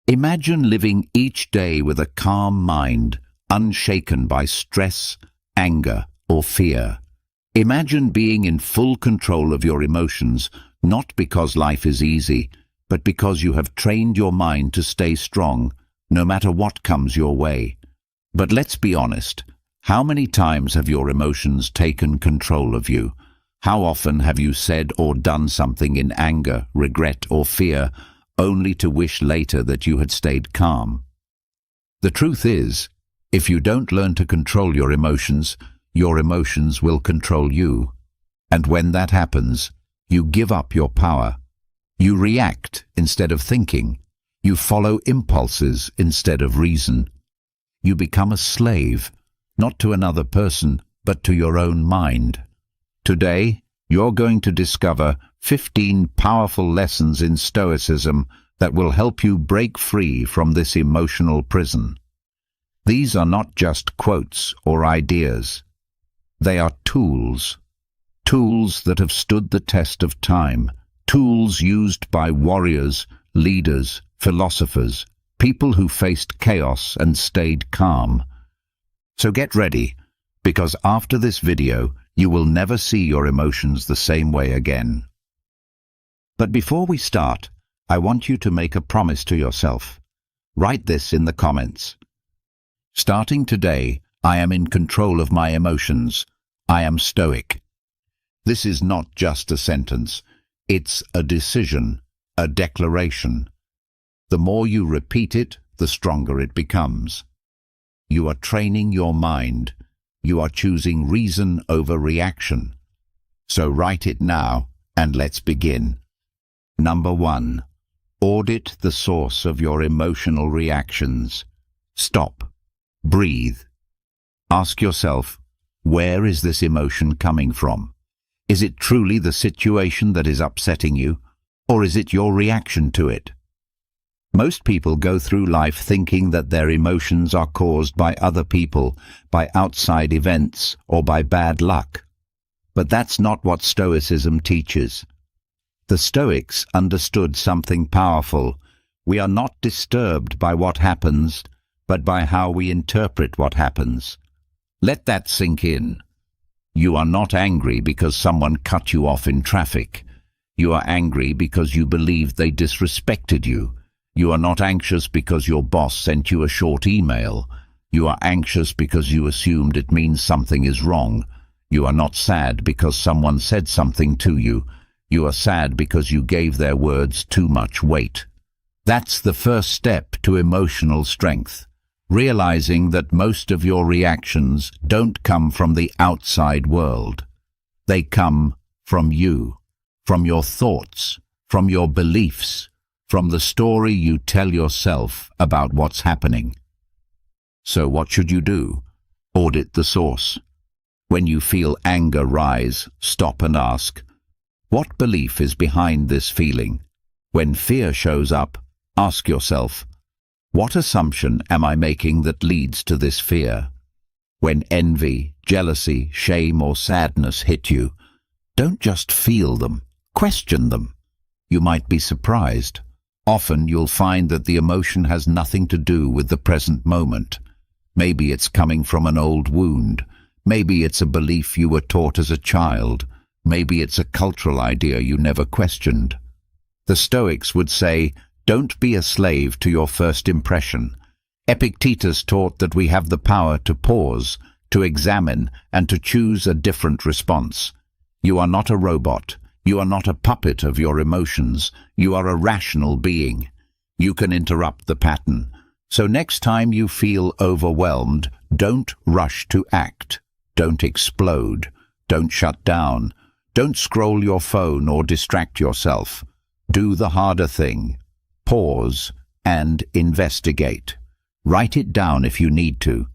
Imagine living each day with a calm mind, unshaken by stress, anger, or fear. Imagine being in full control of your emotions, not because life is easy, but because you have trained your mind to stay strong, no matter what comes your way. But let's be honest, how many times have your emotions taken control of you? How often have you said or done something in anger, regret, or fear, only to wish later that you had stayed calm? The truth is, if you don't learn to control your emotions will control you. And when that happens, you give up your power. You react instead of thinking. You follow impulses instead of reason. You become a slave, not to another person, but to your own mind. Today, you're going to discover 15 powerful lessons in Stoicism that will help you break free from this emotional prison. These are not just quotes or ideas. They are tools. Tools that have stood the test of time. Tools used by warriors, leaders, philosophers, people who faced chaos and stayed calm. So get ready, because after this video, you will never see your emotions the same way again. But before we start, I want you to make a promise to yourself. Write this in the comments. Starting today, I am in control of my emotions. I am stoic. This is not just a sentence. It's a decision, a declaration. The more you repeat it, the stronger it becomes. You are training your mind. You are choosing reason over reaction. So write it now, and let's begin. Number 1. Audit the source of your emotional reactions. Stop. Breathe. Ask yourself, where is this emotion coming from? Is it truly the situation that is upsetting you, or is it your reaction to it? Most people go through life thinking that their emotions are caused by other people, by outside events, or by bad luck. But that's not what Stoicism teaches. The Stoics understood something powerful. We are not disturbed by what happens, but by how we interpret what happens. Let that sink in. You are not angry because someone cut you off in traffic. You are angry because you believe they disrespected you. You are not anxious because your boss sent you a short email. You are anxious because you assumed it means something is wrong. You are not sad because someone said something to you. You are sad because you gave their words too much weight. That's the first step to emotional strength. Realizing that most of your reactions don't come from the outside world. They come from you, from your thoughts, from your beliefs, from the story you tell yourself about what's happening. So what should you do? Audit the source. When you feel anger rise, stop and ask, what belief is behind this feeling? When fear shows up, ask yourself, what assumption am I making that leads to this fear? When envy, jealousy, shame, or sadness hit you, don't just feel them, question them. You might be surprised. Often you'll find that the emotion has nothing to do with the present moment. Maybe it's coming from an old wound. Maybe it's a belief you were taught as a child. Maybe it's a cultural idea you never questioned. The Stoics would say, don't be a slave to your first impression. Epictetus taught that we have the power to pause, to examine, and to choose a different response. You are not a robot. You are not a puppet of your emotions. You are a rational being. You can interrupt the pattern. So next time you feel overwhelmed, don't rush to act. Don't explode. Don't shut down. Don't scroll your phone or distract yourself. Do the harder thing. Pause and investigate. Write it down if you need to.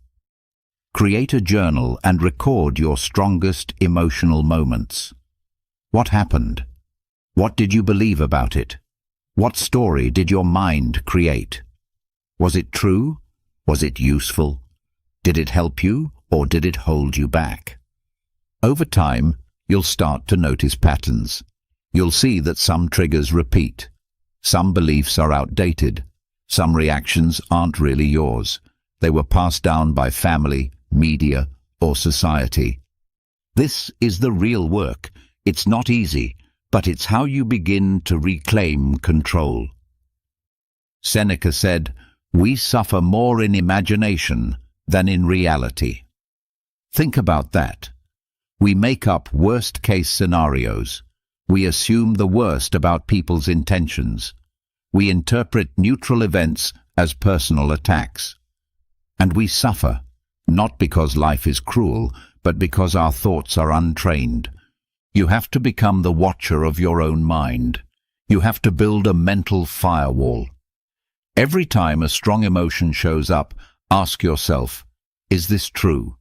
Create a journal and record your strongest emotional moments. What happened? What did you believe about it? What story did your mind create? Was it true? Was it useful? Did it help you, or did it hold you back? Over time, you'll start to notice patterns. You'll see that some triggers repeat. Some beliefs are outdated. Some reactions aren't really yours. They were passed down by family, media, or society. This is the real work. It's not easy, but it's how you begin to reclaim control. Seneca said, "We suffer more in imagination than in reality." Think about that. We make up worst-case scenarios. We assume the worst about people's intentions. We interpret neutral events as personal attacks. And we suffer, not because life is cruel, but because our thoughts are untrained. You have to become the watcher of your own mind. You have to build a mental firewall. Every time a strong emotion shows up, ask yourself, is this true?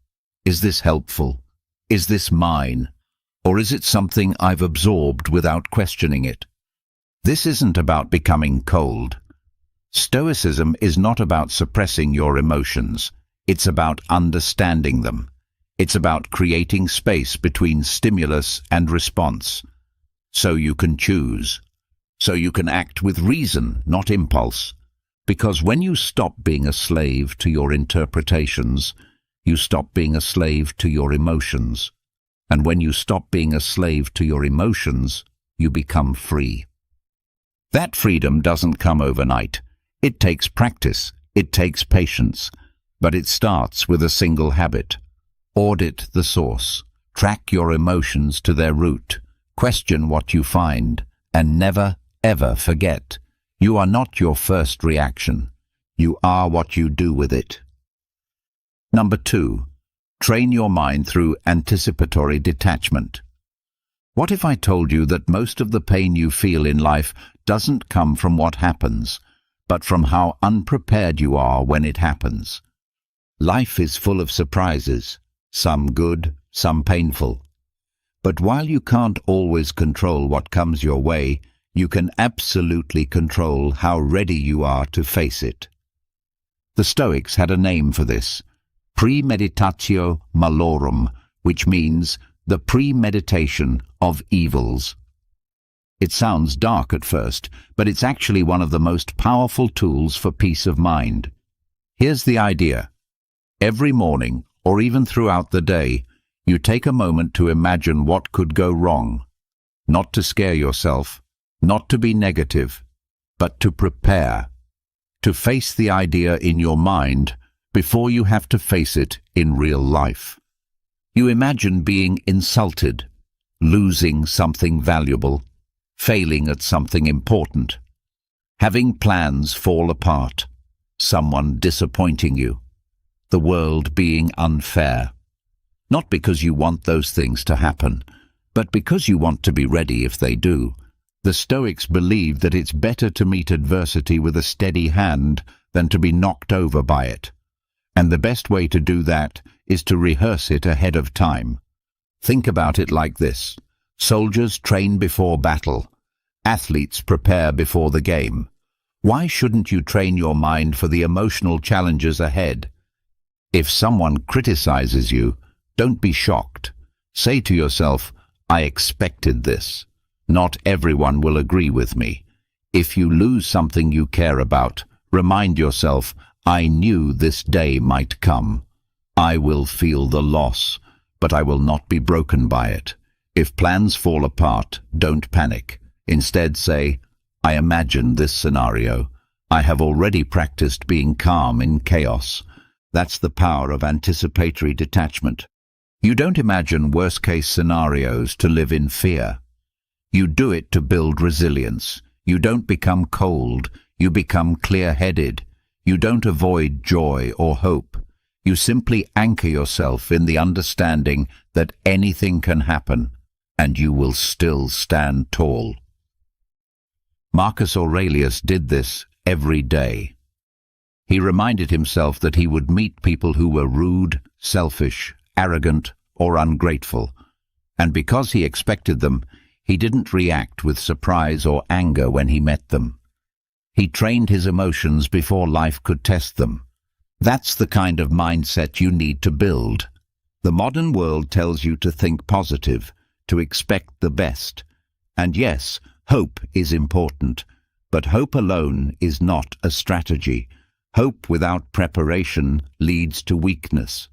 Is this helpful? Is this mine? Or is it something I've absorbed without questioning it? This isn't about becoming cold. Stoicism is not about suppressing your emotions. It's about understanding them. It's about creating space between stimulus and response, so you can choose, so you can act with reason, not impulse. Because when you stop being a slave to your interpretations, you stop being a slave to your emotions. And when you stop being a slave to your emotions, you become free. That freedom doesn't come overnight. It takes practice, it takes patience, but it starts with a single habit. Audit the source. Track your emotions to their root. Question what you find, and never, ever forget. You are not your first reaction. You are what you do with it. Number 2. Train your mind through anticipatory detachment. What if I told you that most of the pain you feel in life doesn't come from what happens, but from how unprepared you are when it happens? Life is full of surprises, some good, some painful. But while you can't always control what comes your way, you can absolutely control how ready you are to face it. The Stoics had a name for this, premeditatio malorum, which means the premeditation of evils. It sounds dark at first, but it's actually one of the most powerful tools for peace of mind. Here's the idea. Every morning, or even throughout the day, you take a moment to imagine what could go wrong. Not to scare yourself, not to be negative, but to prepare. To face the idea in your mind before you have to face it in real life. You imagine being insulted, losing something valuable, failing at something important, having plans fall apart, someone disappointing you, the world being unfair. Not because you want those things to happen, but because you want to be ready if they do. The Stoics believed that it's better to meet adversity with a steady hand than to be knocked over by it. And the best way to do that is to rehearse it ahead of time. Think about it like this. Soldiers train before battle. Athletes prepare before the game. Why shouldn't you train your mind for the emotional challenges ahead? If someone criticizes you, don't be shocked. Say to yourself, I expected this. Not everyone will agree with me. If you lose something you care about, remind yourself, I knew this day might come. I will feel the loss, but I will not be broken by it. If plans fall apart, don't panic. Instead say, I imagine this scenario. I have already practiced being calm in chaos. That's the power of anticipatory detachment. You don't imagine worst-case scenarios to live in fear. You do it to build resilience. You don't become cold. You become clear-headed. You don't avoid joy or hope. You simply anchor yourself in the understanding that anything can happen, and you will still stand tall. Marcus Aurelius did this every day. He reminded himself that he would meet people who were rude, selfish, arrogant, or ungrateful, and because he expected them, he didn't react with surprise or anger when he met them. He trained his emotions before life could test them. That's the kind of mindset you need to build. The modern world tells you to think positive, to expect the best. And yes, hope is important, But hope alone is not a strategy. Hope without preparation leads to weakness.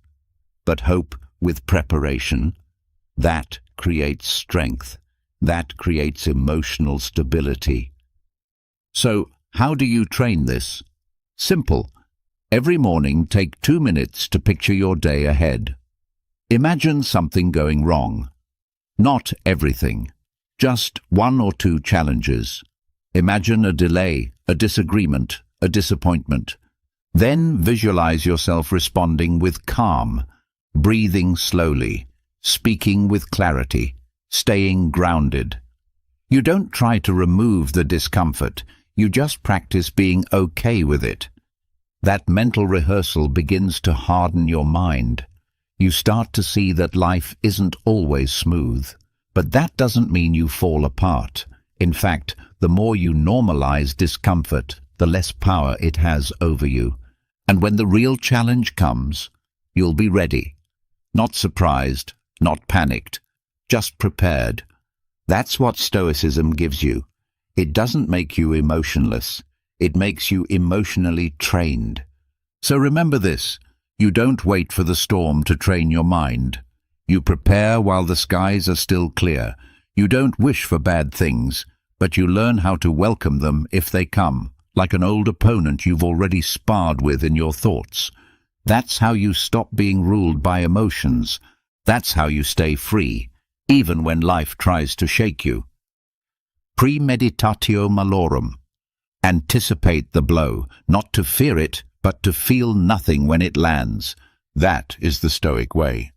But hope with preparation, that creates strength. That creates emotional stability. So, how do you train this? Simple. Every morning, take 2 minutes to picture your day ahead. Imagine something going wrong. Not everything. Just 1 or 2 challenges. Imagine a delay, a disagreement, a disappointment. Then visualize yourself responding with calm, breathing slowly, speaking with clarity, staying grounded. You don't try to remove the discomfort, you just practice being okay with it. That mental rehearsal begins to harden your mind. You start to see that life isn't always smooth. But that doesn't mean you fall apart. In fact, the more you normalize discomfort, the less power it has over you. And when the real challenge comes, you'll be ready. Not surprised, not panicked, just prepared. That's what Stoicism gives you. It doesn't make you emotionless. It makes you emotionally trained. So remember this, you don't wait for the storm to train your mind. You prepare while the skies are still clear. You don't wish for bad things, but you learn how to welcome them if they come, like an old opponent you've already sparred with in your thoughts. That's how you stop being ruled by emotions. That's how you stay free, even when life tries to shake you. Premeditatio malorum. Anticipate the blow, not to fear it, but to feel nothing when it lands. That is the Stoic way.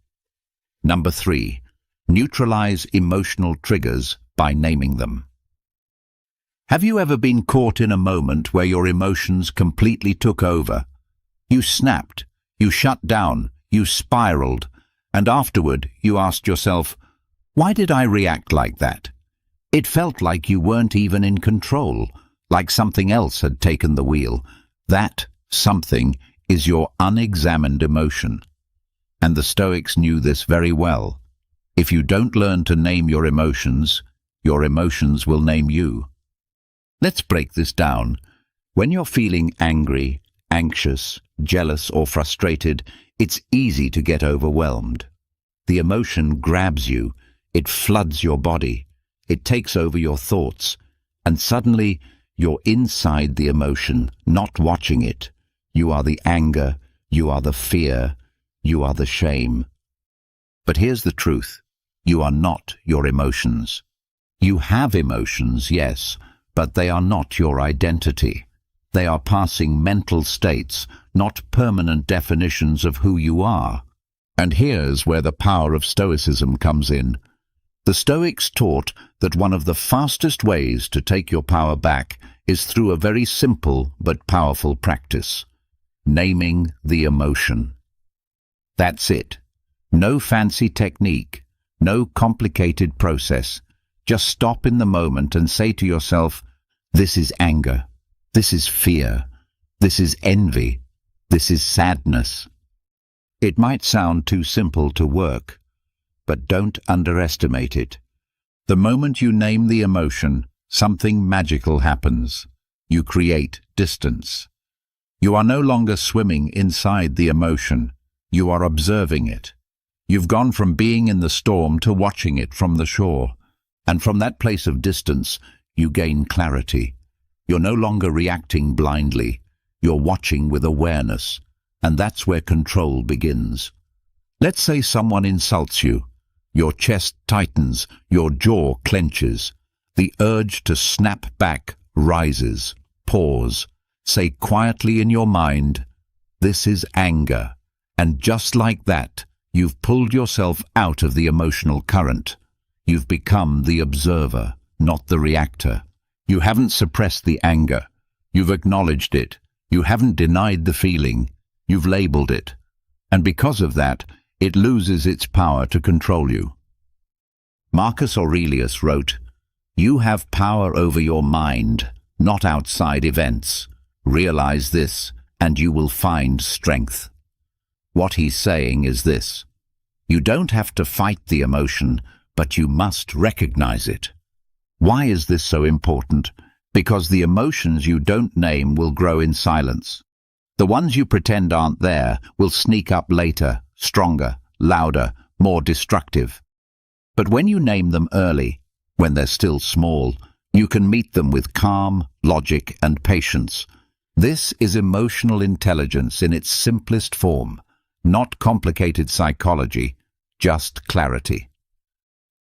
Number 3. Neutralize emotional triggers by naming them. Have you ever been caught in a moment where your emotions completely took over? You snapped, you shut down, you spiraled, and afterward you asked yourself, why did I react like that? It felt like you weren't even in control, like something else had taken the wheel. That something is your unexamined emotion. And the Stoics knew this very well. If you don't learn to name your emotions will name you. Let's break this down. When you're feeling angry, anxious, jealous, or frustrated, it's easy to get overwhelmed. The emotion grabs you, it floods your body, it takes over your thoughts, and suddenly you're inside the emotion, not watching it. You are the anger, you are the fear, you are the shame. But here's the truth. You are not your emotions. You have emotions, yes, but they are not your identity. They are passing mental states, not permanent definitions of who you are. And here's where the power of Stoicism comes in. The Stoics taught that one of the fastest ways to take your power back is through a very simple but powerful practice. Naming the emotion. That's it. No fancy technique, no complicated process. Just stop in the moment and say to yourself, this is anger, this is fear, this is envy, this is sadness. It might sound too simple to work, but don't underestimate it. The moment you name the emotion, something magical happens. You create distance. You are no longer swimming inside the emotion. You are observing it. You've gone from being in the storm to watching it from the shore. And from that place of distance, you gain clarity. You're no longer reacting blindly. You're watching with awareness. And that's where control begins. Let's say someone insults you. Your chest tightens, your jaw clenches. The urge to snap back rises. Pause. Say quietly in your mind, this is anger. And just like that, you've pulled yourself out of the emotional current. You've become the observer, not the reactor. You haven't suppressed the anger. You've acknowledged it. You haven't denied the feeling. You've labeled it. And because of that, it loses its power to control you. Marcus Aurelius wrote, "You have power over your mind, not outside events. Realize this, and you will find strength." What he's saying is this: you don't have to fight the emotion, but you must recognize it. Why is this so important? Because the emotions you don't name will grow in silence. The ones you pretend aren't there will sneak up later, stronger, louder, more destructive. But when you name them early, when they're still small, you can meet them with calm, logic, and patience. This is emotional intelligence in its simplest form, not complicated psychology, just clarity.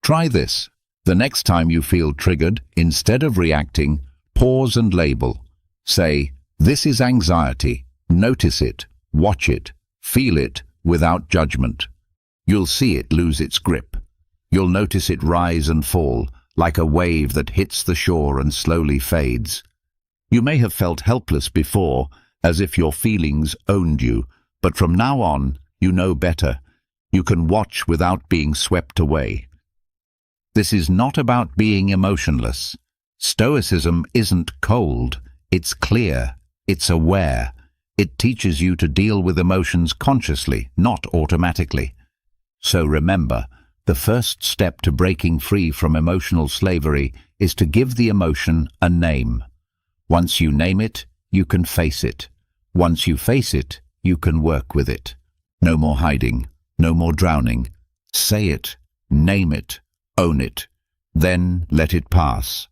Try this. The next time you feel triggered, instead of reacting, pause and label. Say, "This is anxiety." Notice it, watch it, feel it without judgment. You'll see it lose its grip. You'll notice it rise and fall, like a wave that hits the shore and slowly fades. You may have felt helpless before, as if your feelings owned you, but from now on, you know better. You can watch without being swept away. This is not about being emotionless. Stoicism isn't cold, it's clear, it's aware. It teaches you to deal with emotions consciously, not automatically. So remember, the first step to breaking free from emotional slavery is to give the emotion a name. Once you name it, you can face it. Once you face it, you can work with it. No more hiding, no more drowning. Say it, name it, own it. Then let it pass.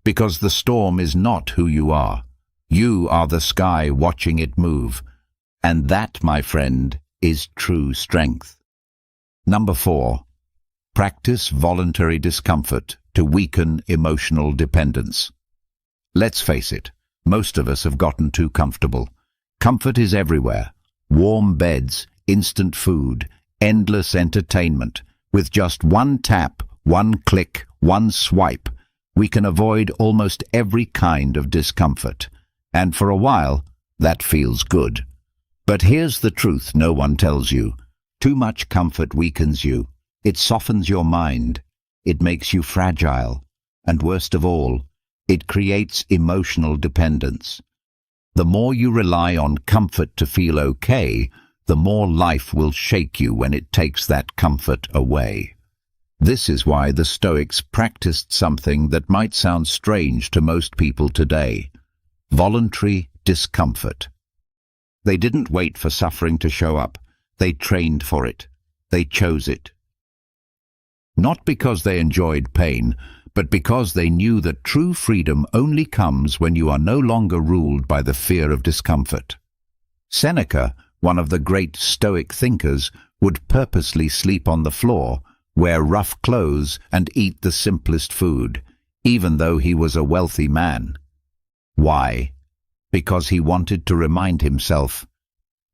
Because the storm is not who you are. You are the sky watching it move. And that, my friend, is true strength. Number 4. Practice voluntary discomfort to weaken emotional dependence. Let's face it, most of us have gotten too comfortable. Comfort is everywhere. Warm beds, instant food, endless entertainment. With just one tap, one click, one swipe, we can avoid almost every kind of discomfort. And for a while, that feels good. But here's the truth no one tells you. Too much comfort weakens you. It softens your mind. It makes you fragile. And worst of all, it creates emotional dependence. The more you rely on comfort to feel okay, the more life will shake you when it takes that comfort away. This is why the Stoics practiced something that might sound strange to most people today. Voluntary discomfort. They didn't wait for suffering to show up. They trained for it. They chose it. Not because they enjoyed pain, but because they knew that true freedom only comes when you are no longer ruled by the fear of discomfort. Seneca, one of the great Stoic thinkers, would purposely sleep on the floor, wear rough clothes, and eat the simplest food, even though he was a wealthy man. Why? Because he wanted to remind himself,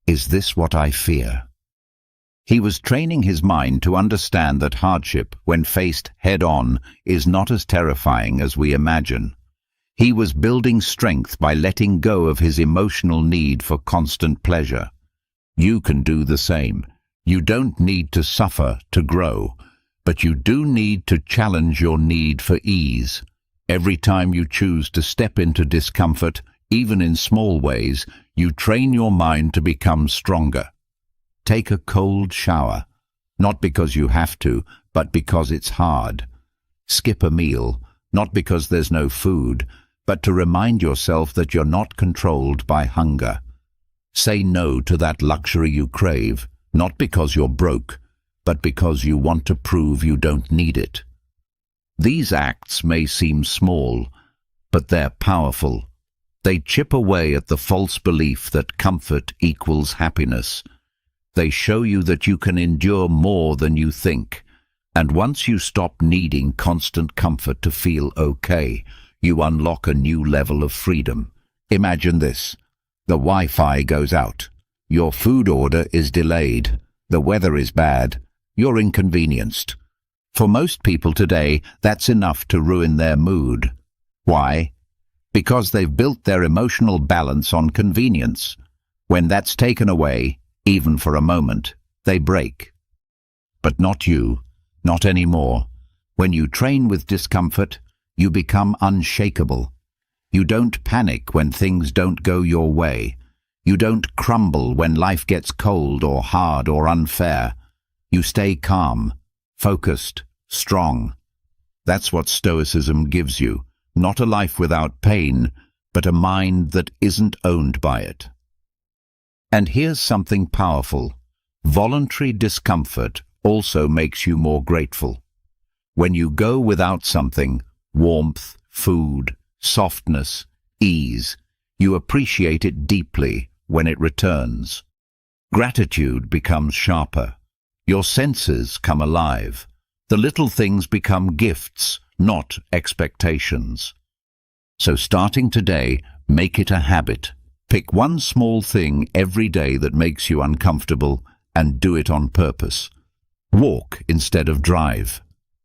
"Is this what I fear?" He was training his mind to understand that hardship, when faced head-on, is not as terrifying as we imagine. He was building strength by letting go of his emotional need for constant pleasure. You can do the same. You don't need to suffer to grow, but you do need to challenge your need for ease. Every time you choose to step into discomfort, even in small ways, you train your mind to become stronger. Take a cold shower, not because you have to, but because it's hard. Skip a meal, not because there's no food, but to remind yourself that you're not controlled by hunger. Say no to that luxury you crave, not because you're broke, but because you want to prove you don't need it. These acts may seem small, but they're powerful. They chip away at the false belief that comfort equals happiness. They show you that you can endure more than you think. And once you stop needing constant comfort to feel okay, you unlock a new level of freedom. Imagine this. The Wi-Fi goes out. Your food order is delayed. The weather is bad. You're inconvenienced. For most people today, that's enough to ruin their mood. Why? Because they've built their emotional balance on convenience. When that's taken away, even for a moment, they break. But not you, not anymore. When you train with discomfort, you become unshakable. You don't panic when things don't go your way. You don't crumble when life gets cold or hard or unfair. You stay calm, focused, strong. That's what Stoicism gives you. not a life without pain, but a mind that isn't owned by it. And here's something powerful. Voluntary discomfort also makes you more grateful. When you go without something, warmth, food, softness, ease, you appreciate it deeply when it returns. Gratitude becomes sharper. Your senses come alive. The little things become gifts, not expectations. So starting today, make it a habit. Pick one small thing every day that makes you uncomfortable and do it on purpose. Walk instead of drive.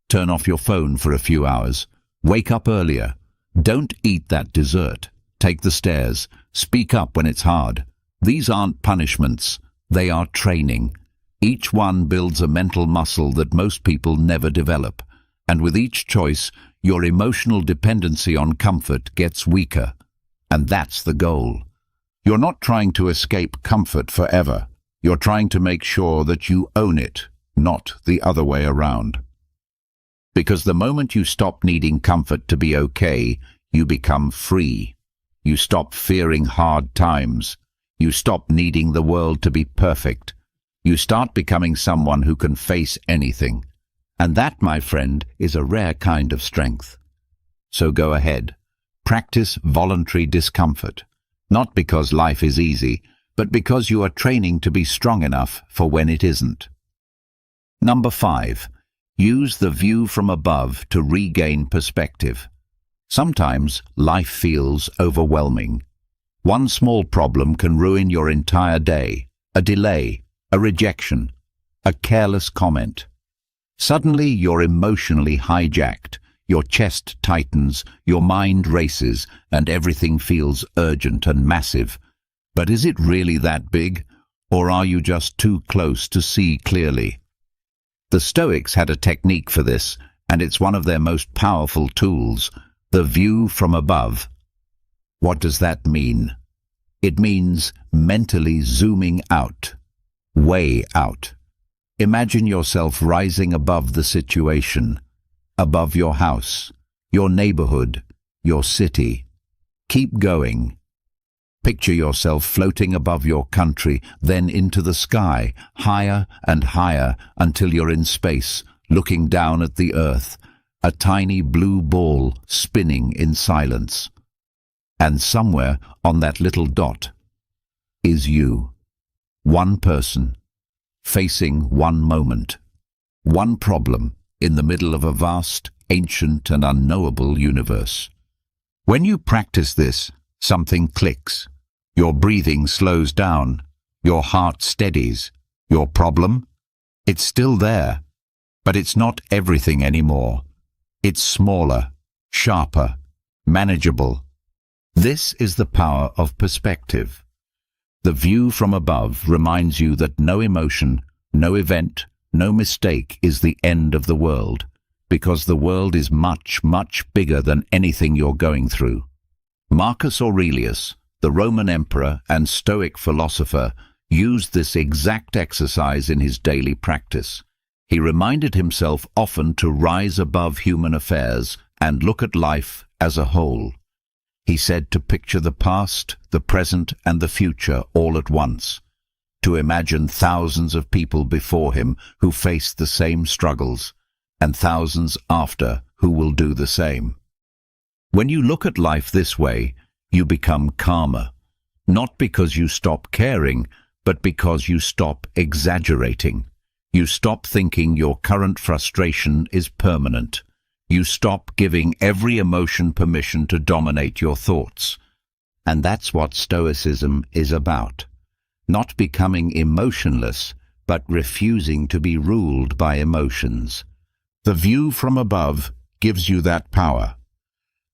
Turn off your phone for a few hours. Wake up earlier. Don't eat that dessert. Take the stairs. Speak up when it's hard. These aren't punishments. They are training. Each one builds a mental muscle that most people never develop. And with each choice, your emotional dependency on comfort gets weaker. And that's the goal. You're not trying to escape comfort forever. You're trying to make sure that you own it, not the other way around. Because the moment you stop needing comfort to be okay, you become free. You stop fearing hard times. You stop needing the world to be perfect. You start becoming someone who can face anything. And that, my friend, is a rare kind of strength. So go ahead. Practice voluntary discomfort. Not because life is easy, but because you are training to be strong enough for when it isn't. Number 5. Use the view from above to regain perspective. Sometimes life feels overwhelming. One small problem can ruin your entire day. A delay, a rejection, a careless comment. Suddenly you're emotionally hijacked. Your chest tightens, your mind races, and everything feels urgent and massive. But is it really that big, or are you just too close to see clearly? The Stoics had a technique for this, and it's one of their most powerful tools, the view from above. What does that mean? It means mentally zooming out, way out. Imagine yourself rising above the situation, above your house, your neighborhood, your city. Keep going. Picture yourself floating above your country, then into the sky, higher and higher until you're in space, looking down at the earth, a tiny blue ball spinning in silence. And somewhere on that little dot is you. One person, facing one moment, one problem in the middle of a vast, ancient and unknowable universe. When you practice this, something clicks. Your breathing slows down, your heart steadies. Your problem? It's still there, but it's not everything anymore. It's smaller, sharper, manageable. This is the power of perspective. The view from above reminds you that no emotion, no event, no mistake is the end of the world, because the world is much, much bigger than anything you're going through. Marcus Aurelius, the Roman emperor and Stoic philosopher, used this exact exercise in his daily practice. He reminded himself often to rise above human affairs and look at life as a whole. He said to picture the past, the present, and the future all at once, to imagine thousands of people before him who faced the same struggles, and thousands after who will do the same. When you look at life this way, you become calmer, not because you stop caring, but because you stop exaggerating. You stop thinking your current frustration is permanent. You stop giving every emotion permission to dominate your thoughts. And that's what Stoicism is about. Not becoming emotionless, but refusing to be ruled by emotions. The view from above gives you that power.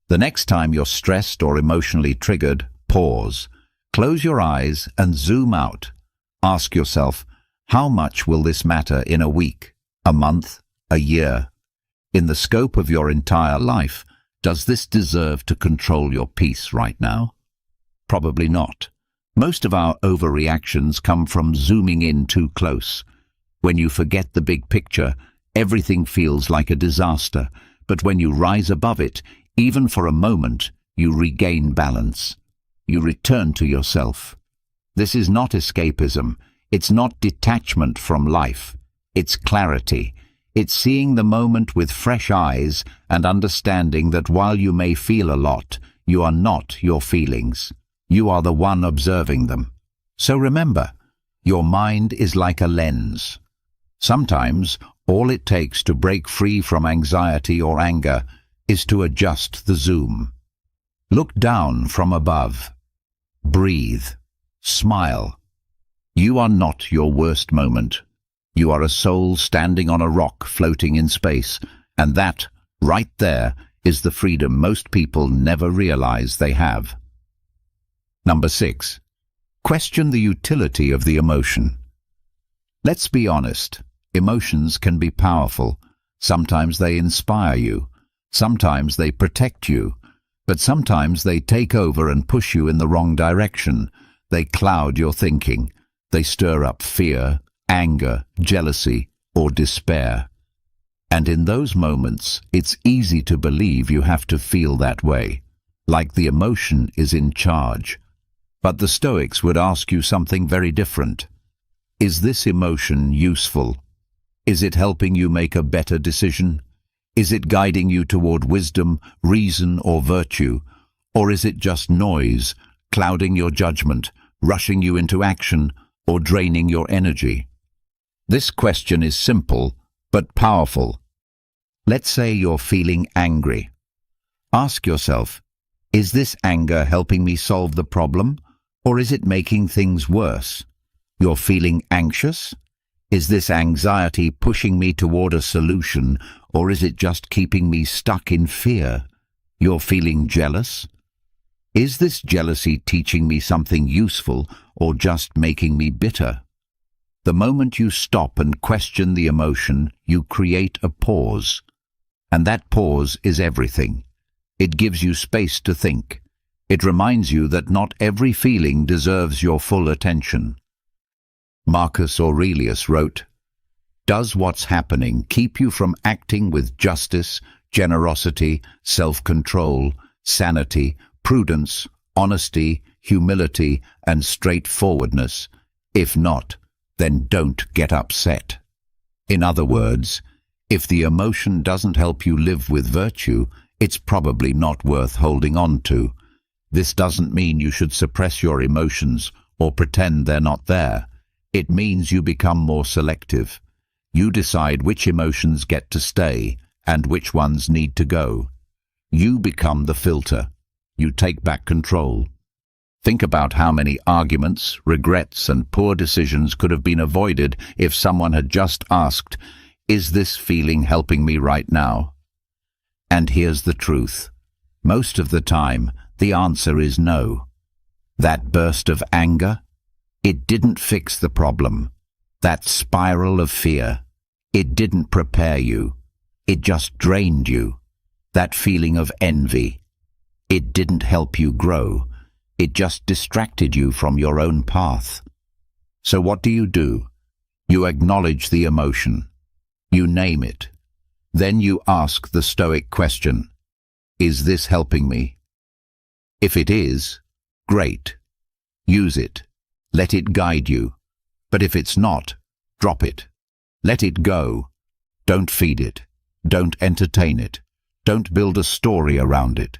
The next time you're stressed or emotionally triggered, pause. Close your eyes and zoom out. Ask yourself, how much will this matter in a week, a month, a year? In the scope of your entire life, does this deserve to control your peace right now? Probably not. Most of our overreactions come from zooming in too close. When you forget the big picture, everything feels like a disaster, but when you rise above it, even for a moment, you regain balance. You return to yourself. This is not escapism. It's not detachment from life. It's clarity. It's seeing the moment with fresh eyes and understanding that while you may feel a lot, you are not your feelings. You are the one observing them. So remember, your mind is like a lens. Sometimes, all it takes to break free from anxiety or anger is to adjust the zoom. Look down from above. Breathe. Smile. You are not your worst moment. You are a soul standing on a rock floating in space, and that, right there, is the freedom most people never realize they have. Number 6. Question the utility of the emotion. Let's be honest. Emotions can be powerful. Sometimes they inspire you. Sometimes they protect you. But sometimes they take over and push you in the wrong direction. They cloud your thinking. They stir up fear, anger, jealousy, or despair. And in those moments, it's easy to believe you have to feel that way, like the emotion is in charge. But the Stoics would ask you something very different. Is this emotion useful? Is it helping you make a better decision? Is it guiding you toward wisdom, reason, or virtue? Or is it just noise, clouding your judgment, rushing you into action, or draining your energy? This question is simple, but powerful. Let's say you're feeling angry. Ask yourself, is this anger helping me solve the problem, or is it making things worse? You're feeling anxious? Is this anxiety pushing me toward a solution, or is it just keeping me stuck in fear? You're feeling jealous? Is this jealousy teaching me something useful, or just making me bitter? The moment you stop and question the emotion, you create a pause. And that pause is everything. It gives you space to think. It reminds you that not every feeling deserves your full attention. Marcus Aurelius wrote, "Does what's happening keep you from acting with justice, generosity, self-control, sanity, prudence, honesty, humility, and straightforwardness? If not, then don't get upset." In other words, if the emotion doesn't help you live with virtue, it's probably not worth holding on to. This doesn't mean you should suppress your emotions or pretend they're not there. It means you become more selective. You decide which emotions get to stay and which ones need to go. You become the filter. You take back control. Think about how many arguments, regrets, and poor decisions could have been avoided if someone had just asked, "Is this feeling helping me right now?" And here's the truth. Most of the time, the answer is no. That burst of anger? It didn't fix the problem. That spiral of fear? It didn't prepare you. It just drained you. That feeling of envy? It didn't help you grow. It just distracted you from your own path. So what do? You acknowledge the emotion. You name it. Then you ask the Stoic question, is this helping me? If it is, great. Use it. Let it guide you. But if it's not, drop it. Let it go. Don't feed it. Don't entertain it. Don't build a story around it.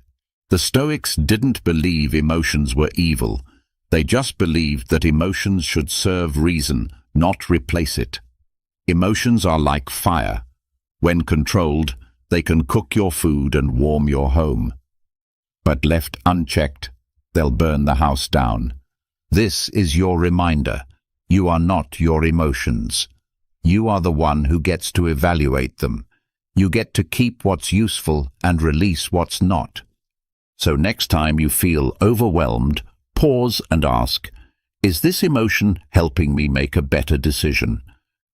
The Stoics didn't believe emotions were evil. They just believed that emotions should serve reason, not replace it. Emotions are like fire. When controlled, they can cook your food and warm your home. But left unchecked, they'll burn the house down. This is your reminder. You are not your emotions. You are the one who gets to evaluate them. You get to keep what's useful and release what's not. So next time you feel overwhelmed, pause and ask, is this emotion helping me make a better decision?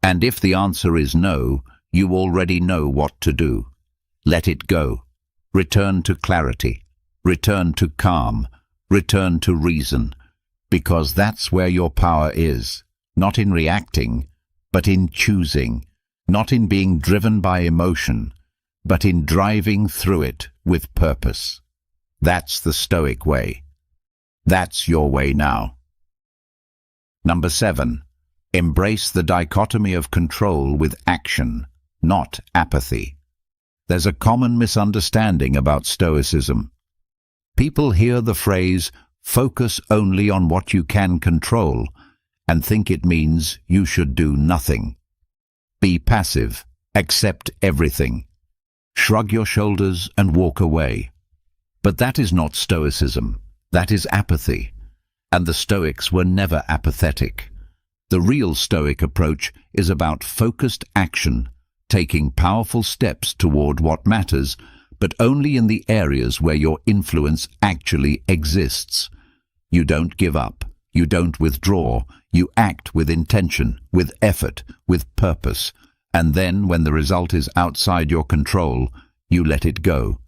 And if the answer is no, you already know what to do. Let it go. Return to clarity. Return to calm. Return to reason. Because that's where your power is, not in reacting, but in choosing, not in being driven by emotion, but in driving through it with purpose. That's the Stoic way. That's your way now. Number 7. Embrace the dichotomy of control with action, not apathy. There's a common misunderstanding about Stoicism. People hear the phrase, "Focus only on what you can control," and think it means you should do nothing. Be passive, accept everything. Shrug your shoulders and walk away. But that is not Stoicism. That is apathy. And the Stoics were never apathetic. The real Stoic approach is about focused action, taking powerful steps toward what matters, but only in the areas where your influence actually exists. You don't give up. You don't withdraw. You act with intention, with effort, with purpose. And then, when the result is outside your control, you let it go.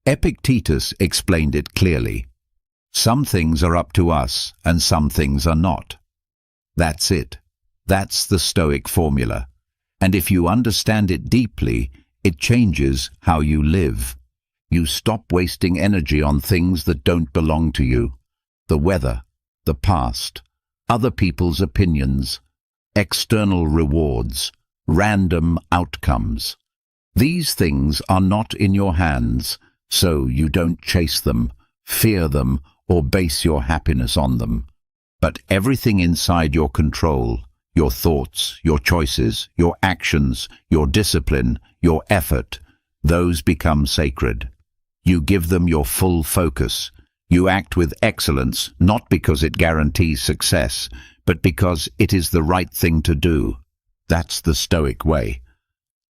Epictetus explained it clearly. Some things are up to us, and some things are not. That's it. That's the Stoic formula. And if you understand it deeply, it changes how you live. You stop wasting energy on things that don't belong to you. The weather, the past, other people's opinions, external rewards, random outcomes. These things are not in your hands, so you don't chase them, fear them, or base your happiness on them. But everything inside your control, your thoughts, your choices, your actions, your discipline, your effort, those become sacred. You give them your full focus. You act with excellence, not because it guarantees success, but because it is the right thing to do. That's the Stoic way.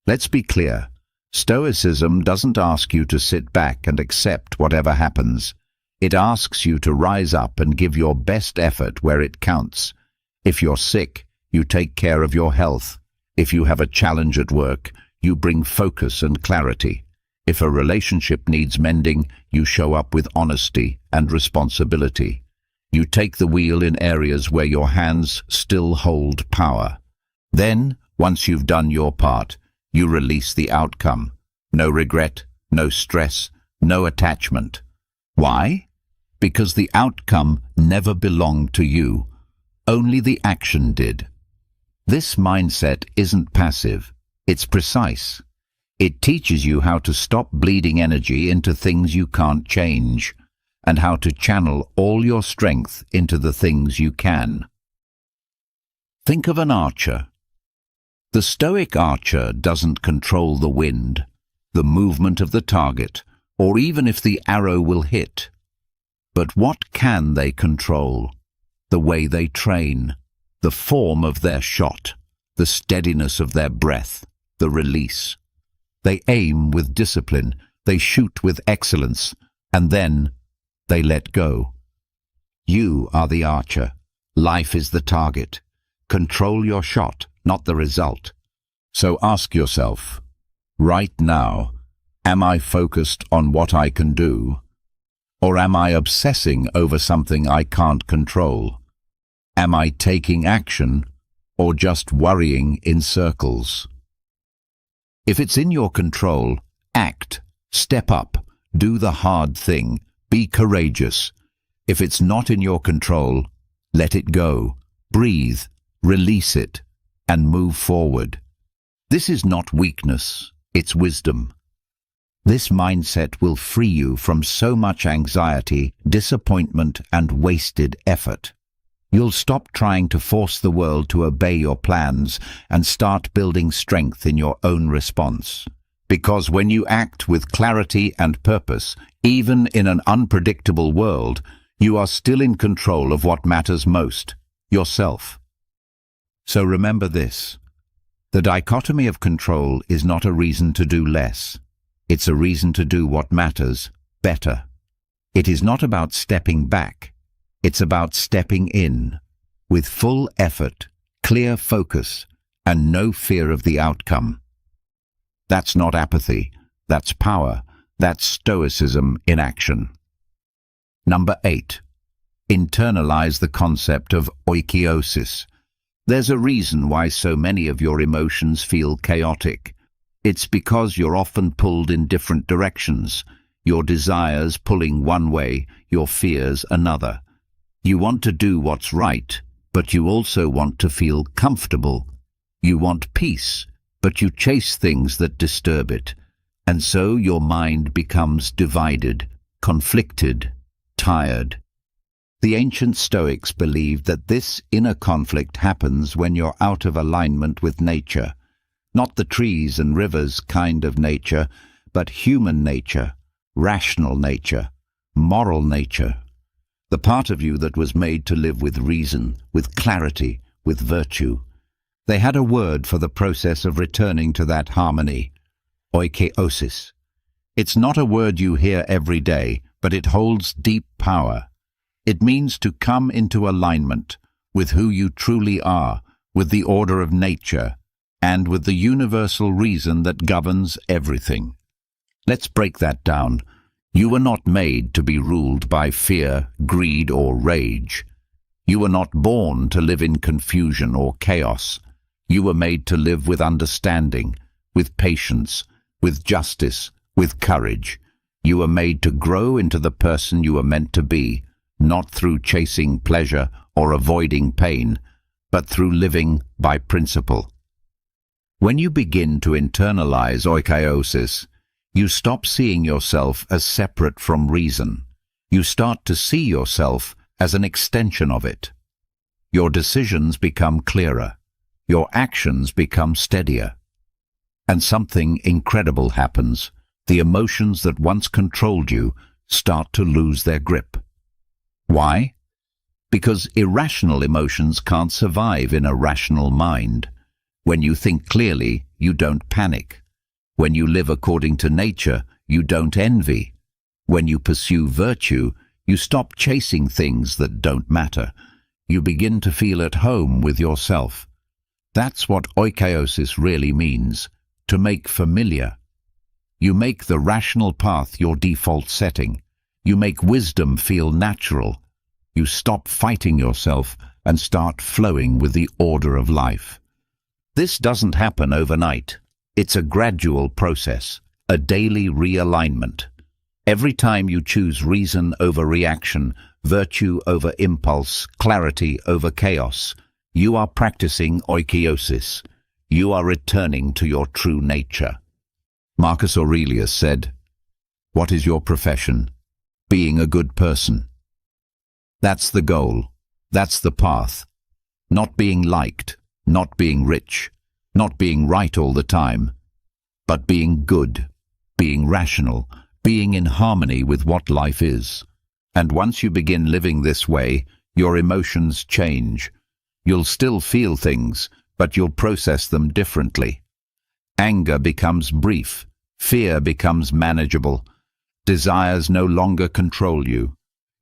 Let's be clear. Stoicism doesn't ask you to sit back and accept whatever happens. It asks you to rise up and give your best effort where it counts. If you're sick, you take care of your health. If you have a challenge at work, you bring focus and clarity. If a relationship needs mending, you show up with honesty and responsibility. You take the wheel in areas where your hands still hold power. Then, once you've done your part, you release the outcome. No regret, no stress, no attachment. Why? Because the outcome never belonged to you. Only the action did. This mindset isn't passive. It's precise. It teaches you how to stop bleeding energy into things you can't change, and how to channel all your strength into the things you can. Think of an archer. The Stoic archer doesn't control the wind, the movement of the target, or even if the arrow will hit. But what can they control? The way they train, the form of their shot, the steadiness of their breath, the release. They aim with discipline, they shoot with excellence, and then they let go. You are the archer. Life is the target. Control your shot, not the result. So ask yourself, right now, am I focused on what I can do? Or am I obsessing over something I can't control? Am I taking action or just worrying in circles? If it's in your control, act, step up, do the hard thing, be courageous. If it's not in your control, let it go, breathe, release it, and move forward. This is not weakness, it's wisdom. This mindset will free you from so much anxiety, disappointment, and wasted effort. You'll stop trying to force the world to obey your plans and start building strength in your own response. Because when you act with clarity and purpose, even in an unpredictable world, you are still in control of what matters most, yourself. So remember this. The dichotomy of control is not a reason to do less. It's a reason to do what matters better. It is not about stepping back. It's about stepping in, with full effort, clear focus, and no fear of the outcome. That's not apathy, that's power, that's Stoicism in action. Number 8. Internalize the concept of oikeiosis. There's a reason why so many of your emotions feel chaotic. It's because you're often pulled in different directions. your desires pulling one way, your fears another. You want to do what's right, but you also want to feel comfortable. You want peace, but you chase things that disturb it. And so your mind becomes divided, conflicted, tired. The ancient Stoics believed that this inner conflict happens when you're out of alignment with nature. Not the trees and rivers kind of nature, but human nature, rational nature, moral nature. The part of you that was made to live with reason, with clarity, with virtue. They had a word for the process of returning to that harmony: oikeiosis. It's not a word you hear every day, but it holds deep power. It means to come into alignment with who you truly are, with the order of nature, and with the universal reason that governs everything. Let's break that down. You were not made to be ruled by fear, greed, or rage. You were not born to live in confusion or chaos. You were made to live with understanding, with patience, with justice, with courage. You were made to grow into the person you were meant to be, not through chasing pleasure or avoiding pain, but through living by principle. When you begin to internalize oikeiosis, you stop seeing yourself as separate from reason. You start to see yourself as an extension of it. Your decisions become clearer. Your actions become steadier. And something incredible happens. The emotions that once controlled you start to lose their grip. Why? Because irrational emotions can't survive in a rational mind. When you think clearly, you don't panic. When you live according to nature, you don't envy. When you pursue virtue, you stop chasing things that don't matter. You begin to feel at home with yourself. That's what oikeiosis really means, to make familiar. You make the rational path your default setting. You make wisdom feel natural. You stop fighting yourself and start flowing with the order of life. This doesn't happen overnight. It's a gradual process, a daily realignment. Every time you choose reason over reaction, virtue over impulse, clarity over chaos, you are practicing oikeiosis. You are returning to your true nature. Marcus Aurelius said, "What is your profession? Being a good person." That's the goal. That's the path. Not being liked, not being rich, not being right all the time, but being good, being rational, being in harmony with what life is. And once you begin living this way, your emotions change. You'll still feel things, but you'll process them differently. Anger becomes brief. Fear becomes manageable. Desires no longer control you.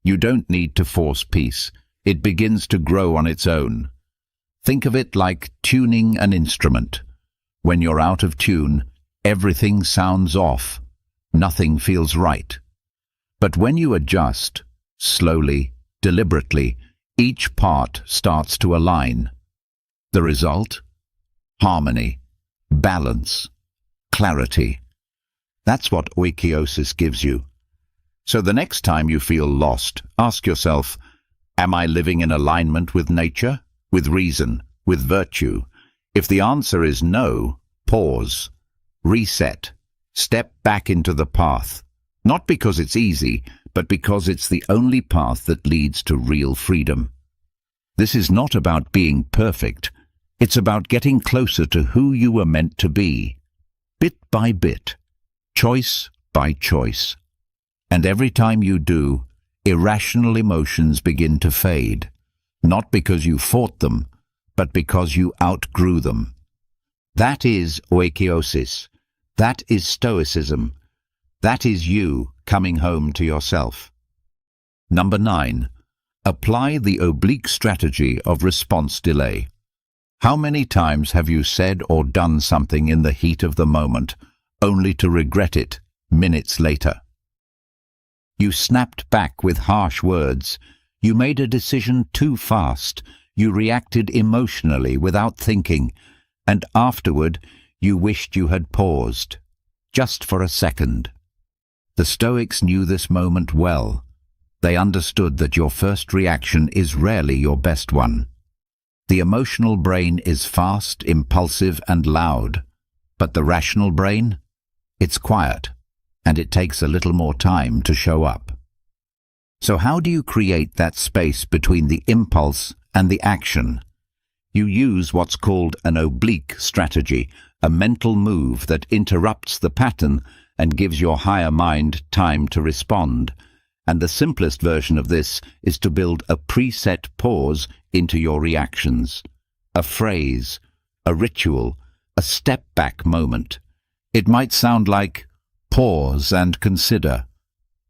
You don't need to force peace. It begins to grow on its own. Think of it like tuning an instrument. When you're out of tune, everything sounds off. Nothing feels right. But when you adjust, slowly, deliberately, each part starts to align. The result? Harmony, balance, clarity. That's what oikeiosis gives you. So the next time you feel lost, ask yourself, am I living in alignment with nature, with reason, with virtue? If the answer is no, pause, reset, step back into the path. Not because it's easy, but because it's the only path that leads to real freedom. This is not about being perfect. It's about getting closer to who you were meant to be, bit by bit, choice by choice. And every time you do, irrational emotions begin to fade, not because you fought them, but because you outgrew them. That is oikeiosis. That is Stoicism. That is you coming home to yourself. Number 9. Apply the oblique strategy of response delay. How many times have you said or done something in the heat of the moment, only to regret it minutes later? You snapped back with harsh words. You made a decision too fast. You reacted emotionally without thinking, and afterward you wished you had paused, just for a second. The Stoics knew this moment well. They understood that your first reaction is rarely your best one. The emotional brain is fast, impulsive, and loud, but the rational brain? It's quiet, and it takes a little more time to show up. So how do you create that space between the impulse and the action? You use what's called an oblique strategy, a mental move that interrupts the pattern and gives your higher mind time to respond. And the simplest version of this is to build a preset pause into your reactions. A phrase, a ritual, a step-back moment. It might sound like, pause and consider.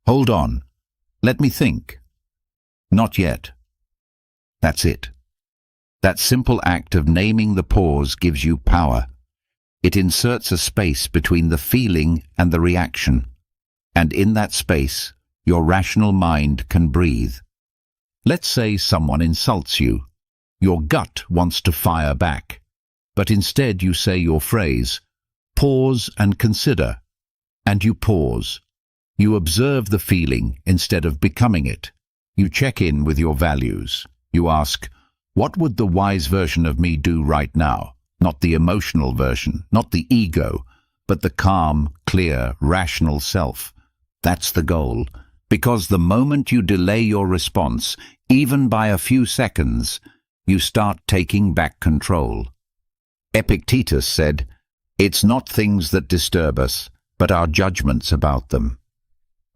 Hold on. Let me think. Not yet. That's it. That simple act of naming the pause gives you power. It inserts a space between the feeling and the reaction. And in that space, your rational mind can breathe. Let's say someone insults you. Your gut wants to fire back. But instead you say your phrase, pause and consider. And you pause. You observe the feeling instead of becoming it. You check in with your values. You ask, what would the wise version of me do right now? Not the emotional version, not the ego, but the calm, clear, rational self. That's the goal. Because the moment you delay your response, even by a few seconds, you start taking back control. Epictetus said, "It's not things that disturb us, but our judgments about them."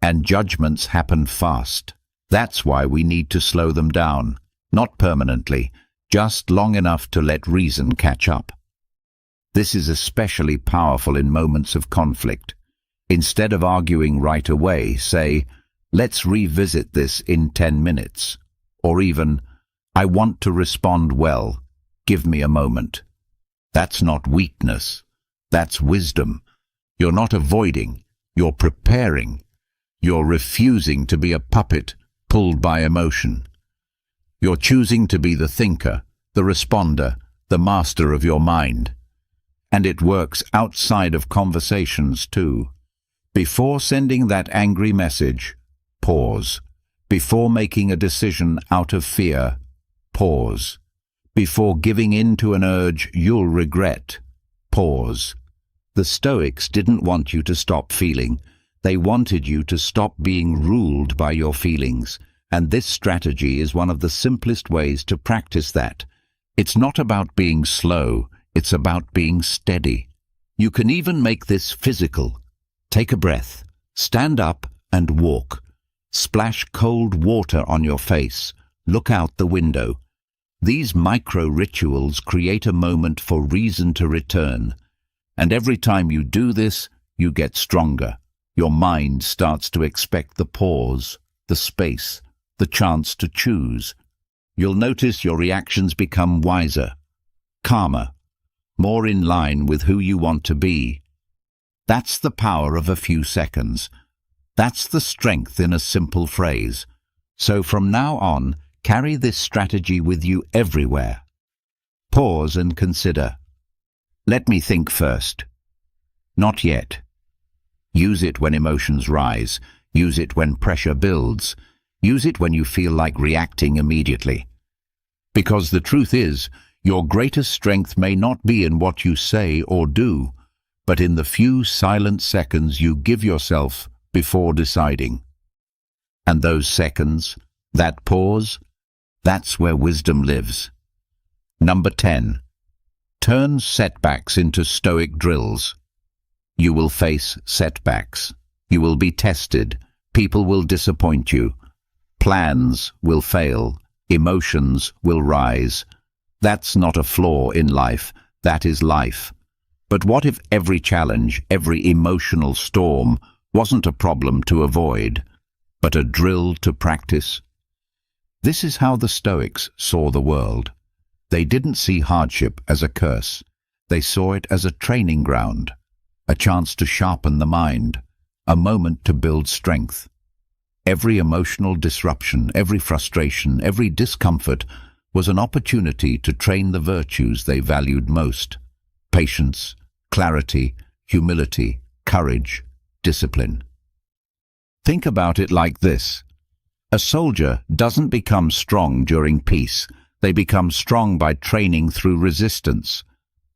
And judgments happen fast. That's why we need to slow them down, not permanently, just long enough to let reason catch up. This is especially powerful in moments of conflict. Instead of arguing right away, say, let's revisit this in 10 minutes. Or even, I want to respond well. Give me a moment. That's not weakness. That's wisdom. You're not avoiding. You're preparing. You're refusing to be a puppet pulled by emotion. You're choosing to be the thinker, the responder, the master of your mind. And it works outside of conversations too. Before sending that angry message, pause. Before making a decision out of fear, pause. Before giving in to an urge you'll regret, pause. The Stoics didn't want you to stop feeling. They wanted you to stop being ruled by your feelings. And this strategy is one of the simplest ways to practice that. It's not about being slow, it's about being steady. You can even make this physical. Take a breath, stand up and walk. Splash cold water on your face. Look out the window. These micro-rituals create a moment for reason to return. And every time you do this, you get stronger. Your mind starts to expect the pause, the space, the chance to choose. You'll notice your reactions become wiser, calmer, more in line with who you want to be. That's the power of a few seconds. That's the strength in a simple phrase. So from now on, carry this strategy with you everywhere. Pause and consider. Let me think first. Not yet. Use it when emotions rise. Use it when pressure builds. Use it when you feel like reacting immediately. Because the truth is, your greatest strength may not be in what you say or do, but in the few silent seconds you give yourself before deciding. And those seconds, that pause, that's where wisdom lives. Number 10. Turn setbacks into Stoic drills. You will face setbacks. You will be tested. People will disappoint you. Plans will fail. Emotions will rise. That's not a flaw in life. That is life. But what if every challenge, every emotional storm, wasn't a problem to avoid, but a drill to practice? This is how the Stoics saw the world. They didn't see hardship as a curse. They saw it as a training ground, a chance to sharpen the mind, a moment to build strength. Every emotional disruption, every frustration, every discomfort was an opportunity to train the virtues they valued most: patience, clarity, humility, courage, discipline. Think about it like this. A soldier doesn't become strong during peace. They become strong by training through resistance,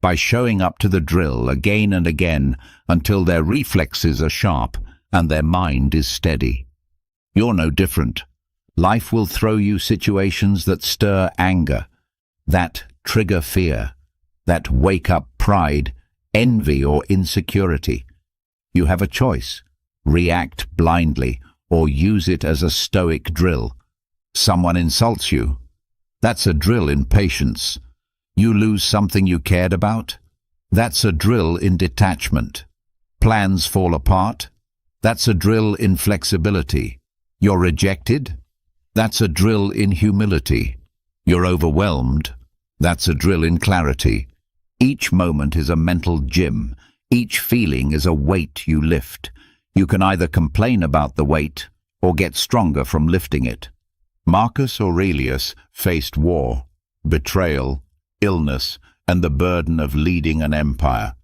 by showing up to the drill again and again until their reflexes are sharp and their mind is steady. You're no different. Life will throw you situations that stir anger, that trigger fear, that wake up pride, envy, or insecurity. You have a choice: react blindly or use it as a Stoic drill. Someone insults you. That's a drill in patience. You lose something you cared about. That's a drill in detachment. Plans fall apart. That's a drill in flexibility. You're rejected. That's a drill in humility. You're overwhelmed. That's a drill in clarity. Each moment is a mental gym. Each feeling is a weight you lift. You can either complain about the weight or get stronger from lifting it. Marcus Aurelius faced war, betrayal, illness, and the burden of leading an empire.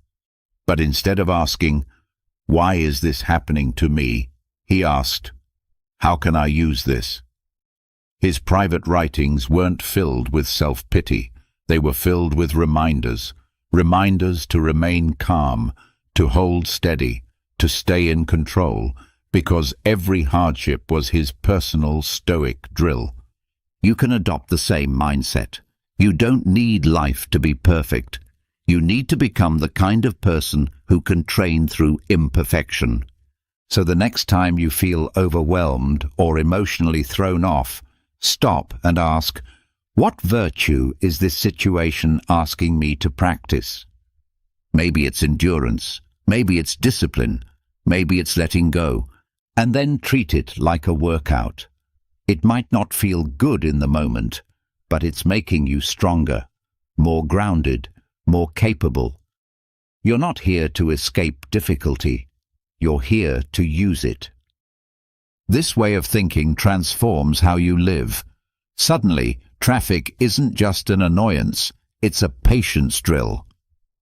But instead of asking, "Why is this happening to me?" he asked, "How can I use this?" His private writings weren't filled with self-pity. They were filled with reminders to remain calm, to hold steady, to stay in control, because every hardship was his personal Stoic drill. You can adopt the same mindset. You don't need life to be perfect. You need to become the kind of person who can train through imperfection. So the next time you feel overwhelmed or emotionally thrown off, stop and ask, what virtue is this situation asking me to practice? Maybe it's endurance, maybe it's discipline, maybe it's letting go, and then treat it like a workout. It might not feel good in the moment, but it's making you stronger, more grounded, more capable. You're not here to escape difficulty. You're here to use it. This way of thinking transforms how you live. Suddenly, traffic isn't just an annoyance, it's a patience drill.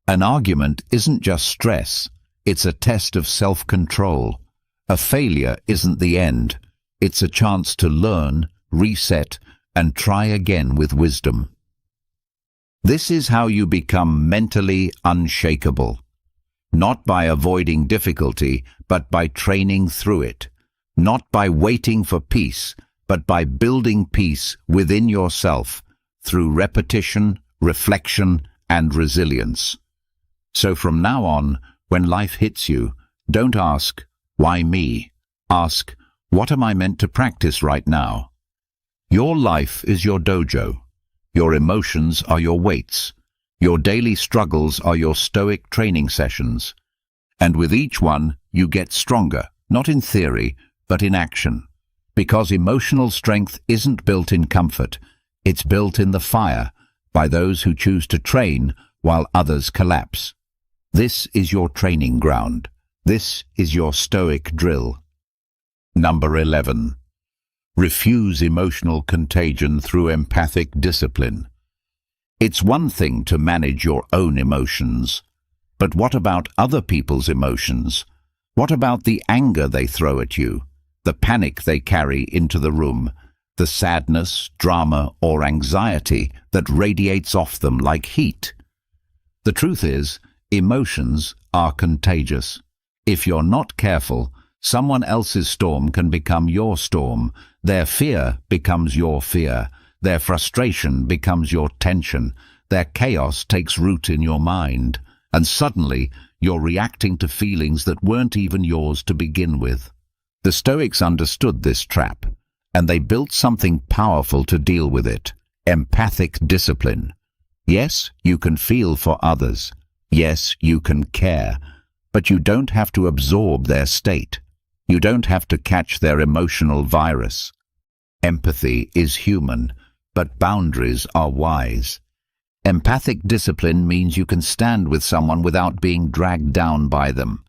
An argument isn't just stress, it's a test of self-control. A failure isn't the end, it's a chance to learn, reset, and try again with wisdom. This is how you become mentally unshakable. Not by avoiding difficulty, but by training through it. Not by waiting for peace, but by building peace within yourself through repetition, reflection, and resilience. So from now on, when life hits you, don't ask, "Why me?" Ask, "What am I meant to practice right now?" Your life is your dojo. Your emotions are your weights. Your daily struggles are your Stoic training sessions. And with each one, you get stronger, not in theory, but in action. Because emotional strength isn't built in comfort, it's built in the fire, by those who choose to train while others collapse. This is your training ground. This is your Stoic drill. Number 11. Refuse emotional contagion through empathic discipline. It's one thing to manage your own emotions, but what about other people's emotions? What about the anger they throw at you, the panic they carry into the room, the sadness, drama, or anxiety that radiates off them like heat? The truth is, emotions are contagious. If you're not careful, someone else's storm can become your storm. Their fear becomes your fear. Their frustration becomes your tension. Their chaos takes root in your mind. And suddenly, you're reacting to feelings that weren't even yours to begin with. The Stoics understood this trap, and they built something powerful to deal with it: empathic discipline. Yes, you can feel for others. Yes, you can care. But you don't have to absorb their state. You don't have to catch their emotional virus. Empathy is human, but boundaries are wise. Empathic discipline means you can stand with someone without being dragged down by them.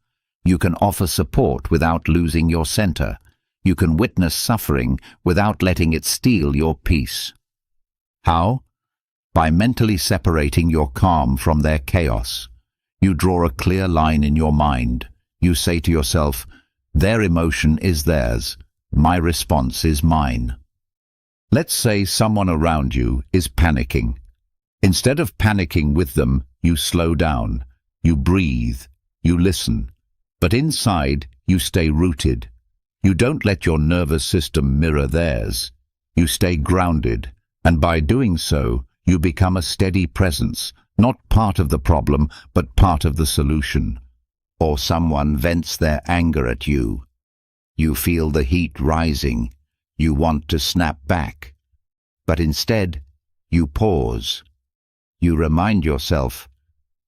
You can offer support without losing your center. You can witness suffering without letting it steal your peace. How? By mentally separating your calm from their chaos. You draw a clear line in your mind. You say to yourself, Their emotion is theirs. My response is mine. Let's say someone around you is panicking. Instead of panicking with them, you slow down, you breathe, you listen. But inside, you stay rooted. You don't let your nervous system mirror theirs. You stay grounded, and by doing so, you become a steady presence, not part of the problem, but part of the solution. Or someone vents their anger at you. You feel the heat rising. You want to snap back. But instead, you pause. You remind yourself,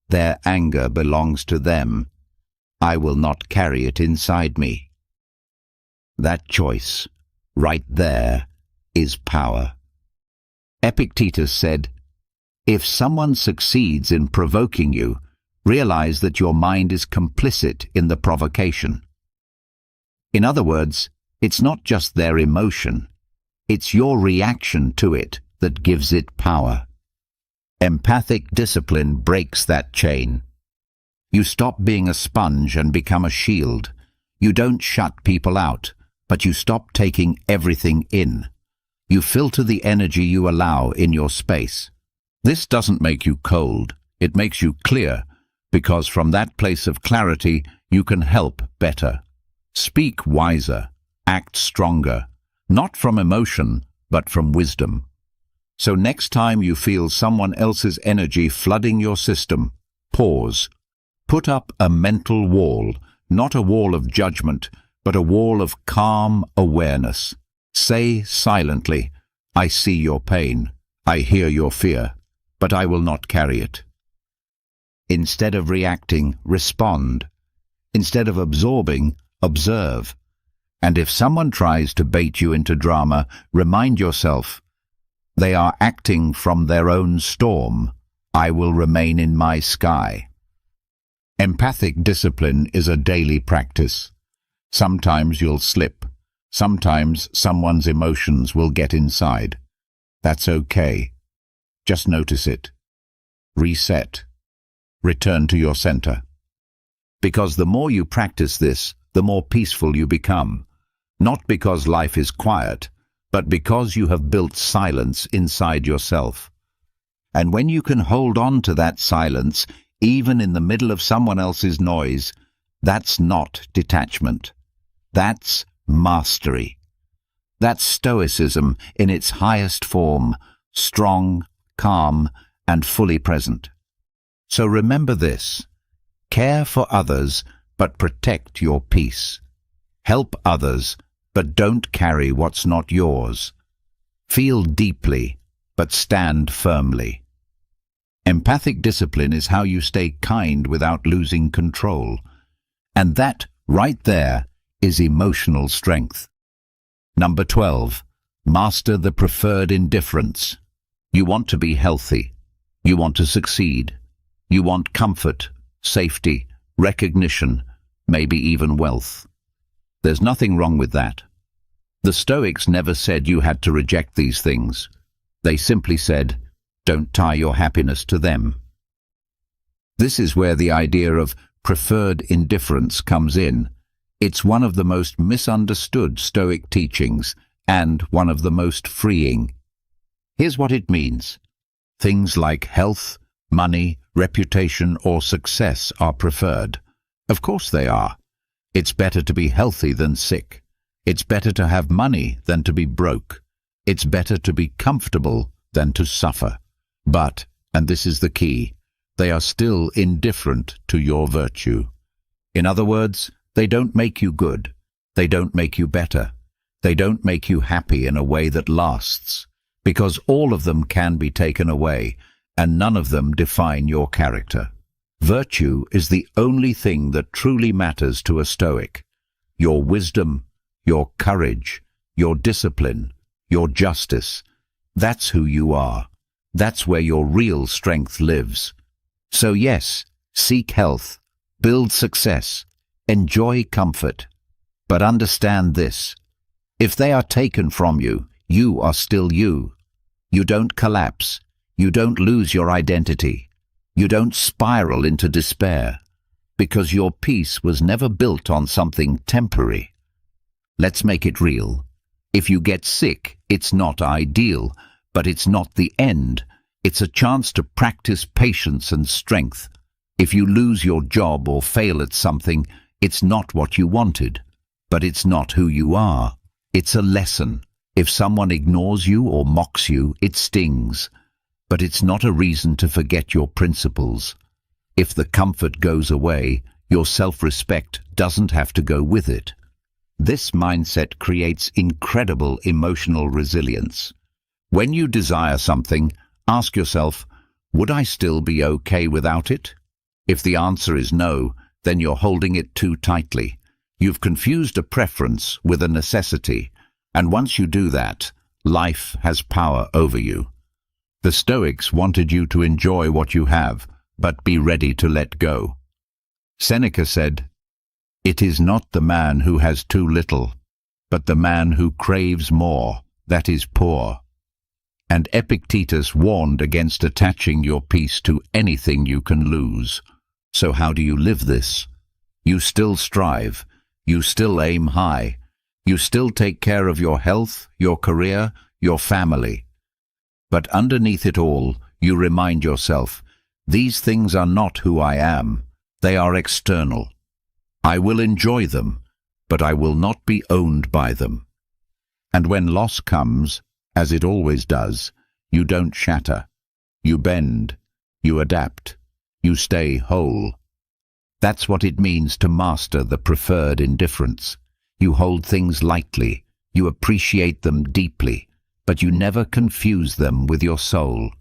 their anger belongs to them. I will not carry it inside me. That choice, right there, is power. Epictetus said, if someone succeeds in provoking you, realize that your mind is complicit in the provocation. In other words, it's not just their emotion, it's your reaction to it that gives it power. Empathic discipline breaks that chain. You stop being a sponge and become a shield. You don't shut people out, but you stop taking everything in. You filter the energy you allow in your space. This doesn't make you cold, it makes you clear, because from that place of clarity you can help better. Speak wiser, act stronger, not from emotion, but from wisdom. So next time you feel someone else's energy flooding your system, pause. Put up a mental wall, not a wall of judgment, but a wall of calm awareness. Say silently, I see your pain, I hear your fear, but I will not carry it. Instead of reacting, respond. Instead of absorbing, observe. And if someone tries to bait you into drama, remind yourself, they are acting from their own storm. I will remain in my sky. Empathic discipline is a daily practice. Sometimes you'll slip. Sometimes someone's emotions will get inside. That's okay. Just notice it. Reset. Return to your center. Because the more you practice this, the more peaceful you become. Not because life is quiet, but because you have built silence inside yourself. And when you can hold on to that silence, even in the middle of someone else's noise, that's not detachment. That's mastery. That's Stoicism in its highest form, strong, calm, and fully present. So remember this: care for others, but protect your peace. Help others, but don't carry what's not yours. Feel deeply, but stand firmly. Empathic discipline is how you stay kind without losing control. And that, right there, is emotional strength. Number 12. Master the preferred indifference. You want to be healthy. You want to succeed. You want comfort, safety, recognition, maybe even wealth. There's nothing wrong with that. The Stoics never said you had to reject these things. They simply said, don't tie your happiness to them. This is where the idea of preferred indifference comes in. It's one of the most misunderstood Stoic teachings and one of the most freeing. Here's what it means. Things like health, money, reputation, or success are preferred. Of course they are. It's better to be healthy than sick. It's better to have money than to be broke. It's better to be comfortable than to suffer. But, and this is the key, they are still indifferent to your virtue. In other words, they don't make you good. They don't make you better. They don't make you happy in a way that lasts, because all of them can be taken away, and none of them define your character. Virtue is the only thing that truly matters to a Stoic. Your wisdom, your courage, your discipline, your justice. That's who you are. That's where your real strength lives. So yes, seek health, build success, enjoy comfort. But understand this: if they are taken from you, you are still you. You don't collapse. You don't lose your identity. You don't spiral into despair. because your peace was never built on something temporary. Let's make it real. If you get sick, it's not ideal, but it's not the end. It's a chance to practice patience and strength. If you lose your job or fail at something, it's not what you wanted, but it's not who you are. It's a lesson. If someone ignores you or mocks you, it stings, but it's not a reason to forget your principles. If the comfort goes away, your self-respect doesn't have to go with it. This mindset creates incredible emotional resilience. When you desire something, ask yourself, would I still be okay without it? If the answer is no, then you're holding it too tightly. You've confused a preference with a necessity, and once you do that, life has power over you. The Stoics wanted you to enjoy what you have, but be ready to let go. Seneca said, "It is not the man who has too little, but the man who craves more, that is poor." And Epictetus warned against attaching your peace to anything you can lose. So how do you live this? You still strive, you still aim high, you still take care of your health, your career, your family. But underneath it all, you remind yourself, these things are not who I am, they are external. I will enjoy them, but I will not be owned by them. And when loss comes, as it always does, you don't shatter. You bend, you adapt, you stay whole. That's what it means to master the preferred indifference. You hold things lightly, you appreciate them deeply, but you never confuse them with your soul.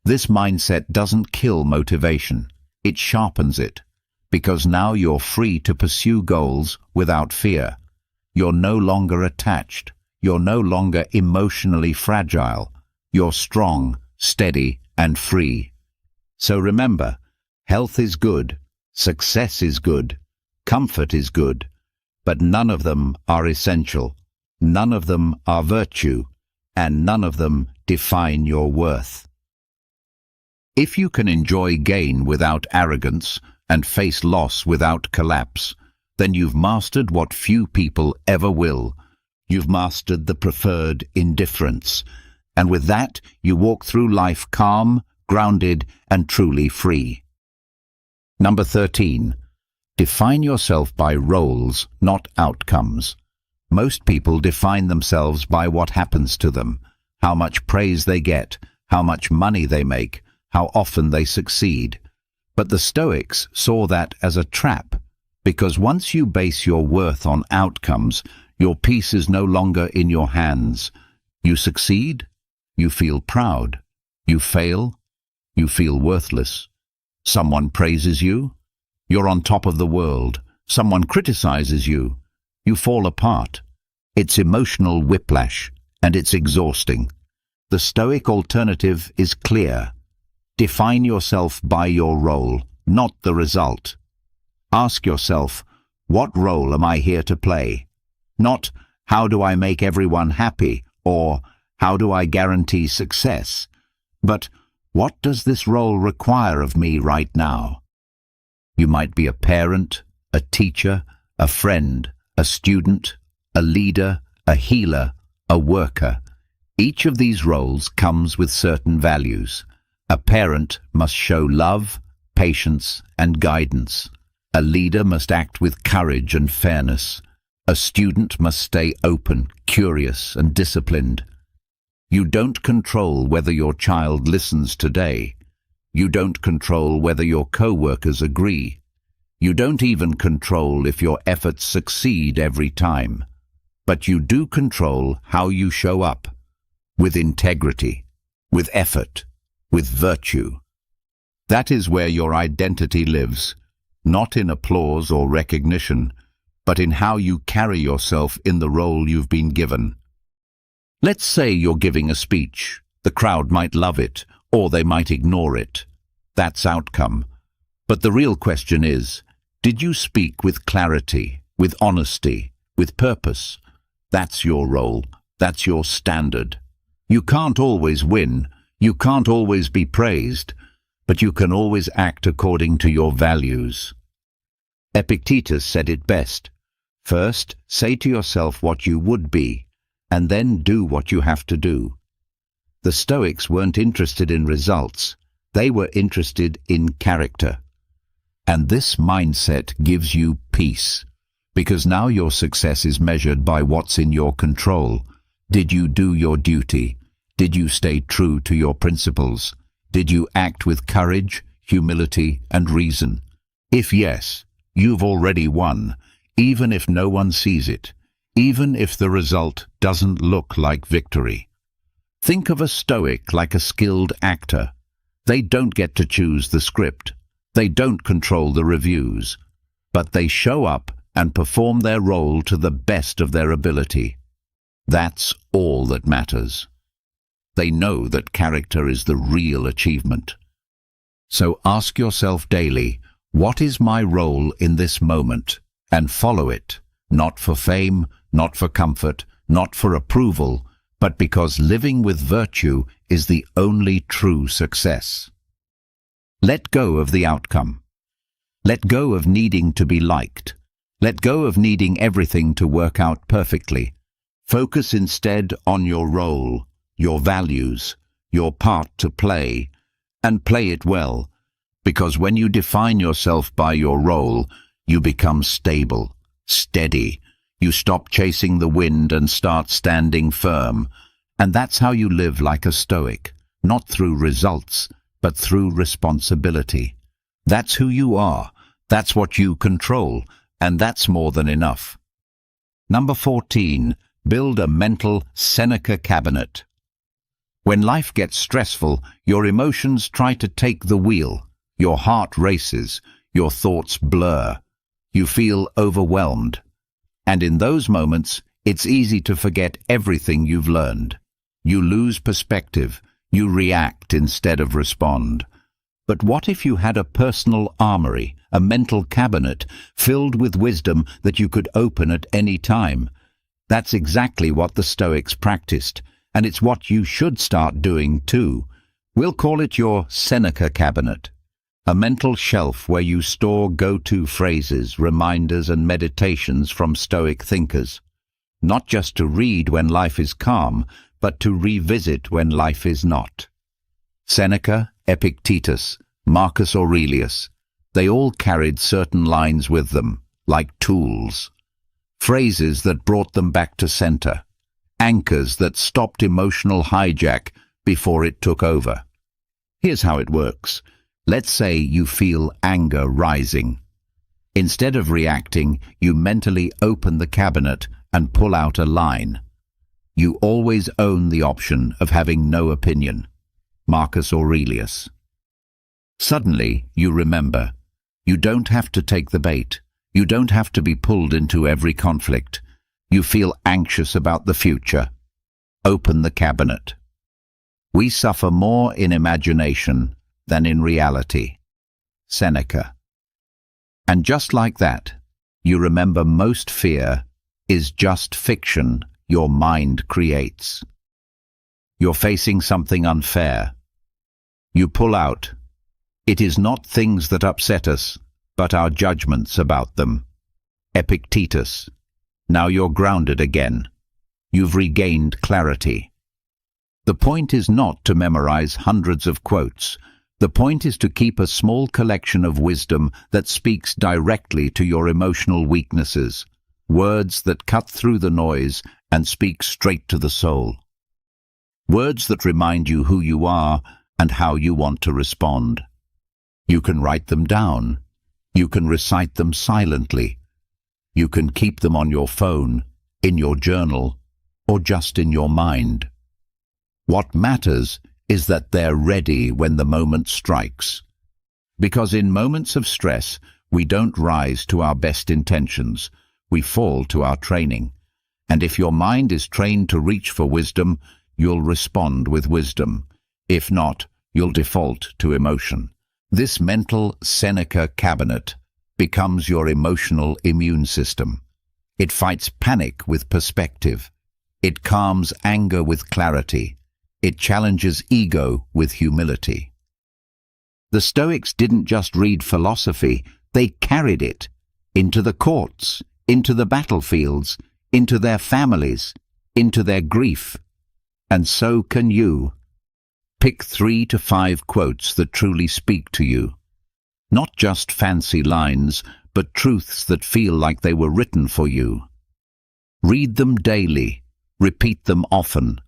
This mindset doesn't kill motivation, it sharpens it, because now you're free to pursue goals without fear. You're no longer attached, you're no longer emotionally fragile, you're strong, steady, and free. So remember, health is good, success is good, comfort is good, but none of them are essential, none of them are virtue, and none of them define your worth. If you can enjoy gain without arrogance and face loss without collapse, then you've mastered what few people ever will. You've mastered the preferred indifference, and with that you walk through life calm, grounded, and truly free. Number 13. Define yourself by roles, not outcomes. Most people define themselves by what happens to them, how much praise they get, how much money they make, how often they succeed. But the Stoics saw that as a trap, because once you base your worth on outcomes, your peace is no longer in your hands. You succeed, you feel proud. You fail, you feel worthless. Someone praises you, you're on top of the world. Someone criticizes you, you fall apart. It's emotional whiplash, and it's exhausting. The Stoic alternative is clear. Define yourself by your role, not the result. Ask yourself, what role am I here to play? Not, how do I make everyone happy, or how do I guarantee success? But, what does this role require of me right now? You might be a parent, a teacher, a friend, a student, a leader, a healer, a worker. Each of these roles comes with certain values. A parent must show love, patience, and guidance. A leader must act with courage and fairness. A student must stay open, curious, and disciplined. You don't control whether your child listens today. You don't control whether your co-workers agree. You don't even control if your efforts succeed every time. But you do control how you show up, with integrity, with effort, with virtue. That is where your identity lives, not in applause or recognition, but in how you carry yourself in the role you've been given. Let's say you're giving a speech. The crowd might love it, or they might ignore it. That's outcome. But the real question is, did you speak with clarity, with honesty, with purpose? That's your role. That's your standard. You can't always win. You can't always be praised, but you can always act according to your values. Epictetus said it best. First, say to yourself what you would be, and then do what you have to do. The Stoics weren't interested in results. They were interested in character. And this mindset gives you peace, because now your success is measured by what's in your control. Did you do your duty? Did you stay true to your principles? Did you act with courage, humility, and reason? If yes, you've already won, even if no one sees it, even if the result doesn't look like victory. Think of a Stoic like a skilled actor. They don't get to choose the script. They don't control the reviews. But they show up and perform their role to the best of their ability. That's all that matters. They know that character is the real achievement. So ask yourself daily, what is my role in this moment? And follow it, not for fame, not for comfort, not for approval, but because living with virtue is the only true success. Let go of the outcome. Let go of needing to be liked. Let go of needing everything to work out perfectly. Focus instead on your role, your values, your part to play, and play it well, because when you define yourself by your role, you become stable, steady. You stop chasing the wind and start standing firm. And that's how you live like a Stoic, not through results, but through responsibility. That's who you are. That's what you control. And that's more than enough. Number 14, build a mental Seneca cabinet. When life gets stressful, your emotions try to take the wheel. Your heart races. Your thoughts blur. You feel overwhelmed. And in those moments, it's easy to forget everything you've learned. You lose perspective. You react instead of respond. But what if you had a personal armory, a mental cabinet, filled with wisdom that you could open at any time? That's exactly what the Stoics practiced, and it's what you should start doing too. We'll call it your Seneca cabinet. A mental shelf where you store go-to phrases, reminders, and meditations from Stoic thinkers. Not just to read when life is calm, but to revisit when life is not. Seneca, Epictetus, Marcus Aurelius, they all carried certain lines with them, like tools. Phrases that brought them back to center. Anchors that stopped emotional hijack before it took over. Here's how it works. Let's say you feel anger rising. Instead of reacting, you mentally open the cabinet and pull out a line. You always own the option of having no opinion. Marcus Aurelius. Suddenly, you remember. You don't have to take the bait. You don't have to be pulled into every conflict. You feel anxious about the future. Open the cabinet. We suffer more in imagination than in reality. Seneca. And just like that, you remember most fear is just fiction your mind creates. You're facing something unfair. You pull out. It is not things that upset us, but our judgments about them. Epictetus. Now you're grounded again. You've regained clarity. The point is not to memorize hundreds of quotes. The point is to keep a small collection of wisdom that speaks directly to your emotional weaknesses, words that cut through the noise and speak straight to the soul. Words that remind you who you are and how you want to respond. You can write them down. You can recite them silently. You can keep them on your phone, in your journal, or just in your mind. What matters is that they're ready when the moment strikes. Because in moments of stress, we don't rise to our best intentions. We fall to our training. And if your mind is trained to reach for wisdom, you'll respond with wisdom. If not, you'll default to emotion. This mental Seneca cabinet becomes your emotional immune system. It fights panic with perspective. It calms anger with clarity. It challenges ego with humility. The Stoics didn't just read philosophy, they carried it. into the courts, into the battlefields, into their families, into their grief. And so can you. Pick 3 to 5 quotes that truly speak to you. Not just fancy lines, but truths that feel like they were written for you. Read them daily. Repeat them often.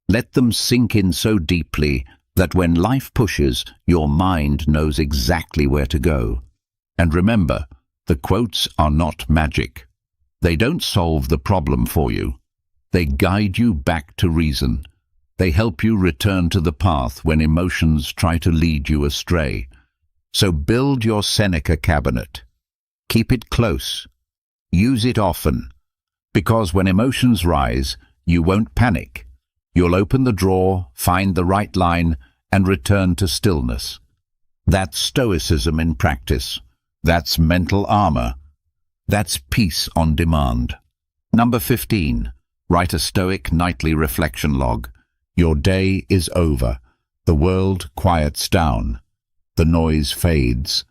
Let them sink in so deeply that when life pushes, your mind knows exactly where to go. And remember, the quotes are not magic. They don't solve the problem for you. They guide you back to reason. They help you return to the path when emotions try to lead you astray. So build your Seneca cabinet. Keep it close. Use it often. Because when emotions rise, you won't panic. You'll open the drawer, find the right line, and return to stillness. That's Stoicism in practice. That's mental armor. That's peace on demand. Number 15. Write a Stoic nightly reflection log. Your day is over. The world quiets down. The noise fades.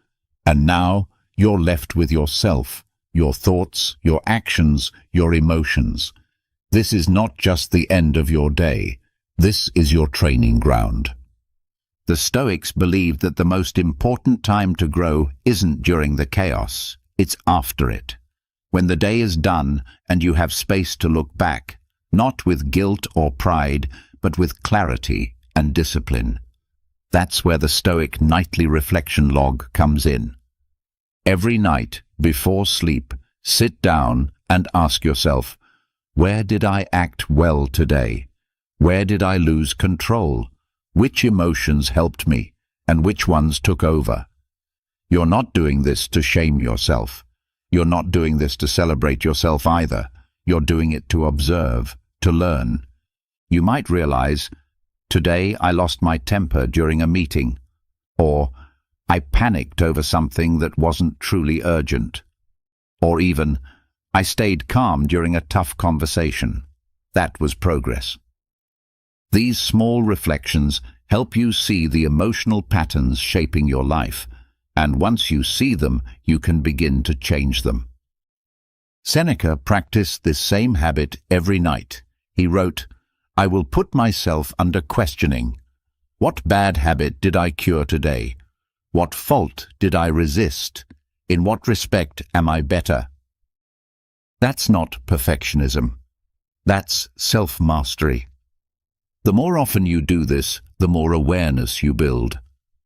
And now you're left with yourself, your thoughts, your actions, your emotions. This is not just the end of your day. This is your training ground. The Stoics believed that the most important time to grow isn't during the chaos, it's after it. When the day is done and you have space to look back, not with guilt or pride, but with clarity and discipline. That's where the Stoic nightly reflection log comes in. Every night, before sleep, sit down and ask yourself, where did I act well today? Where did I lose control? Which emotions helped me, and which ones took over? You're not doing this to shame yourself. You're not doing this to celebrate yourself either. You're doing it to observe, to learn. You might realize, today I lost my temper during a meeting, or I panicked over something that wasn't truly urgent, or even, I stayed calm during a tough conversation. That was progress. These small reflections help you see the emotional patterns shaping your life, and once you see them, you can begin to change them. Seneca practiced this same habit every night. He wrote, I will put myself under questioning. What bad habit did I cure today? What fault did I resist? In what respect am I better? That's not perfectionism. That's self-mastery. The more often you do this, the more awareness you build.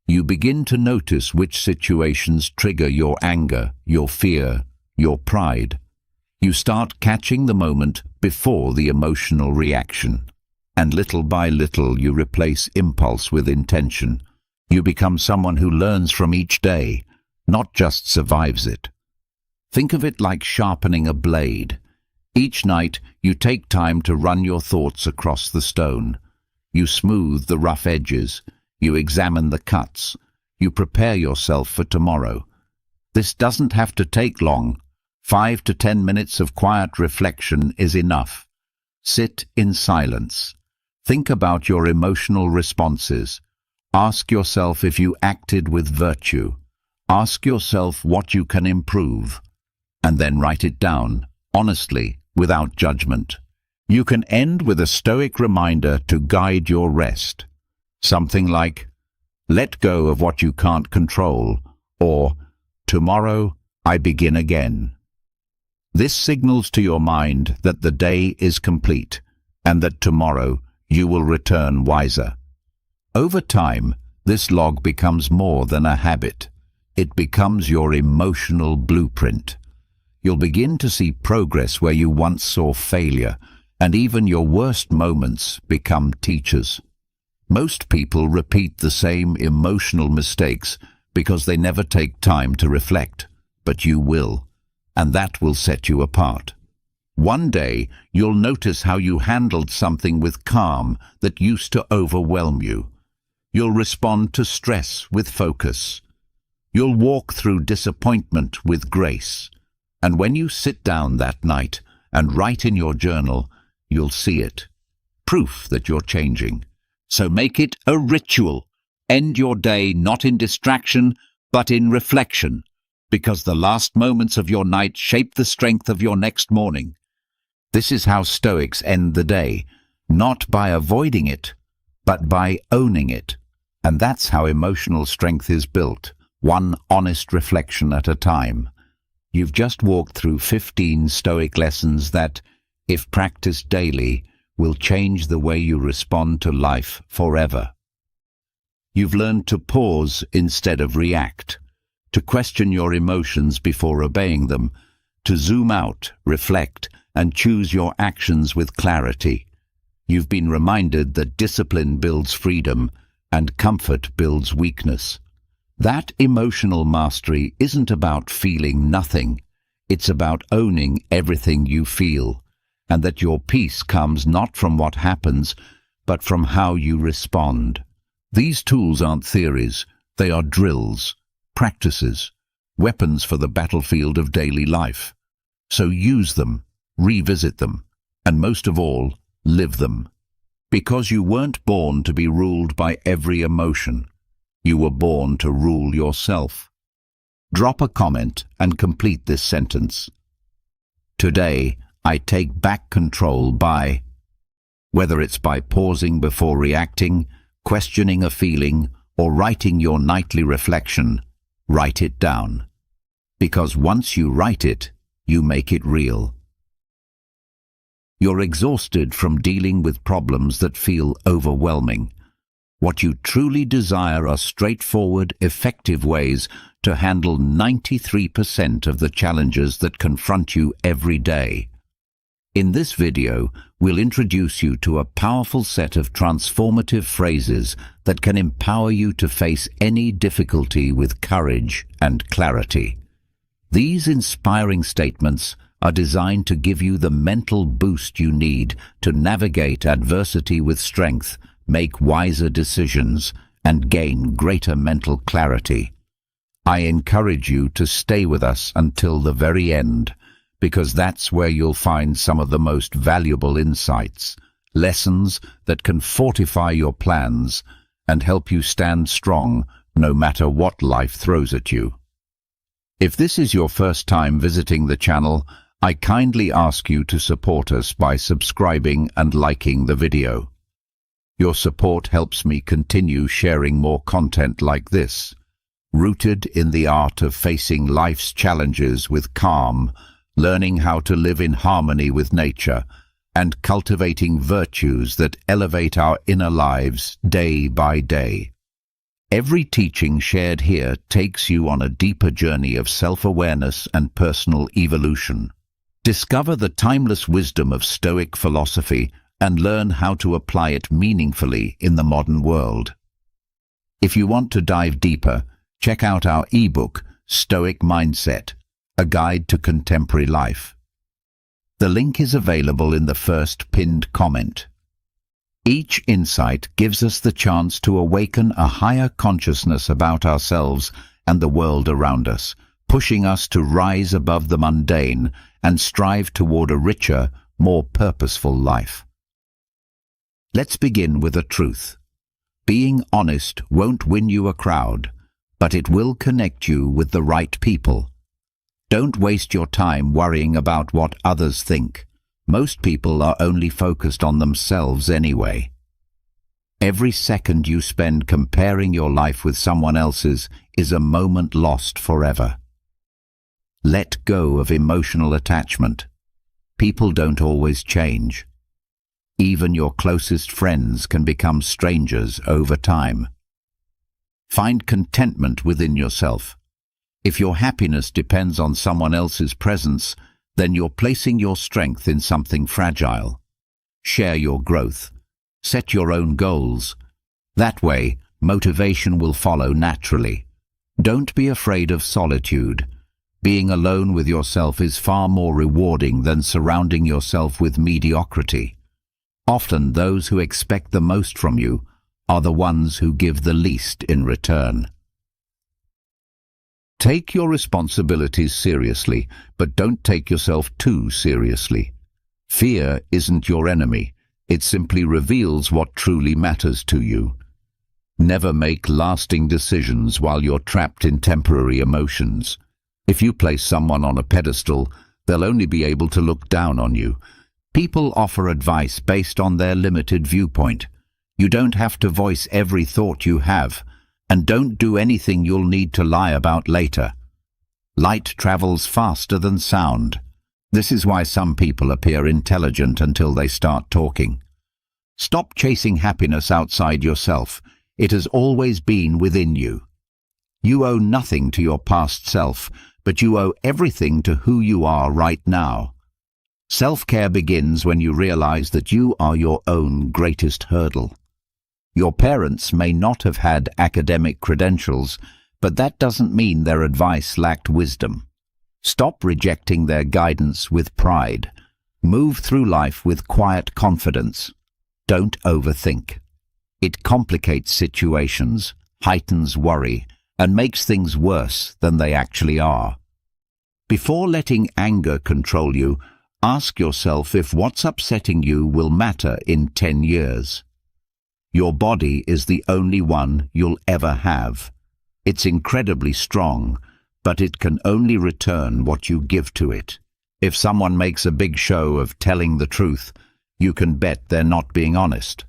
You begin to notice which situations trigger your anger, your fear, your pride. You start catching the moment before the emotional reaction. And little by little you replace impulse with intention. You become someone who learns from each day, not just survives it. Think of it like sharpening a blade. Each night you take time to run your thoughts across the stone. You smooth the rough edges. You examine the cuts. You prepare yourself for tomorrow. This doesn't have to take long. 5 to 10 minutes of quiet reflection is enough. Sit in silence. Think about your emotional responses. Ask yourself if you acted with virtue. Ask yourself what you can improve. And then write it down, honestly, without judgment. You can end with a Stoic reminder to guide your rest. Something like, let go of what you can't control, or tomorrow I begin again. This signals to your mind that the day is complete, and that tomorrow you will return wiser. Over time, this log becomes more than a habit. It becomes your emotional blueprint. You'll begin to see progress where you once saw failure, and even your worst moments become teachers. Most people repeat the same emotional mistakes because they never take time to reflect, but you will, and that will set you apart. One day, you'll notice how you handled something with calm that used to overwhelm you. You'll respond to stress with focus. You'll walk through disappointment with grace. And when you sit down that night and write in your journal, you'll see it. Proof that you're changing. So make it a ritual. End your day not in distraction, but in reflection. because the last moments of your night shape the strength of your next morning. This is how Stoics end the day, not by avoiding it, but by owning it. And that's how emotional strength is built, one honest reflection at a time. You've just walked through 15 Stoic lessons that, if practiced daily, will change the way you respond to life forever. You've learned to pause instead of react, to question your emotions before obeying them, to zoom out, reflect, and choose your actions with clarity. You've been reminded that discipline builds freedom and comfort builds weakness. That emotional mastery isn't about feeling nothing. It's about owning everything you feel, and that your peace comes not from what happens, but from how you respond. These tools aren't theories, they are drills, practices, weapons for the battlefield of daily life. So use them, revisit them, and most of all, live them. Because you weren't born to be ruled by every emotion. You were born to rule yourself. Drop a comment and complete this sentence. Today, I take back control by, whether it's by pausing before reacting, questioning a feeling, or writing your nightly reflection, write it down. Because once you write it, you make it real. You're exhausted from dealing with problems that feel overwhelming. What you truly desire are straightforward, effective ways to handle 93% of the challenges that confront you every day. In this video, we'll introduce you to a powerful set of transformative phrases that can empower you to face any difficulty with courage and clarity. These inspiring statements are designed to give you the mental boost you need to navigate adversity with strength, make wiser decisions, and gain greater mental clarity. I encourage you to stay with us until the very end, because that's where you'll find some of the most valuable insights, lessons that can fortify your plans and help you stand strong no matter what life throws at you. If this is your first time visiting the channel, I kindly ask you to support us by subscribing and liking the video. Your support helps me continue sharing more content like this, rooted in the art of facing life's challenges with calm, learning how to live in harmony with nature, and cultivating virtues that elevate our inner lives day by day. Every teaching shared here takes you on a deeper journey of self-awareness and personal evolution. Discover the timeless wisdom of Stoic philosophy and learn how to apply it meaningfully in the modern world. If you want to dive deeper, check out our ebook, Stoic Mindset, a guide to contemporary life. The link is available in the first pinned comment. Each insight gives us the chance to awaken a higher consciousness about ourselves and the world around us, pushing us to rise above the mundane and strive toward a richer, more purposeful life. Let's begin with a truth. Being honest won't win you a crowd, but it will connect you with the right people. Don't waste your time worrying about what others think. Most people are only focused on themselves anyway. Every second you spend comparing your life with someone else's is a moment lost forever. Let go of emotional attachment. People don't always change. Even your closest friends can become strangers over time. Find contentment within yourself. If your happiness depends on someone else's presence, then you're placing your strength in something fragile. Share your growth. Set your own goals. That way, motivation will follow naturally. Don't be afraid of solitude. Being alone with yourself is far more rewarding than surrounding yourself with mediocrity. Often those who expect the most from you are the ones who give the least in return. Take your responsibilities seriously, but don't take yourself too seriously. Fear isn't your enemy. It simply reveals what truly matters to you. Never make lasting decisions while you're trapped in temporary emotions. If you place someone on a pedestal, they'll only be able to look down on you. People offer advice based on their limited viewpoint. You don't have to voice every thought you have, and don't do anything you'll need to lie about later. Light travels faster than sound. This is why some people appear intelligent until they start talking. Stop chasing happiness outside yourself. It has always been within you. You owe nothing to your past self, but you owe everything to who you are right now. Self-care begins when you realize that you are your own greatest hurdle. Your parents may not have had academic credentials, but that doesn't mean their advice lacked wisdom. Stop rejecting their guidance with pride. Move through life with quiet confidence. Don't overthink. It complicates situations, heightens worry, and makes things worse than they actually are. Before letting anger control you, ask yourself if what's upsetting you will matter in 10 years. Your body is the only one you'll ever have. It's incredibly strong, but it can only return what you give to it. If someone makes a big show of telling the truth, you can bet they're not being honest.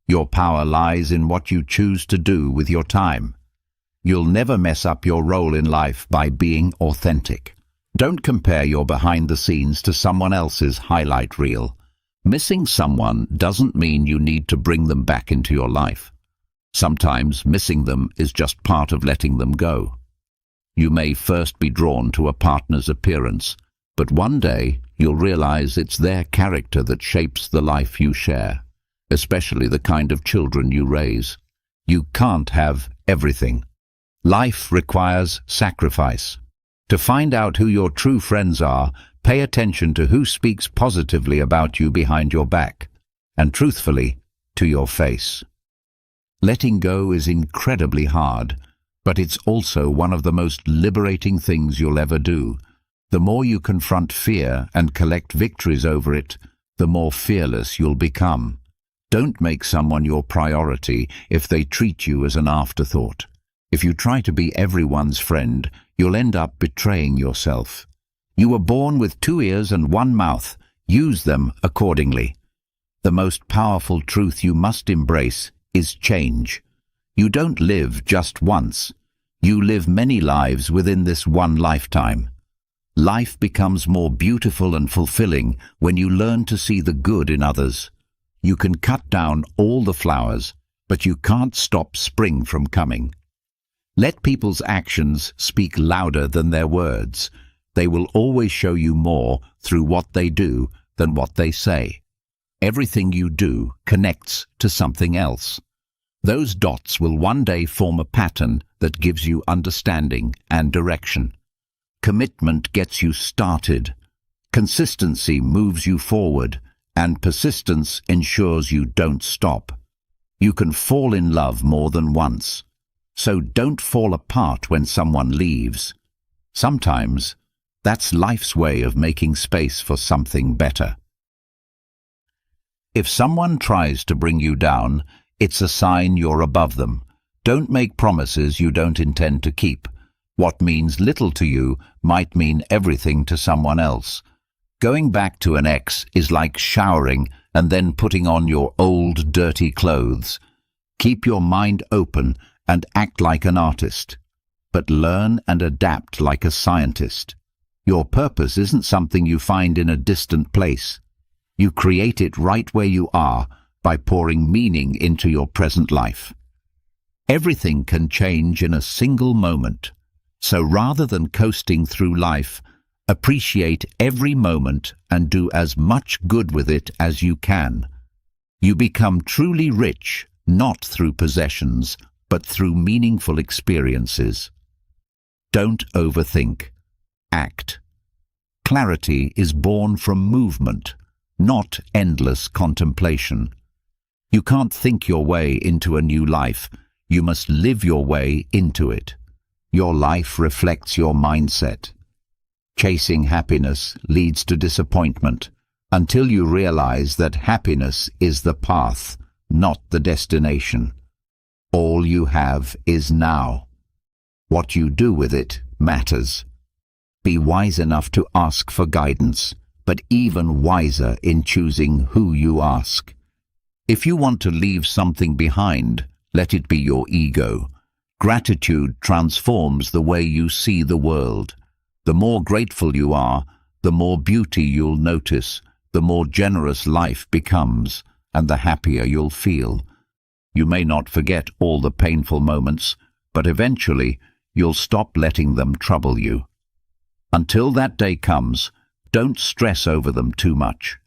Your power lies in what you choose to do with your time. You'll never mess up your role in life by being authentic. Don't compare your behind the scenes to someone else's highlight reel. Missing someone doesn't mean you need to bring them back into your life. Sometimes missing them is just part of letting them go. You may first be drawn to a partner's appearance, but one day you'll realize it's their character that shapes the life you share, especially the kind of children you raise. You can't have everything. Life requires sacrifice. To find out who your true friends are, pay attention to who speaks positively about you behind your back, and truthfully, to your face. Letting go is incredibly hard, but it's also one of the most liberating things you'll ever do. The more you confront fear and collect victories over it, the more fearless you'll become. Don't make someone your priority if they treat you as an afterthought. If you try to be everyone's friend, you'll end up betraying yourself. You were born with 2 ears and 1 mouth. Use them accordingly. The most powerful truth you must embrace is change. You don't live just once. You live many lives within this one lifetime. Life becomes more beautiful and fulfilling when you learn to see the good in others. You can cut down all the flowers, but you can't stop spring from coming. Let people's actions speak louder than their words. They will always show you more through what they do than what they say. Everything you do connects to something else. Those dots will one day form a pattern that gives you understanding and direction. Commitment gets you started. Consistency moves you forward, and persistence ensures you don't stop. You can fall in love more than once. So don't fall apart when someone leaves. Sometimes, that's life's way of making space for something better. If someone tries to bring you down, it's a sign you're above them. Don't make promises you don't intend to keep. What means little to you might mean everything to someone else. Going back to an ex is like showering and then putting on your old, dirty clothes. Keep your mind open and act like an artist, but learn and adapt like a scientist. Your purpose isn't something you find in a distant place. You create it right where you are by pouring meaning into your present life. Everything can change in a single moment, so rather than coasting through life, appreciate every moment and do as much good with it as you can. You become truly rich, not through possessions, but through meaningful experiences. Don't overthink. Act. Clarity is born from movement, not endless contemplation. You can't think your way into a new life. You must live your way into it. Your life reflects your mindset. Chasing happiness leads to disappointment until you realize that happiness is the path, not the destination. All you have is now. What you do with it matters. be wise enough to ask for guidance, but even wiser in choosing who you ask. If you want to leave something behind, let it be your ego. Gratitude transforms the way you see the world. The more grateful you are, the more beauty you'll notice, the more generous life becomes, and the happier you'll feel. You may not forget all the painful moments, but eventually you'll stop letting them trouble you. Until that day comes, don't stress over them too much.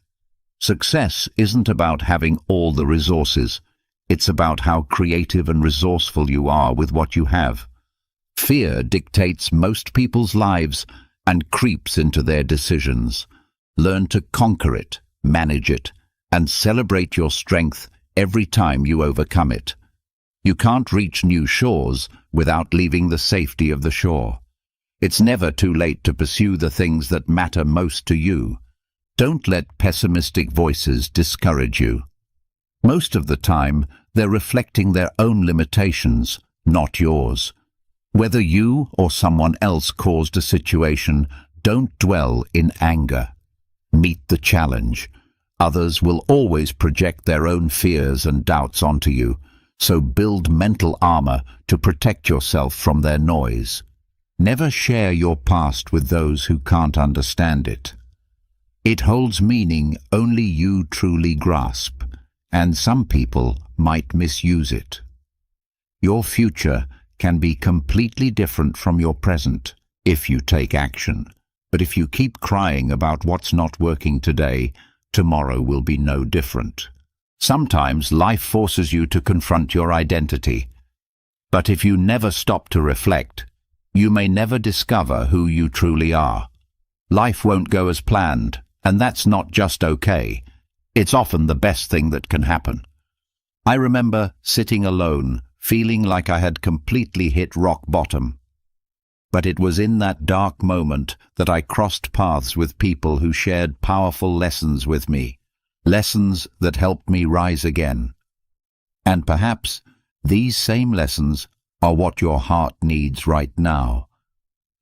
Success isn't about having all the resources. It's about how creative and resourceful you are with what you have. Fear dictates most people's lives and creeps into their decisions. Learn to conquer it, manage it, and celebrate your strength every time you overcome it. You can't reach new shores without leaving the safety of the shore. It's never too late to pursue the things that matter most to you. Don't let pessimistic voices discourage you. Most of the time, they're reflecting their own limitations, not yours. Whether you or someone else caused a situation, don't dwell in anger. Meet the challenge. Others will always project their own fears and doubts onto you, so build mental armor to protect yourself from their noise. Never share your past with those who can't understand it. It holds meaning only you truly grasp, and some people might misuse it. Your future can be completely different from your present if you take action. But if you keep crying about what's not working today, tomorrow will be no different. Sometimes life forces you to confront your identity. But if you never stop to reflect, you may never discover who you truly are. Life won't go as planned, and that's not just okay. It's often the best thing that can happen. I remember sitting alone, feeling like I had completely hit rock bottom. But it was in that dark moment that I crossed paths with people who shared powerful lessons with me, lessons that helped me rise again. And perhaps these same lessons are what your heart needs right now.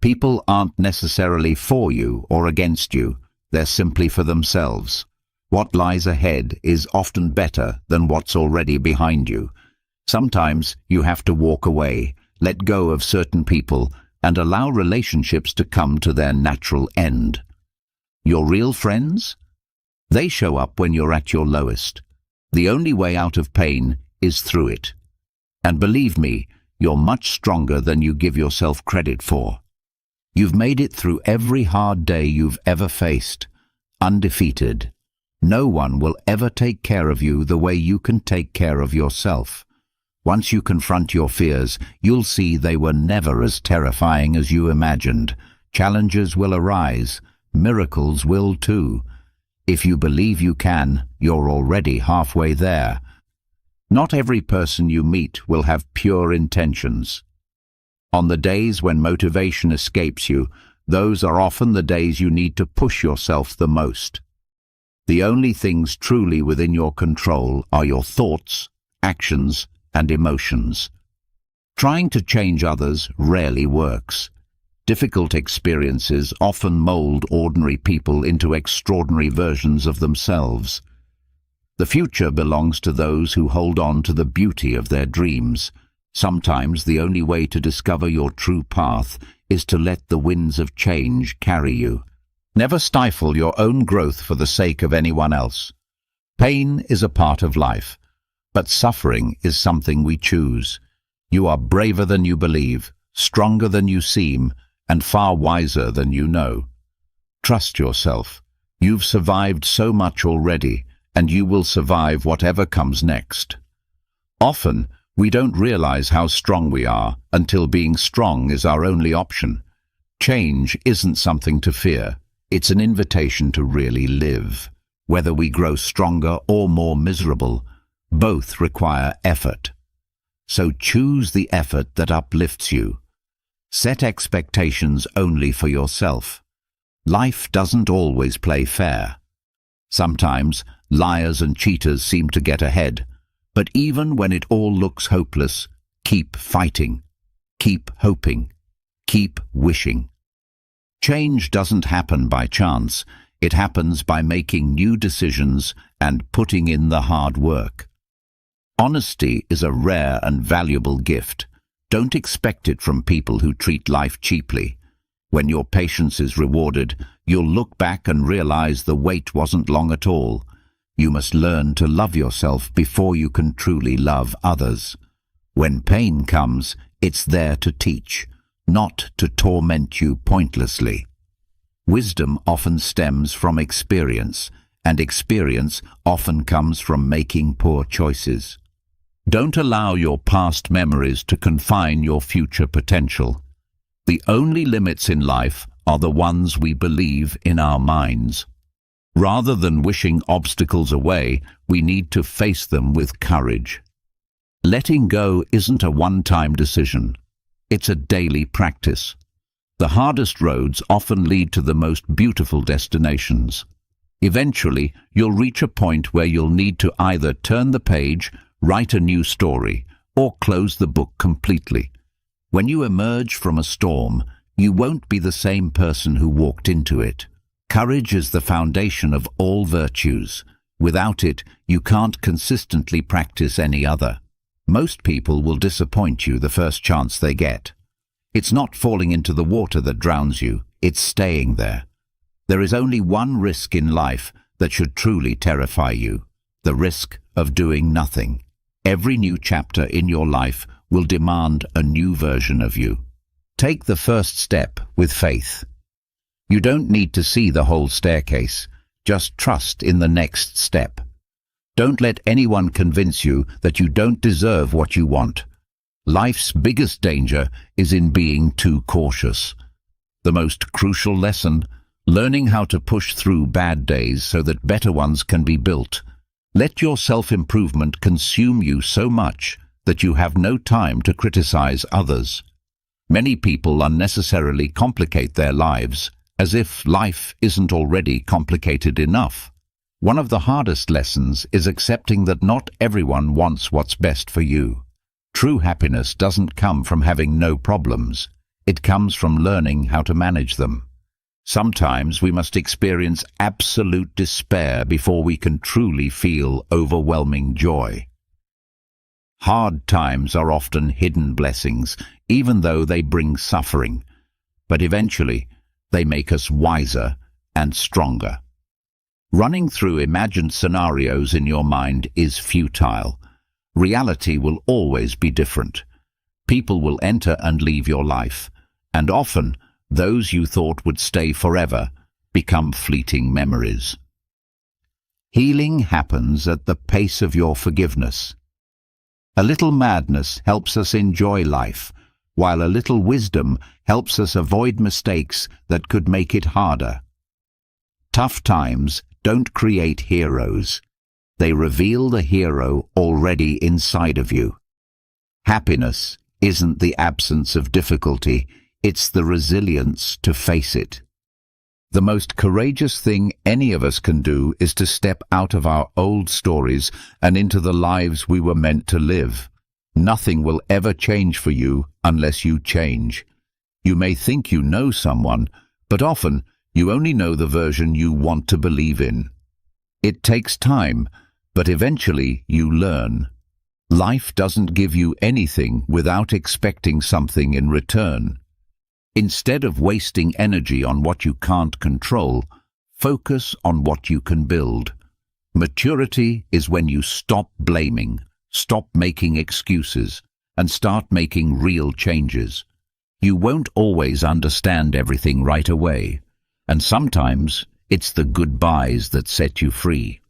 People aren't necessarily for you or against you, they're simply for themselves. What lies ahead is often better than what's already behind you. Sometimes you have to walk away, let go of certain people, and allow relationships to come to their natural end. Your real friends? They show up when you're at your lowest. The only way out of pain is through it. And believe me, you're much stronger than you give yourself credit for. You've made it through every hard day you've ever faced, undefeated. No one will ever take care of you the way you can take care of yourself. Once you confront your fears, you'll see they were never as terrifying as you imagined. Challenges will arise. Miracles will too. If you believe you can, you're already halfway there. Not every person you meet will have pure intentions. On the days when motivation escapes you, those are often the days you need to push yourself the most. The only things truly within your control are your thoughts, actions, and emotions. Trying to change others rarely works. Difficult experiences often mold ordinary people into extraordinary versions of themselves. The future belongs to those who hold on to the beauty of their dreams. Sometimes the only way to discover your true path is to let the winds of change carry you. Never stifle your own growth for the sake of anyone else. Pain is a part of life, but suffering is something we choose. You are braver than you believe, stronger than you seem, and far wiser than you know. Trust yourself. You've survived so much already, and you will survive whatever comes next. Often, we don't realize how strong we are until being strong is our only option. Change isn't something to fear. It's an invitation to really live. Whether we grow stronger or more miserable, both require effort. So choose the effort that uplifts you. Set expectations only for yourself. Life doesn't always play fair. Sometimes liars and cheaters seem to get ahead, but even when it all looks hopeless, keep fighting, keep hoping, keep wishing. Change doesn't happen by chance. It happens by making new decisions and putting in the hard work. Honesty is a rare and valuable gift. Don't expect it from people who treat life cheaply. When your patience is rewarded, you'll look back and realize the wait wasn't long at all. You must learn to love yourself before you can truly love others. When pain comes, it's there to teach, not to torment you pointlessly. Wisdom often stems from experience, and experience often comes from making poor choices. Don't allow your past memories to confine your future potential. The only limits in life are the ones we believe in our minds. Rather than wishing obstacles away, we need to face them with courage. Letting go isn't a one-time decision. It's a daily practice. The hardest roads often lead to the most beautiful destinations. Eventually, you'll reach a point where you'll need to either turn the page, write a new story, or close the book completely. When you emerge from a storm, you won't be the same person who walked into it. Courage is the foundation of all virtues. Without it, you can't consistently practice any other. Most people will disappoint you the first chance they get. It's not falling into the water that drowns you, it's staying there. There is only one risk in life that should truly terrify you: the risk of doing nothing. Every new chapter in your life will demand a new version of you. Take the first step with faith. You don't need to see the whole staircase. Just trust in the next step. Don't let anyone convince you that you don't deserve what you want. Life's biggest danger is in being too cautious. The most crucial lesson: learning how to push through bad days so that better ones can be built. Let your self-improvement consume you so much that you have no time to criticize others. Many people unnecessarily complicate their lives, as if life isn't already complicated enough. One of the hardest lessons is accepting that not everyone wants what's best for you. True happiness doesn't come from having no problems. It comes from learning how to manage them. Sometimes we must experience absolute despair before we can truly feel overwhelming joy. Hard times are often hidden blessings, even though they bring suffering. But eventually, they make us wiser and stronger. Running through imagined scenarios in your mind is futile. Reality will always be different. People will enter and leave your life, and often those you thought would stay forever become fleeting memories. Healing happens at the pace of your forgiveness. A little madness helps us enjoy life, while a little wisdom helps us avoid mistakes that could make it harder. Tough times don't create heroes. They reveal the hero already inside of you. Happiness isn't the absence of difficulty, it's the resilience to face it. The most courageous thing any of us can do is to step out of our old stories and into the lives we were meant to live. Nothing will ever change for you unless you change. You may think you know someone, but often you only know the version you want to believe in. It takes time, but eventually you learn. Life doesn't give you anything without expecting something in return. Instead of wasting energy on what you can't control, focus on what you can build. Maturity is when you stop blaming, stop making excuses, and start making real changes. You won't always understand everything right away, and sometimes it's the goodbyes that set you free.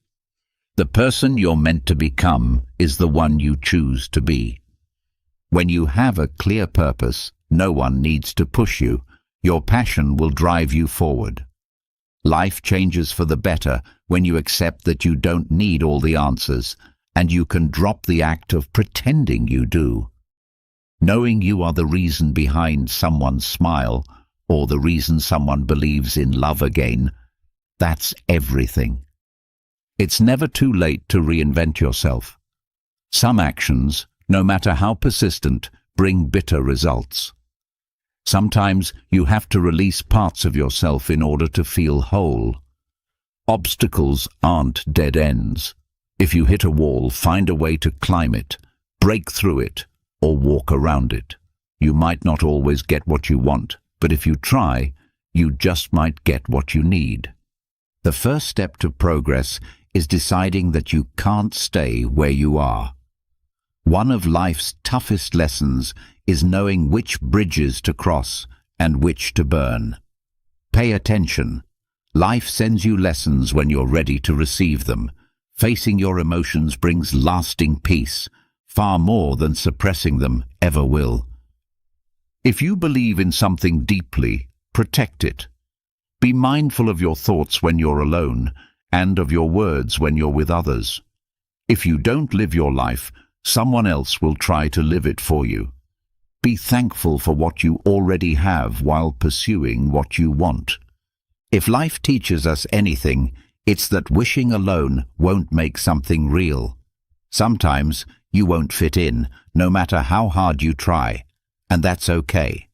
The person you're meant to become is the one you choose to be. When you have a clear purpose, no one needs to push you. Your passion will drive you forward. Life changes for the better when you accept that you don't need all the answers, and you can drop the act of pretending you do. Knowing you are the reason behind someone's smile, or the reason someone believes in love again, that's everything. It's never too late to reinvent yourself. Some actions, no matter how persistent, bring bitter results. Sometimes you have to release parts of yourself in order to feel whole. Obstacles aren't dead ends. If you hit a wall, find a way to climb it, break through it, or walk around it. You might not always get what you want, but if you try, you just might get what you need. The first step to progress is deciding that you can't stay where you are. One of life's toughest lessons is knowing which bridges to cross and which to burn. Pay attention. Life sends you lessons when you're ready to receive them. Facing your emotions brings lasting peace, far more than suppressing them ever will. If you believe in something deeply, protect it. Be mindful of your thoughts when you're alone, and of your words when you're with others. If you don't live your life, someone else will try to live it for you. Be thankful for what you already have while pursuing what you want. If life teaches us anything, it's that wishing alone won't make something real. Sometimes you won't fit in, no matter how hard you try, and that's okay.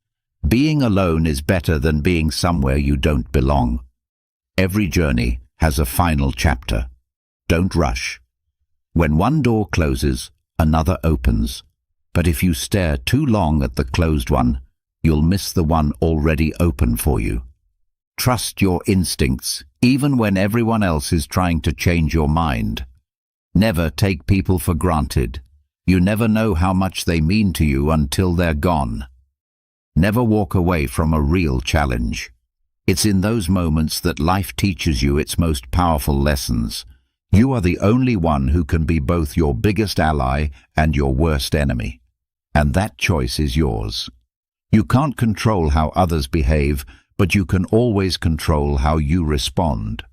Being alone is better than being somewhere you don't belong. Every journey has a final chapter. Don't rush. When one door closes, another opens. But if you stare too long at the closed one, you'll miss the one already open for you. Trust your instincts, even when everyone else is trying to change your mind. Never take people for granted. You never know how much they mean to you until they're gone. Never walk away from a real challenge. It's in those moments that life teaches you its most powerful lessons. You are the only one who can be both your biggest ally and your worst enemy. And that choice is yours. You can't control how others behave, but you can always control how you respond.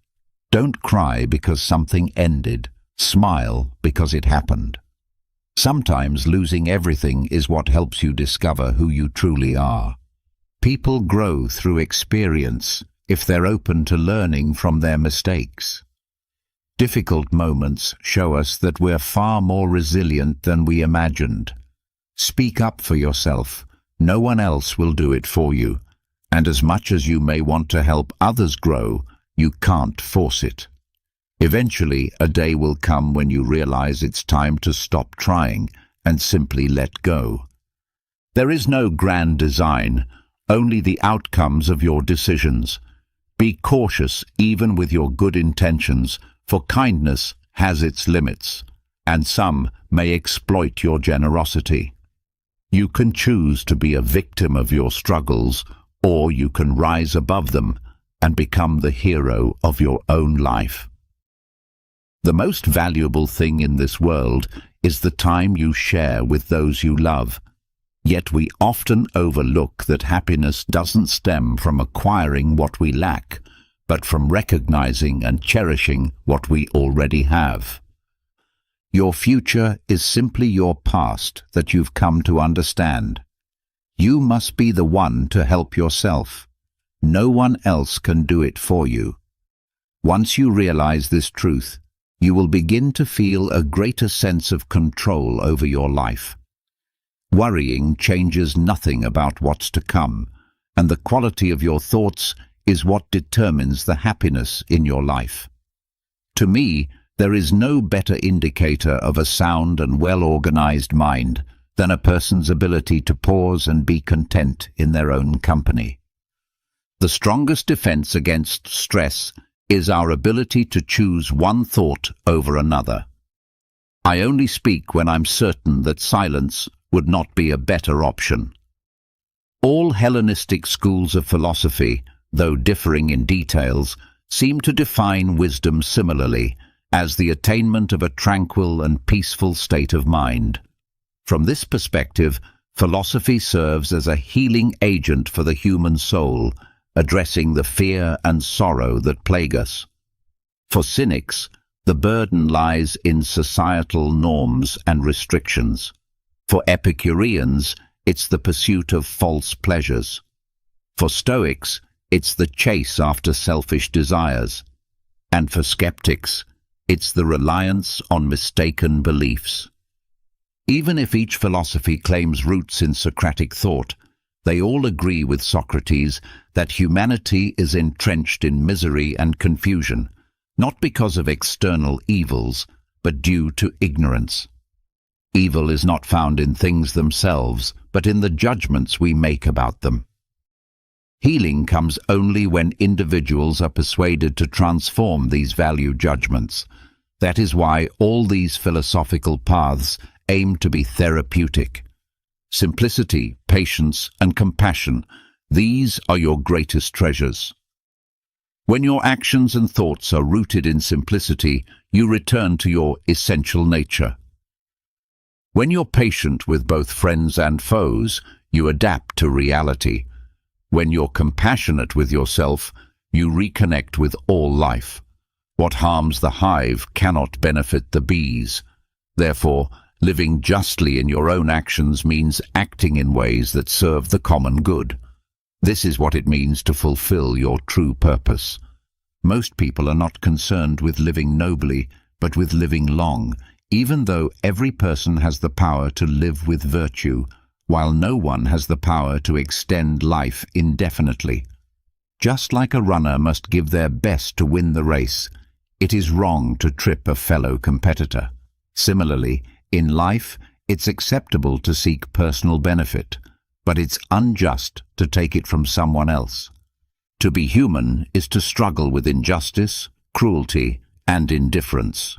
Don't cry because something ended. Smile because it happened. Sometimes losing everything is what helps you discover who you truly are. People grow through experience if they're open to learning from their mistakes. Difficult moments show us that we're far more resilient than we imagined. Speak up for yourself. No one else will do it for you. And as much as you may want to help others grow, you can't force it. Eventually, a day will come when you realize it's time to stop trying and simply let go. There is no grand design, only the outcomes of your decisions. Be cautious even with your good intentions, for kindness has its limits, and some may exploit your generosity. You can choose to be a victim of your struggles, or you can rise above them and become the hero of your own life. The most valuable thing in this world is the time you share with those you love. Yet we often overlook that happiness doesn't stem from acquiring what we lack, but from recognizing and cherishing what we already have. Your future is simply your past that you've come to understand. You must be the one to help yourself. No one else can do it for you. Once you realize this truth, you will begin to feel a greater sense of control over your life. Worrying changes nothing about what's to come, and the quality of your thoughts is what determines the happiness in your life. To me, there is no better indicator of a sound and well-organized mind than a person's ability to pause and be content in their own company. The strongest defense against stress is our ability to choose one thought over another. I only speak when I'm certain that silence would not be a better option. All Hellenistic schools of philosophy, though differing in details, seem to define wisdom similarly, as the attainment of a tranquil and peaceful state of mind. From this perspective, philosophy serves as a healing agent for the human soul, addressing the fear and sorrow that plague us. For cynics, the burden lies in societal norms and restrictions. For Epicureans, it's the pursuit of false pleasures. For Stoics, it's the chase after selfish desires. And for skeptics, it's the reliance on mistaken beliefs. Even if each philosophy claims roots in Socratic thought, They all agree with Socrates that humanity is entrenched in misery and confusion, not because of external evils, but due to ignorance. Evil is not found in things themselves, but in the judgments we make about them. Healing comes only when individuals are persuaded to transform these value judgments. That is why all these philosophical paths aim to be therapeutic. Simplicity, patience, and compassion, these are your greatest treasures. When your actions and thoughts are rooted in simplicity, you return to your essential nature. When you're patient with both friends and foes, you adapt to reality. When you're compassionate with yourself, you reconnect with all life. What harms the hive cannot benefit the bees. Therefore, living justly in your own actions means acting in ways that serve the common good. This is what it means to fulfill your true purpose. Most people are not concerned with living nobly, but with living long, even though every person has the power to live with virtue, while no one has the power to extend life indefinitely. Just like a runner must give their best to win the race, it is wrong to trip a fellow competitor. Similarly, in life, it's acceptable to seek personal benefit, but it's unjust to take it from someone else. To be human is to struggle with injustice, cruelty, and indifference.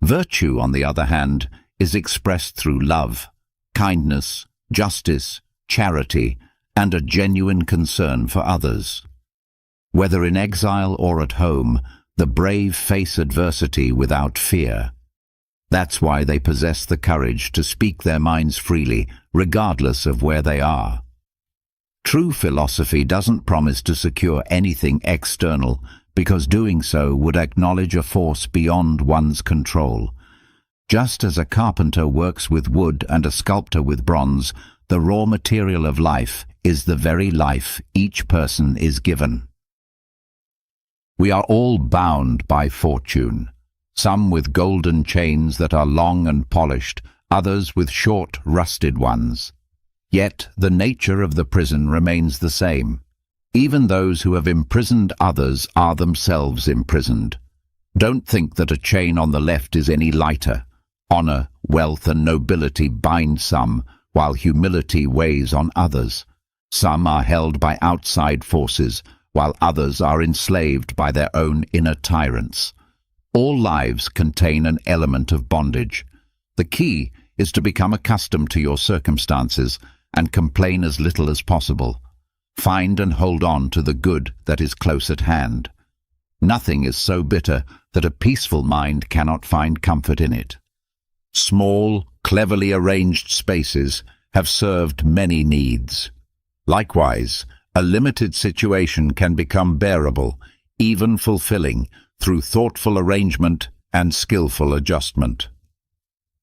Virtue, on the other hand, is expressed through love, kindness, justice, charity, and a genuine concern for others. Whether in exile or at home, the brave face adversity without fear. That's why they possess the courage to speak their minds freely, regardless of where they are. True philosophy doesn't promise to secure anything external, because doing so would acknowledge a force beyond one's control. Just as a carpenter works with wood and a sculptor with bronze, the raw material of life is the very life each person is given. We are all bound by fortune, some with golden chains that are long and polished, others with short, rusted ones. Yet the nature of the prison remains the same. Even those who have imprisoned others are themselves imprisoned. Don't think that a chain on the left is any lighter. Honor, wealth, and nobility bind some, while humility weighs on others. Some are held by outside forces, while others are enslaved by their own inner tyrants. All lives contain an element of bondage. The key is to become accustomed to your circumstances and complain as little as possible. Find and hold on to the good that is close at hand. Nothing is so bitter that a peaceful mind cannot find comfort in it. Small, cleverly arranged spaces have served many needs. Likewise, a limited situation can become bearable, even fulfilling, through thoughtful arrangement and skillful adjustment.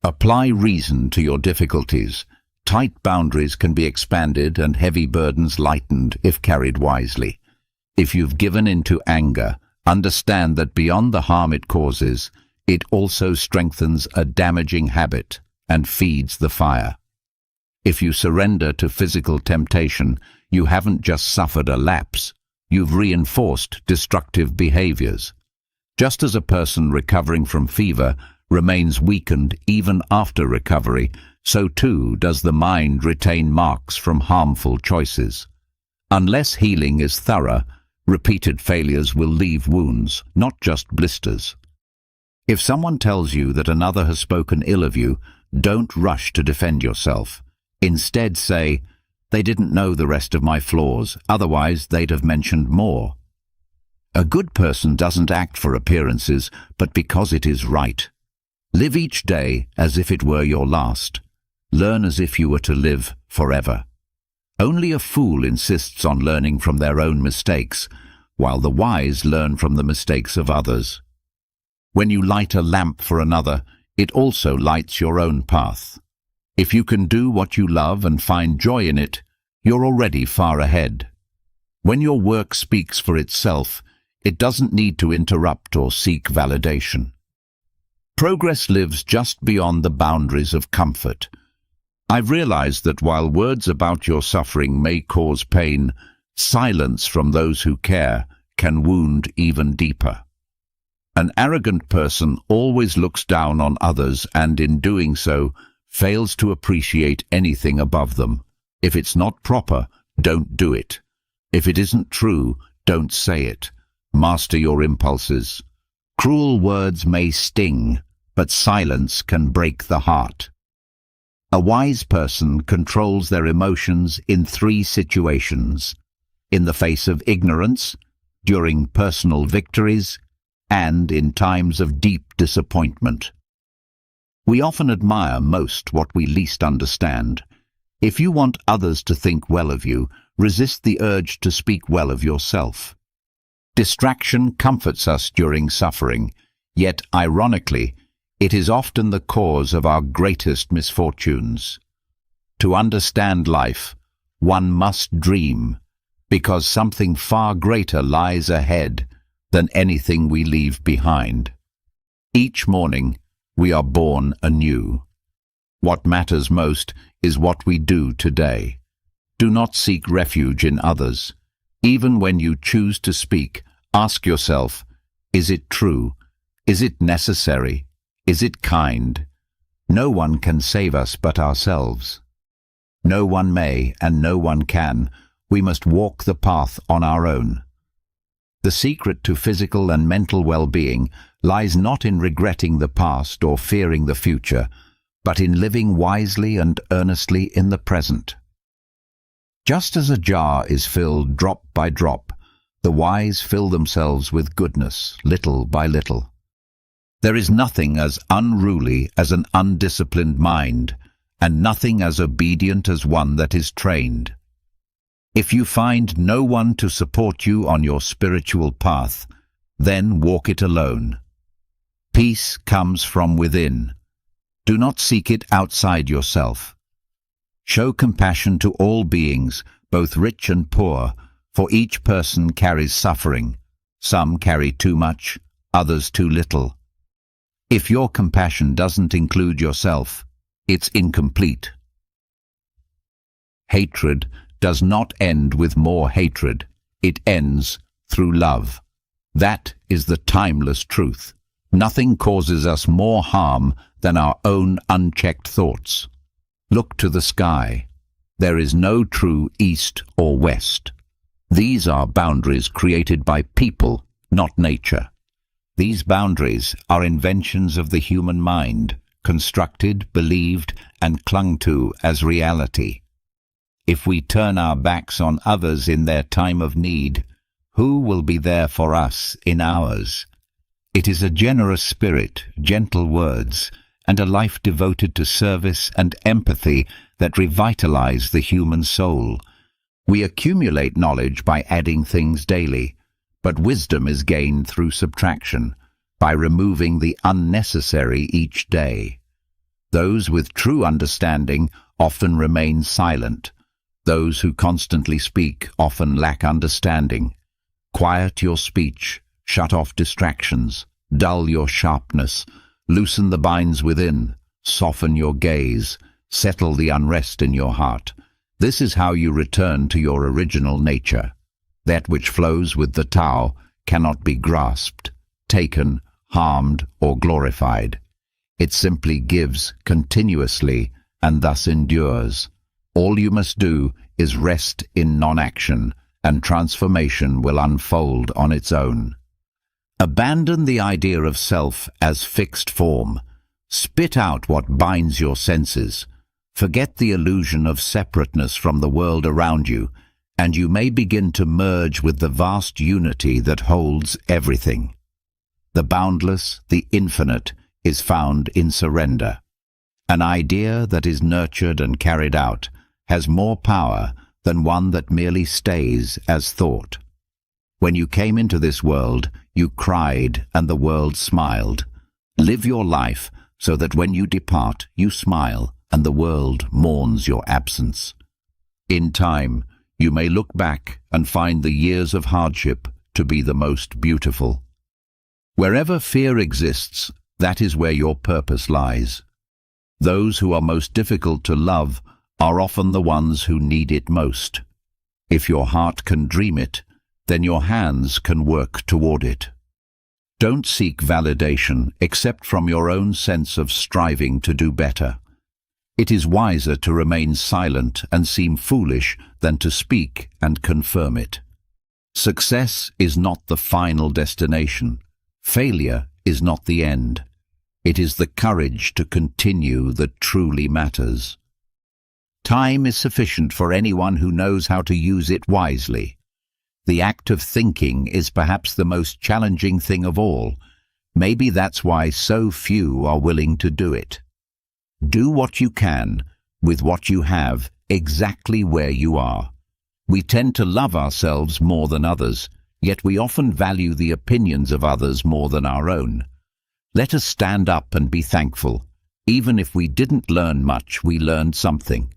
Apply reason to your difficulties. Tight boundaries can be expanded and heavy burdens lightened if carried wisely. If you've given in to anger, understand that beyond the harm it causes, it also strengthens a damaging habit and feeds the fire. If you surrender to physical temptation, you haven't just suffered a lapse, you've reinforced destructive behaviors. Just as a person recovering from fever remains weakened even after recovery, so too does the mind retain marks from harmful choices. Unless healing is thorough, repeated failures will leave wounds, not just blisters. If someone tells you that another has spoken ill of you, don't rush to defend yourself. Instead say, "They didn't know the rest of my flaws, otherwise they'd have mentioned more." A good person doesn't act for appearances, but because it is right. Live each day as if it were your last. Learn as if you were to live forever. Only a fool insists on learning from their own mistakes, while the wise learn from the mistakes of others. When you light a lamp for another, it also lights your own path. If you can do what you love and find joy in it, you're already far ahead. When your work speaks for itself, it doesn't need to interrupt or seek validation. Progress lives just beyond the boundaries of comfort. I've realized that while words about your suffering may cause pain, silence from those who care can wound even deeper. An arrogant person always looks down on others and, in doing so, fails to appreciate anything above them. If it's not proper, don't do it. If it isn't true, don't say it. Master your impulses. Cruel words may sting, but silence can break the heart. A wise person controls their emotions in 3 situations: in the face of ignorance, during personal victories, and in times of deep disappointment. We often admire most what we least understand. If you want others to think well of you, resist the urge to speak well of yourself. Distraction comforts us during suffering, yet, ironically, it is often the cause of our greatest misfortunes. To understand life, one must dream, because something far greater lies ahead than anything we leave behind. Each morning, we are born anew. What matters most is what we do today. Do not seek refuge in others. Even when you choose to speak, ask yourself, is it true? Is it necessary? Is it kind? No one can save us but ourselves. No one may and no one can. We must walk the path on our own. The secret to physical and mental well-being lies not in regretting the past or fearing the future, but in living wisely and earnestly in the present. Just as a jar is filled drop by drop, the wise fill themselves with goodness little by little. There is nothing as unruly as an undisciplined mind, and nothing as obedient as one that is trained. If you find no one to support you on your spiritual path, then walk it alone. Peace comes from within. Do not seek it outside yourself. Show compassion to all beings, both rich and poor, for each person carries suffering. Some carry too much, others too little. If your compassion doesn't include yourself, it's incomplete. Hatred does not end with more hatred. It ends through love. That is the timeless truth. Nothing causes us more harm than our own unchecked thoughts. Look to the sky. There is no true east or west. These are boundaries created by people, not nature. These boundaries are inventions of the human mind, constructed, believed, and clung to as reality. If we turn our backs on others in their time of need, who will be there for us in ours? It is a generous spirit, gentle words, and a life devoted to service and empathy that revitalize the human soul. We accumulate knowledge by adding things daily, but wisdom is gained through subtraction, by removing the unnecessary each day. Those with true understanding often remain silent. Those who constantly speak often lack understanding. Quiet your speech, shut off distractions, dull your sharpness, loosen the binds within, soften your gaze, settle the unrest in your heart. This is how you return to your original nature. That which flows with the Tao cannot be grasped, taken, harmed, or glorified. It simply gives continuously and thus endures. All you must do is rest in non-action, and transformation will unfold on its own. Abandon the idea of self as fixed form. Spit out what binds your senses. Forget the illusion of separateness from the world around you, and you may begin to merge with the vast unity that holds everything. The boundless, the infinite, is found in surrender. An idea that is nurtured and carried out has more power than one that merely stays as thought. When you came into this world, you cried and the world smiled. Live your life so that when you depart, you smile and the world mourns your absence. In time, you may look back and find the years of hardship to be the most beautiful. Wherever fear exists, that is where your purpose lies. Those who are most difficult to love are often the ones who need it most. If your heart can dream it, then your hands can work toward it. Don't seek validation except from your own sense of striving to do better. It is wiser to remain silent and seem foolish than to speak and confirm it. Success is not the final destination. Failure is not the end. It is the courage to continue that truly matters. Time is sufficient for anyone who knows how to use it wisely. The act of thinking is perhaps the most challenging thing of all. Maybe that's why so few are willing to do it. Do what you can, with what you have, exactly where you are. We tend to love ourselves more than others, yet we often value the opinions of others more than our own. Let us stand up and be thankful. Even if we didn't learn much, we learned something.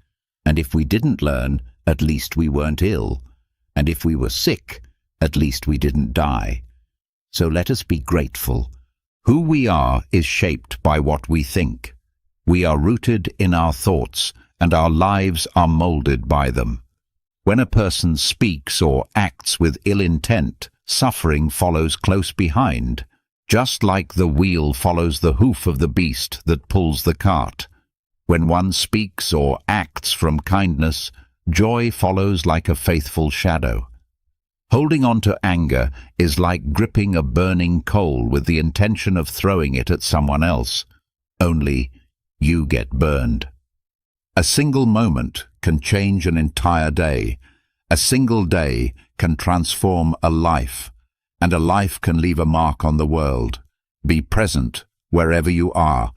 And if we didn't learn, at least we weren't ill. And if we were sick, at least we didn't die. So let us be grateful. Who we are is shaped by what we think. We are rooted in our thoughts, and our lives are molded by them. When a person speaks or acts with ill intent, suffering follows close behind, just like the wheel follows the hoof of the beast that pulls the cart. When one speaks or acts from kindness, joy follows like a faithful shadow. Holding on to anger is like gripping a burning coal with the intention of throwing it at someone else. Only you get burned. A single moment can change an entire day. A single day can transform a life, and a life can leave a mark on the world. Be present wherever you are,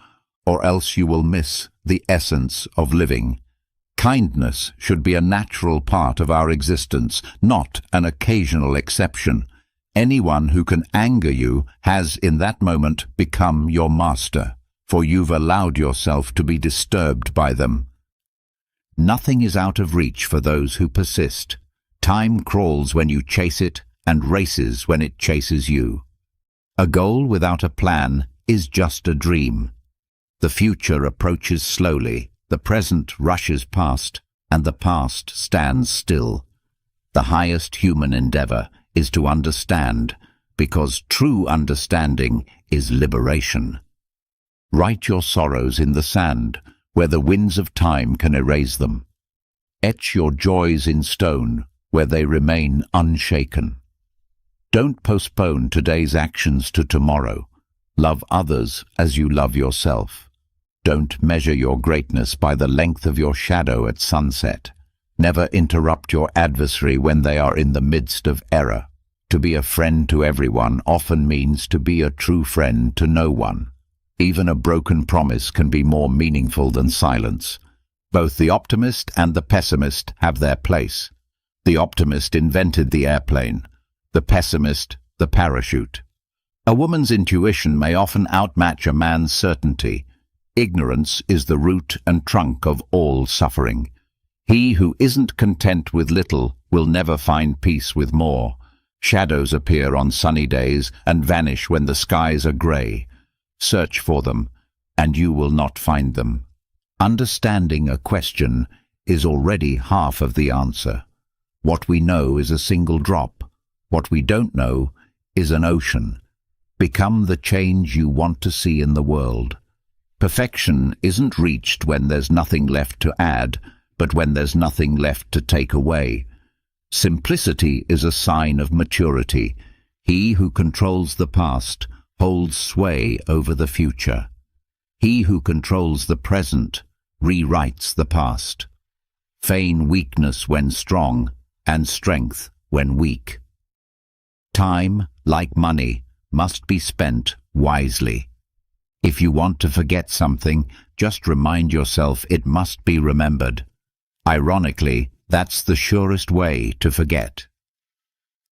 or else you will miss the essence of living. Kindness should be a natural part of our existence, not an occasional exception. Anyone who can anger you has in that moment become your master, for you've allowed yourself to be disturbed by them. Nothing is out of reach for those who persist. Time crawls when you chase it and races when it chases you. A goal without a plan is just a dream. The future approaches slowly, the present rushes past, and the past stands still. The highest human endeavor is to understand, because true understanding is liberation. Write your sorrows in the sand, where the winds of time can erase them. Etch your joys in stone, where they remain unshaken. Don't postpone today's actions to tomorrow. Love others as you love yourself. Don't measure your greatness by the length of your shadow at sunset. Never interrupt your adversary when they are in the midst of error. To be a friend to everyone often means to be a true friend to no one. Even a broken promise can be more meaningful than silence. Both the optimist and the pessimist have their place. The optimist invented the airplane, the pessimist the parachute. A woman's intuition may often outmatch a man's certainty. Ignorance is the root and trunk of all suffering. He who isn't content with little will never find peace with more. Shadows appear on sunny days and vanish when the skies are grey. Search for them, and you will not find them. Understanding a question is already half of the answer. What we know is a single drop. What we don't know is an ocean. Become the change you want to see in the world. Perfection isn't reached when there's nothing left to add, but when there's nothing left to take away. Simplicity is a sign of maturity. He who controls the past holds sway over the future. He who controls the present rewrites the past. Feign weakness when strong, and strength when weak. Time, like money, must be spent wisely. If you want to forget something, just remind yourself it must be remembered. Ironically, that's the surest way to forget.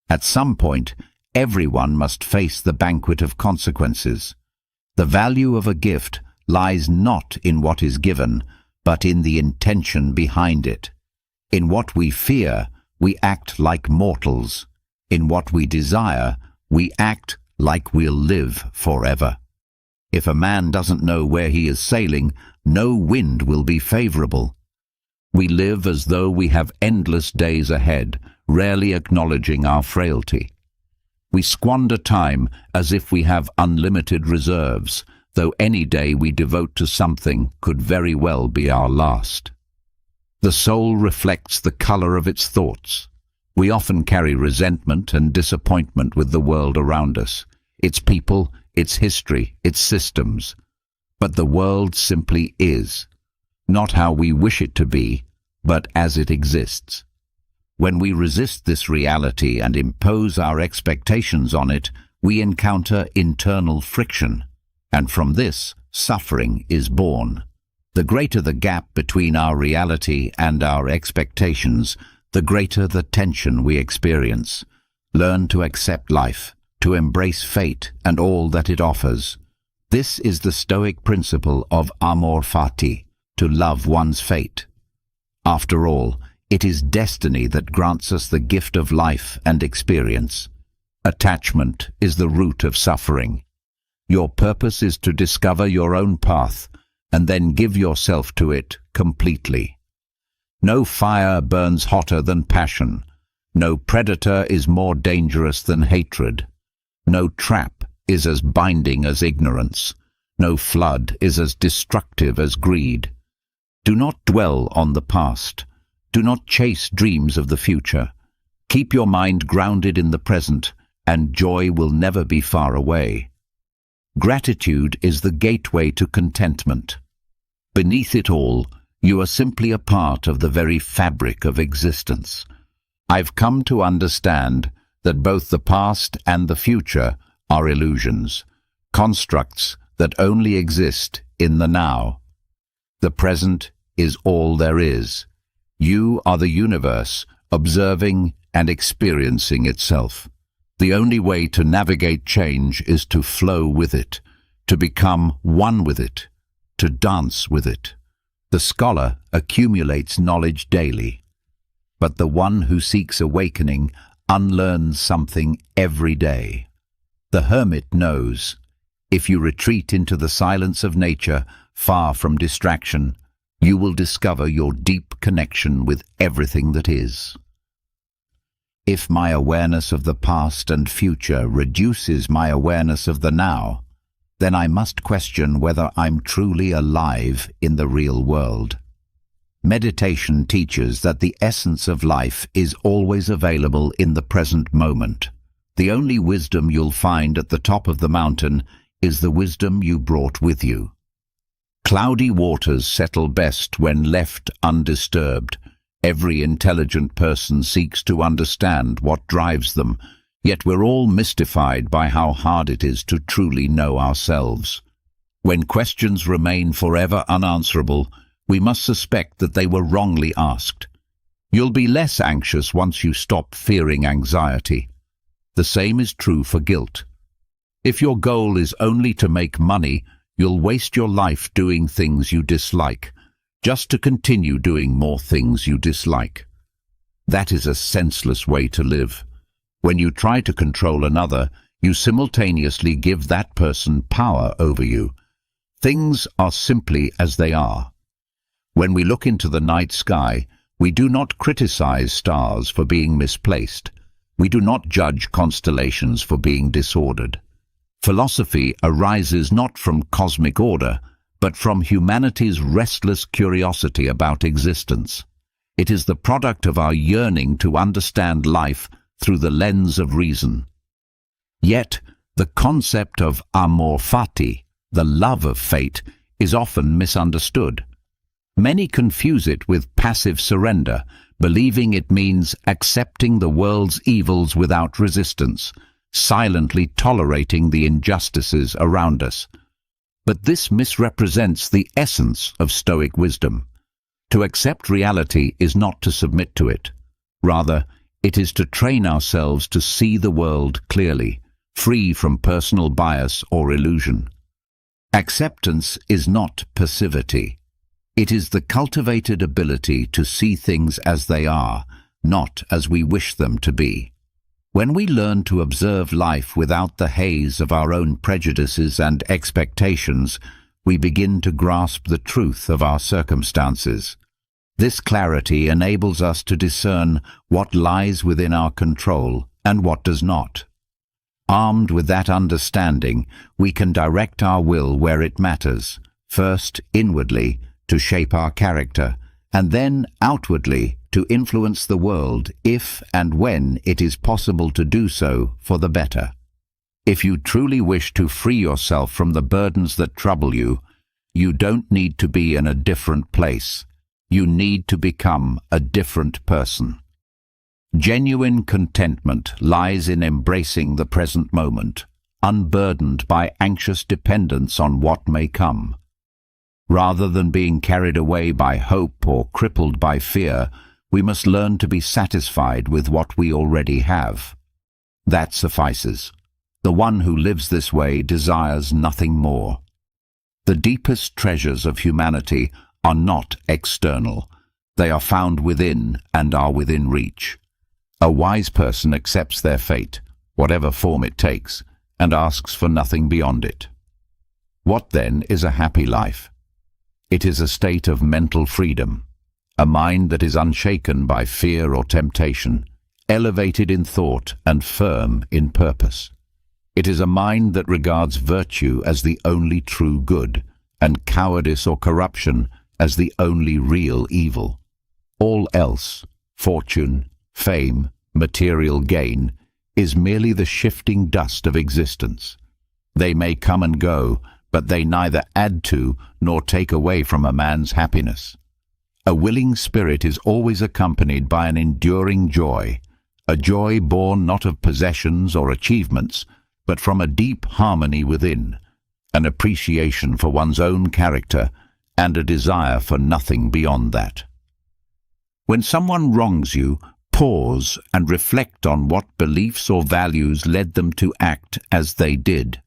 At some point, everyone must face the banquet of consequences. The value of a gift lies not in what is given, but in the intention behind it. In what we fear, we act like mortals. In what we desire, we act like we'll live forever. If a man doesn't know where he is sailing, no wind will be favorable. We live as though we have endless days ahead, rarely acknowledging our frailty. We squander time as if we have unlimited reserves, though any day we devote to something could very well be our last. The soul reflects the color of its thoughts. We often carry resentment and disappointment with the world around us, its people, its history, its systems. But the world simply is, not how we wish it to be, but as it exists. When we resist this reality and impose our expectations on it, we encounter internal friction, and from this, suffering is born. The greater the gap between our reality and our expectations, the greater the tension we experience. Learn to accept life, to embrace fate and all that it offers. This is the Stoic principle of amor fati, to love one's fate. After all, it is destiny that grants us the gift of life and experience. Attachment is the root of suffering. Your purpose is to discover your own path and then give yourself to it completely. No fire burns hotter than passion. No predator is more dangerous than hatred. No trap is as binding as ignorance. No flood is as destructive as greed. Do not dwell on the past. Do not chase dreams of the future. Keep your mind grounded in the present, and joy will never be far away. Gratitude is the gateway to contentment. Beneath it all, you are simply a part of the very fabric of existence. I've come to understand that both the past and the future are illusions, constructs that only exist in the now. The present is all there is. You are the universe, observing and experiencing itself. The only way to navigate change is to flow with it, to become one with it, to dance with it. The scholar accumulates knowledge daily, but the one who seeks awakening unlearns something every day. The hermit knows, if you retreat into the silence of nature, far from distraction, you will discover your deep connection with everything that is. If my awareness of the past and future reduces my awareness of the now, then I must question whether I'm truly alive in the real world. Meditation teaches that the essence of life is always available in the present moment. The only wisdom you'll find at the top of the mountain is the wisdom you brought with you. Cloudy waters settle best when left undisturbed. Every intelligent person seeks to understand what drives them, yet we're all mystified by how hard it is to truly know ourselves. When questions remain forever unanswerable, we must suspect that they were wrongly asked. You'll be less anxious once you stop fearing anxiety. The same is true for guilt. If your goal is only to make money, you'll waste your life doing things you dislike, just to continue doing more things you dislike. That is a senseless way to live. When you try to control another, you simultaneously give that person power over you. Things are simply as they are. When we look into the night sky, we do not criticize stars for being misplaced. We do not judge constellations for being disordered. Philosophy arises not from cosmic order, but from humanity's restless curiosity about existence. It is the product of our yearning to understand life through the lens of reason. Yet, the concept of amor fati, the love of fate, is often misunderstood. Many confuse it with passive surrender, believing it means accepting the world's evils without resistance, silently tolerating the injustices around us. But this misrepresents the essence of Stoic wisdom. To accept reality is not to submit to it. Rather, it is to train ourselves to see the world clearly, free from personal bias or illusion. Acceptance is not passivity. It is the cultivated ability to see things as they are, not as we wish them to be. When we learn to observe life without the haze of our own prejudices and expectations, we begin to grasp the truth of our circumstances. This clarity enables us to discern what lies within our control and what does not. Armed with that understanding, we can direct our will where it matters, first inwardly to shape our character, and then outwardly to influence the world if and when it is possible to do so for the better. If you truly wish to free yourself from the burdens that trouble you, you don't need to be in a different place. You need to become a different person. Genuine contentment lies in embracing the present moment, unburdened by anxious dependence on what may come. Rather than being carried away by hope or crippled by fear, we must learn to be satisfied with what we already have. That suffices. The one who lives this way desires nothing more. The deepest treasures of humanity are not external. They are found within and are within reach. A wise person accepts their fate, whatever form it takes, and asks for nothing beyond it. What then is a happy life? It is a state of mental freedom, a mind that is unshaken by fear or temptation, elevated in thought and firm in purpose. It is a mind that regards virtue as the only true good, and cowardice or corruption as the only real evil. All else, fortune, fame, material gain, is merely the shifting dust of existence. They may come and go, but they neither add to nor take away from a man's happiness. A willing spirit is always accompanied by an enduring joy, a joy born not of possessions or achievements, but from a deep harmony within, an appreciation for one's own character, and a desire for nothing beyond that. When someone wrongs you, pause and reflect on what beliefs or values led them to act as they did.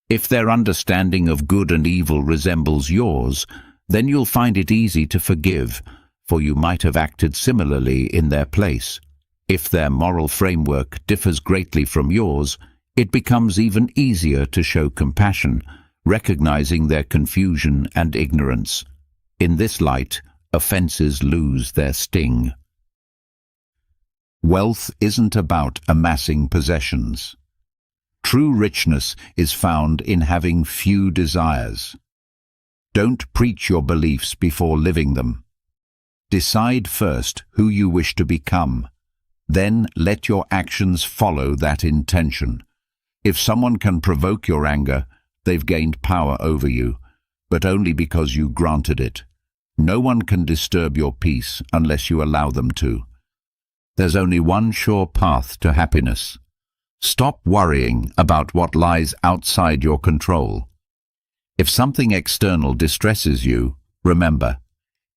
If their understanding of good and evil resembles yours, then you'll find it easy to forgive, for you might have acted similarly in their place. If their moral framework differs greatly from yours, it becomes even easier to show compassion, recognizing their confusion and ignorance. In this light, offenses lose their sting. Wealth isn't about amassing possessions. True richness is found in having few desires. Don't preach your beliefs before living them. Decide first who you wish to become. Then let your actions follow that intention. If someone can provoke your anger, they've gained power over you, but only because you granted it. No one can disturb your peace unless you allow them to. There's only one sure path to happiness. Stop worrying about what lies outside your control. If something external distresses you, remember,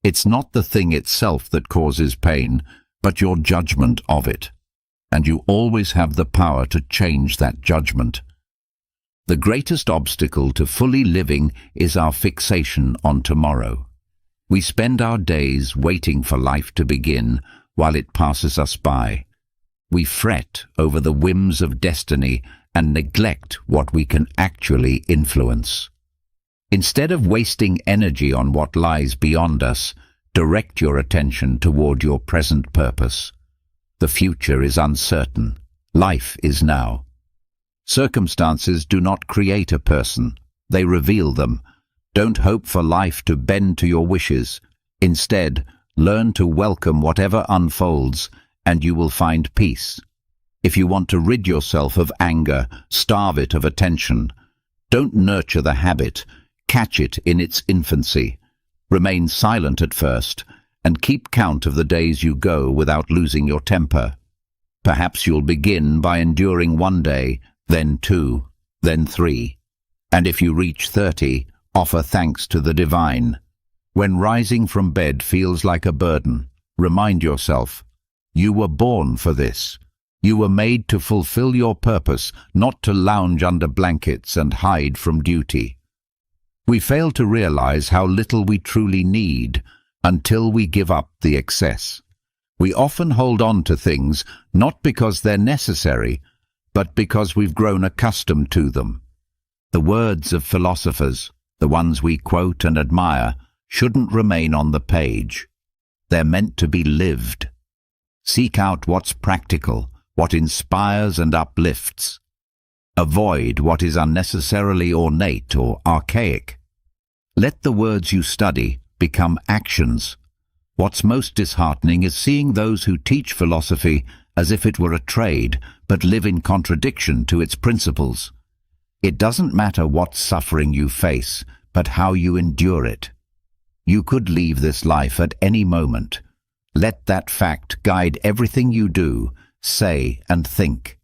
it's not the thing itself that causes pain, but your judgment of it. And you always have the power to change that judgment. The greatest obstacle to fully living is our fixation on tomorrow. We spend our days waiting for life to begin while it passes us by. We fret over the whims of destiny and neglect what we can actually influence. Instead of wasting energy on what lies beyond us, direct your attention toward your present purpose. The future is uncertain. Life is now. Circumstances do not create a person. They reveal them. Don't hope for life to bend to your wishes. Instead, learn to welcome whatever unfolds, and you will find peace. If you want to rid yourself of anger, starve it of attention. Don't nurture the habit. Catch it in its infancy. Remain silent at first, and keep count of the days you go without losing your temper. Perhaps you'll begin by enduring 1 day, then 2, then 3. And if you reach 30, offer thanks to the divine. When rising from bed feels like a burden, remind yourself, you were born for this. You were made to fulfill your purpose, not to lounge under blankets and hide from duty. We fail to realize how little we truly need until we give up the excess. We often hold on to things not because they're necessary, but because we've grown accustomed to them. The words of philosophers, the ones we quote and admire, shouldn't remain on the page. They're meant to be lived. Seek out what's practical, what inspires and uplifts. Avoid what is unnecessarily ornate or archaic. Let the words you study become actions. What's most disheartening is seeing those who teach philosophy as if it were a trade, but live in contradiction to its principles. It doesn't matter what suffering you face, but how you endure it. You could leave this life at any moment. Let that fact guide everything you do, say, and think.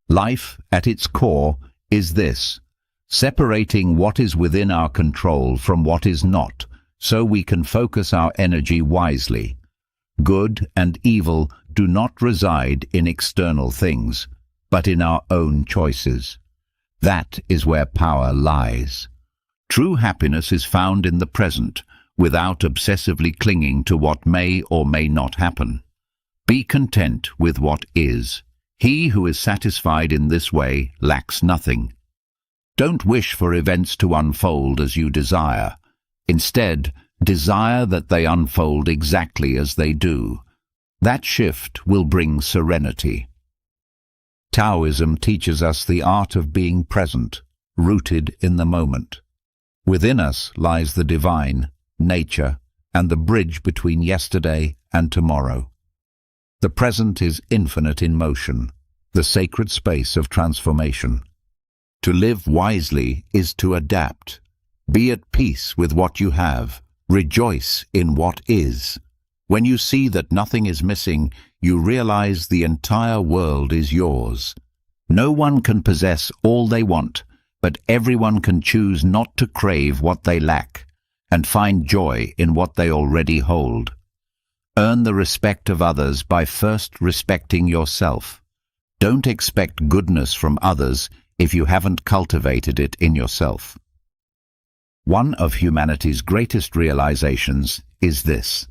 Life, at its core, is this: separating what is within our control from what is not, so we can focus our energy wisely. Good and evil do not reside in external things, but in our own choices. That is where power lies. True happiness is found in the present, without obsessively clinging to what may or may not happen. Be content with what is. He who is satisfied in this way lacks nothing. Don't wish for events to unfold as you desire. Instead, desire that they unfold exactly as they do. That shift will bring serenity. Taoism teaches us the art of being present, rooted in the moment. Within us lies the divine, nature, and the bridge between yesterday and tomorrow. The present is infinite in motion, the sacred space of transformation. To live wisely is to adapt. Be at peace with what you have. Rejoice in what is. When you see that nothing is missing, you realize the entire world is yours. No one can possess all they want, but everyone can choose not to crave what they lack and find joy in what they already hold. Earn the respect of others by first respecting yourself. Don't expect goodness from others if you haven't cultivated it in yourself. One of humanity's greatest realizations is this: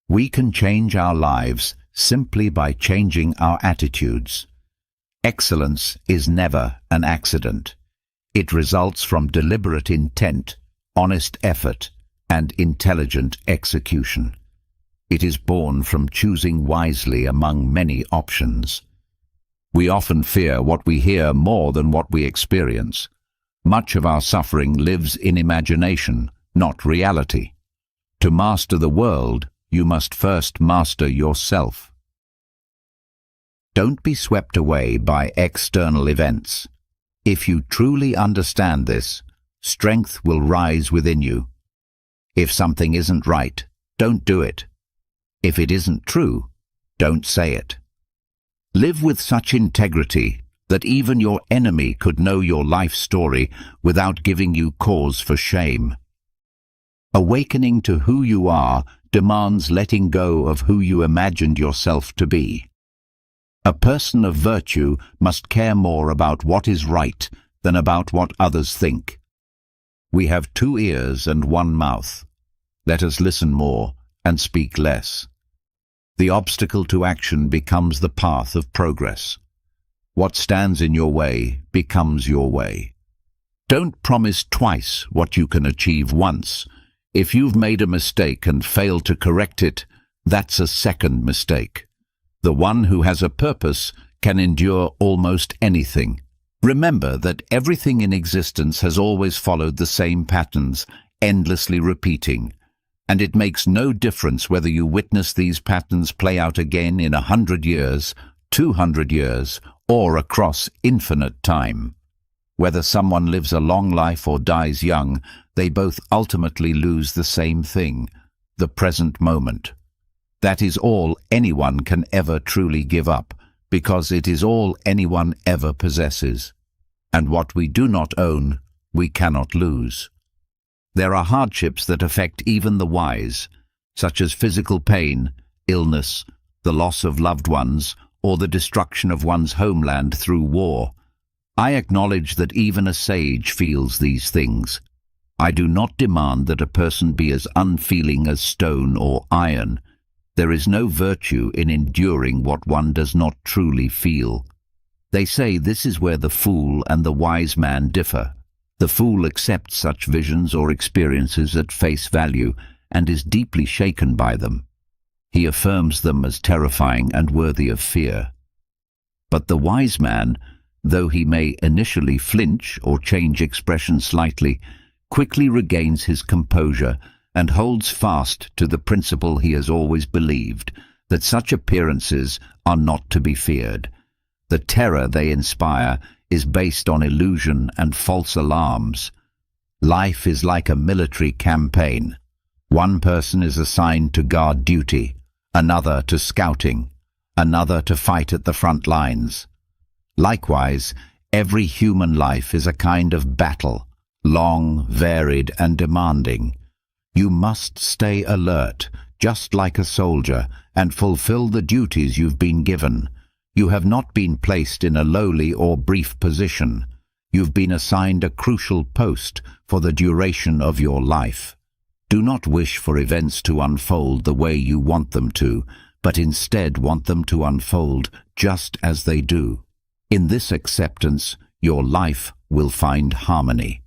we can change our lives simply by changing our attitudes. Excellence is never an accident. It results from deliberate intent, honest effort, and intelligent execution. It is born from choosing wisely among many options. We often fear what we hear more than what we experience. Much of our suffering lives in imagination, not reality. To master the world, you must first master yourself. Don't be swept away by external events. If you truly understand this, strength will rise within you. If something isn't right, don't do it. If it isn't true, don't say it. Live with such integrity that even your enemy could know your life story without giving you cause for shame. Awakening to who you are demands letting go of who you imagined yourself to be. A person of virtue must care more about what is right than about what others think. We have 2 ears and 1 mouth. Let us listen more and speak less. The obstacle to action becomes the path of progress. What stands in your way becomes your way. Don't promise twice what you can achieve once. If you've made a mistake and failed to correct it, that's a second mistake. The one who has a purpose can endure almost anything. Remember that everything in existence has always followed the same patterns, endlessly repeating. And it makes no difference whether you witness these patterns play out again in 100 years, 200 years, or across infinite time. Whether someone lives a long life or dies young, they both ultimately lose the same thing, the present moment. That is all anyone can ever truly give up, because it is all anyone ever possesses. And what we do not own, we cannot lose. There are hardships that affect even the wise, such as physical pain, illness, the loss of loved ones, or the destruction of one's homeland through war. I acknowledge that even a sage feels these things. I do not demand that a person be as unfeeling as stone or iron. There is no virtue in enduring what one does not truly feel. They say this is where the fool and the wise man differ. The fool accepts such visions or experiences at face value and is deeply shaken by them. He affirms them as terrifying and worthy of fear. But the wise man, though he may initially flinch or change expression slightly, quickly regains his composure and holds fast to the principle he has always believed, that such appearances are not to be feared. The terror they inspire is based on illusion and false alarms. Life is like a military campaign. One person is assigned to guard duty, another to scouting, another to fight at the front lines. Likewise, every human life is a kind of battle, long, varied, and demanding. You must stay alert, just like a soldier, and fulfill the duties you've been given. You have not been placed in a lowly or brief position. You've been assigned a crucial post for the duration of your life. Do not wish for events to unfold the way you want them to, but instead want them to unfold just as they do. In this acceptance, your life will find harmony.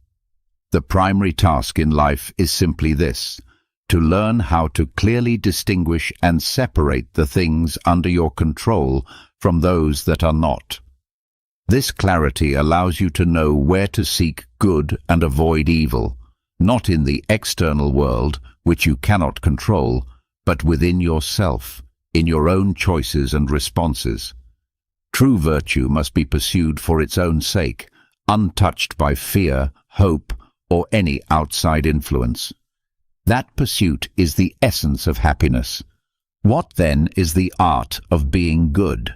The primary task in life is simply this: to learn how to clearly distinguish and separate the things under your control from those that are not. This clarity allows you to know where to seek good and avoid evil, not in the external world, which you cannot control, but within yourself, in your own choices and responses. True virtue must be pursued for its own sake, untouched by fear, hope, or any outside influence. That pursuit is the essence of happiness. What then is the art of being good?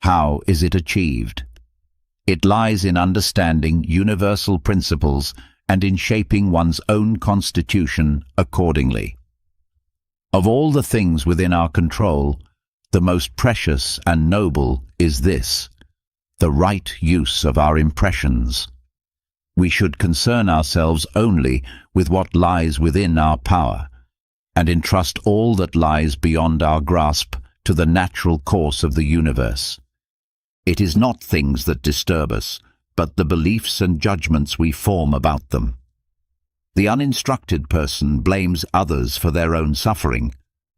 How is it achieved? It lies in understanding universal principles and in shaping one's own constitution accordingly. Of all the things within our control, the most precious and noble is this: the right use of our impressions. We should concern ourselves only with what lies within our power, and entrust all that lies beyond our grasp to the natural course of the universe. It is not things that disturb us, but the beliefs and judgments we form about them. The uninstructed person blames others for their own suffering.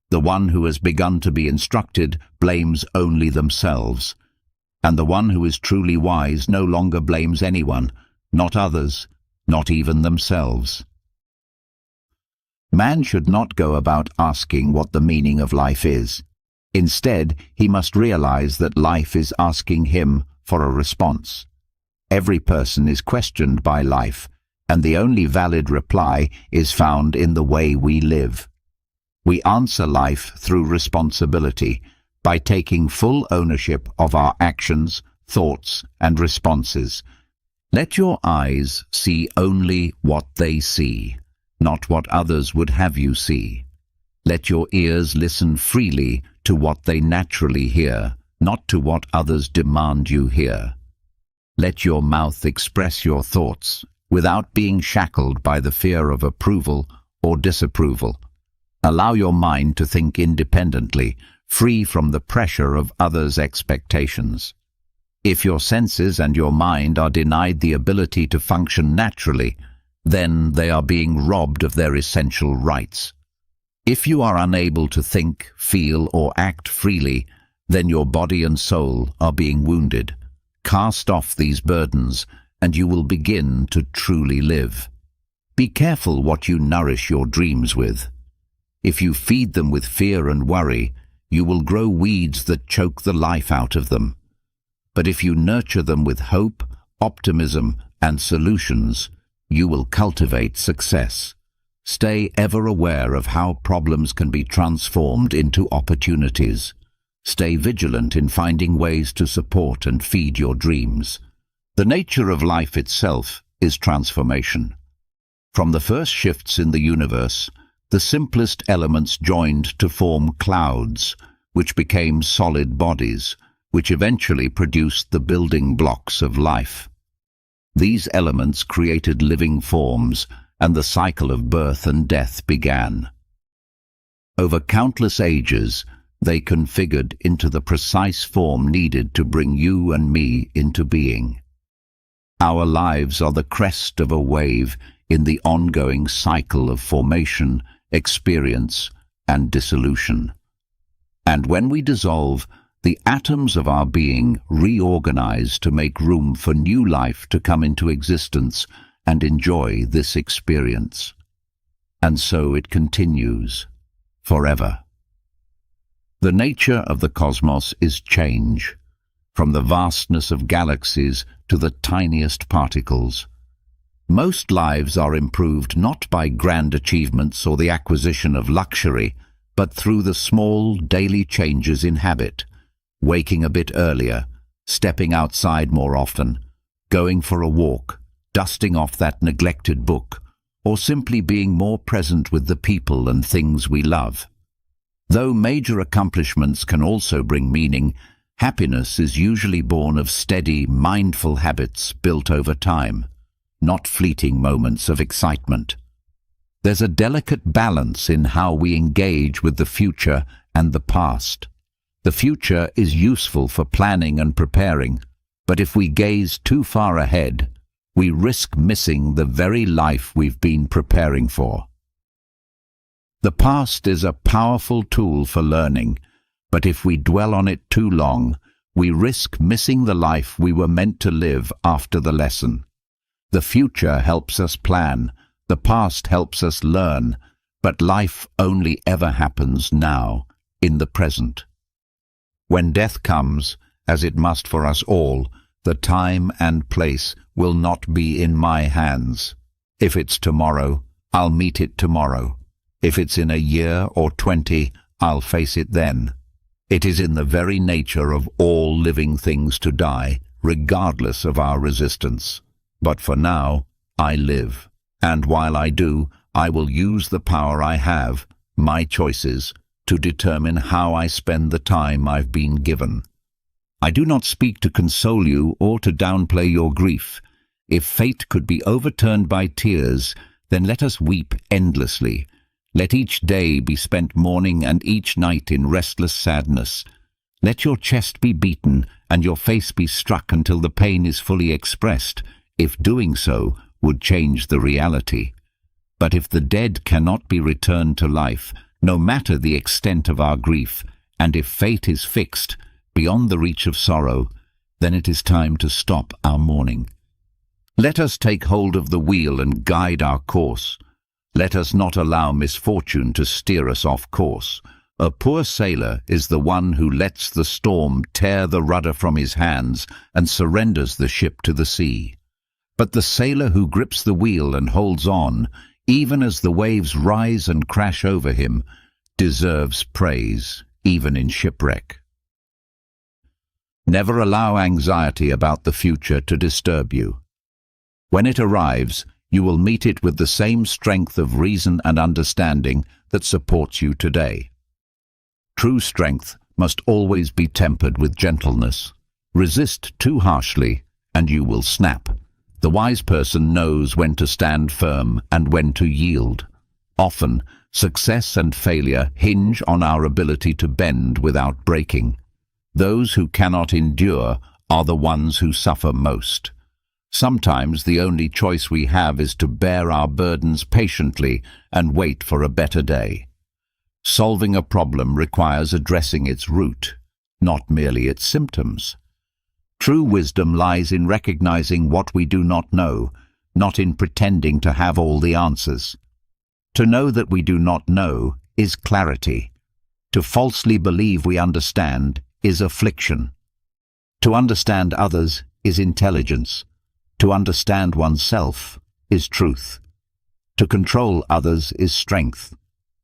The one who has begun to be instructed blames only themselves. And the one who is truly wise no longer blames anyone, not others, not even themselves. Man should not go about asking what the meaning of life is. Instead, he must realize that life is asking him for a response. Every person is questioned by life, and the only valid reply is found in the way we live. We answer life through responsibility, by taking full ownership of our actions, thoughts, and responses. Let your eyes see only what they see, not what others would have you see. Let your ears listen freely to what they naturally hear, not to what others demand you hear. Let your mouth express your thoughts, without being shackled by the fear of approval or disapproval. Allow your mind to think independently, free from the pressure of others' expectations. If your senses and your mind are denied the ability to function naturally, then they are being robbed of their essential rights. If you are unable to think, feel, or act freely, then your body and soul are being wounded. Cast off these burdens, and you will begin to truly live. Be careful what you nourish your dreams with. If you feed them with fear and worry, you will grow weeds that choke the life out of them. But if you nurture them with hope, optimism, and solutions, you will cultivate success. Stay ever aware of how problems can be transformed into opportunities. Stay vigilant in finding ways to support and feed your dreams. The nature of life itself is transformation. From the first shifts in the universe, the simplest elements joined to form clouds, which became solid bodies, which eventually produced the building blocks of life. These elements created living forms, and the cycle of birth and death began. Over countless ages, they configured into the precise form needed to bring you and me into being. Our lives are the crest of a wave in the ongoing cycle of formation, experience, and dissolution. And when we dissolve, the atoms of our being reorganize to make room for new life to come into existence and enjoy this experience. And so it continues, forever. The nature of the cosmos is change, from the vastness of galaxies to the tiniest particles. Most lives are improved not by grand achievements or the acquisition of luxury, but through the small daily changes in habit, waking a bit earlier, stepping outside more often, going for a walk, dusting off that neglected book, or simply being more present with the people and things we love. Though major accomplishments can also bring meaning, happiness is usually born of steady, mindful habits built over time, not fleeting moments of excitement. There's a delicate balance in how we engage with the future and the past. The future is useful for planning and preparing, but if we gaze too far ahead, we risk missing the very life we've been preparing for. The past is a powerful tool for learning, but if we dwell on it too long, we risk missing the life we were meant to live after the lesson. The future helps us plan, the past helps us learn, but life only ever happens now, in the present. When death comes, as it must for us all, the time and place will not be in my hands. If it's tomorrow, I'll meet it tomorrow. If it's in a year or 20, I'll face it then. It is in the very nature of all living things to die, regardless of our resistance. But for now, I live. And while I do, I will use the power I have, my choices, to determine how I spend the time I've been given. I do not speak to console you or to downplay your grief. If fate could be overturned by tears, then let us weep endlessly. Let each day be spent mourning and each night in restless sadness. Let your chest be beaten and your face be struck until the pain is fully expressed, if doing so would change the reality. But if the dead cannot be returned to life, no matter the extent of our grief, and if fate is fixed, beyond the reach of sorrow, then it is time to stop our mourning. Let us take hold of the wheel and guide our course. Let us not allow misfortune to steer us off course. A poor sailor is the one who lets the storm tear the rudder from his hands and surrenders the ship to the sea. But the sailor who grips the wheel and holds on, even as the waves rise and crash over him, deserves praise, even in shipwreck. Never allow anxiety about the future to disturb you. When it arrives, you will meet it with the same strength of reason and understanding that supports you today. True strength must always be tempered with gentleness. Resist too harshly, and you will snap. The wise person knows when to stand firm and when to yield. Often, success and failure hinge on our ability to bend without breaking. Those who cannot endure are the ones who suffer most. Sometimes the only choice we have is to bear our burdens patiently and wait for a better day. Solving a problem requires addressing its root, not merely its symptoms. True wisdom lies in recognizing what we do not know, not in pretending to have all the answers. To know that we do not know is clarity. To falsely believe we understand is affliction. To understand others is intelligence. To understand oneself is truth. To control others is strength.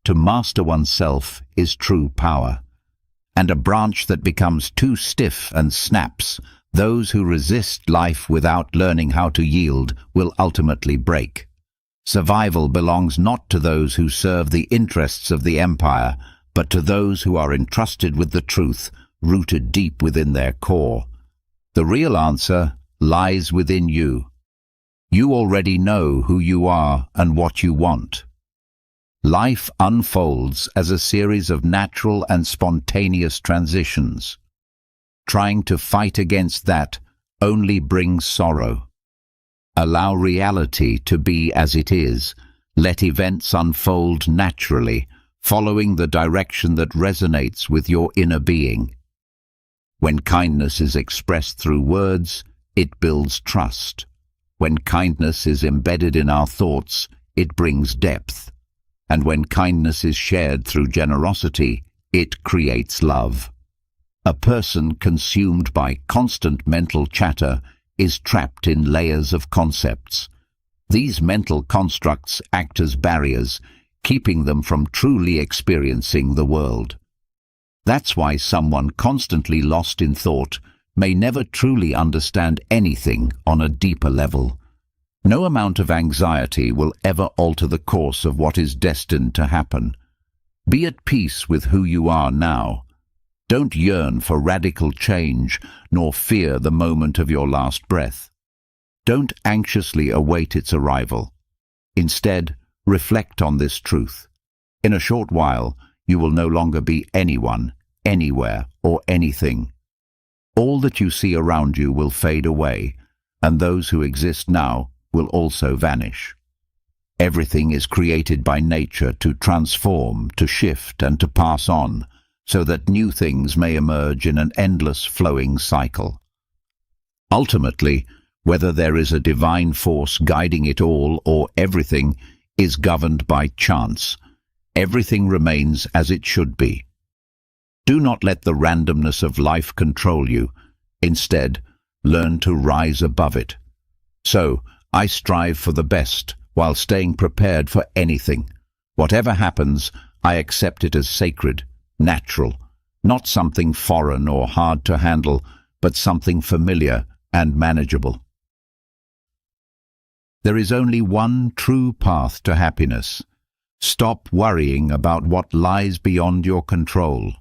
To master oneself is true power. And a branch that becomes too stiff and snaps, those who resist life without learning how to yield will ultimately break. Survival belongs not to those who serve the interests of the empire, but to those who are entrusted with the truth rooted deep within their core. The real answer lies within you. You already know who you are and what you want. Life unfolds as a series of natural and spontaneous transitions. Trying to fight against that only brings sorrow. Allow reality to be as it is. Let events unfold naturally, following the direction that resonates with your inner being. When kindness is expressed through words, it builds trust. When kindness is embedded in our thoughts, it brings depth. And when kindness is shared through generosity, it creates love. A person consumed by constant mental chatter is trapped in layers of concepts. These mental constructs act as barriers, keeping them from truly experiencing the world. That's why someone constantly lost in thought may never truly understand anything on a deeper level. No amount of anxiety will ever alter the course of what is destined to happen. Be at peace with who you are now. Don't yearn for radical change, nor fear the moment of your last breath. Don't anxiously await its arrival. Instead, reflect on this truth. In a short while, you will no longer be anyone, anywhere, or anything. All that you see around you will fade away, and those who exist now will also vanish. Everything is created by nature to transform, to shift, and to pass on, so that new things may emerge in an endless flowing cycle. Ultimately, whether there is a divine force guiding it all or everything is governed by chance, everything remains as it should be. Do not let the randomness of life control you. Instead, learn to rise above it. So, I strive for the best while staying prepared for anything. Whatever happens, I accept it as sacred, natural, not something foreign or hard to handle, but something familiar and manageable. There is only one true path to happiness. Stop worrying about what lies beyond your control.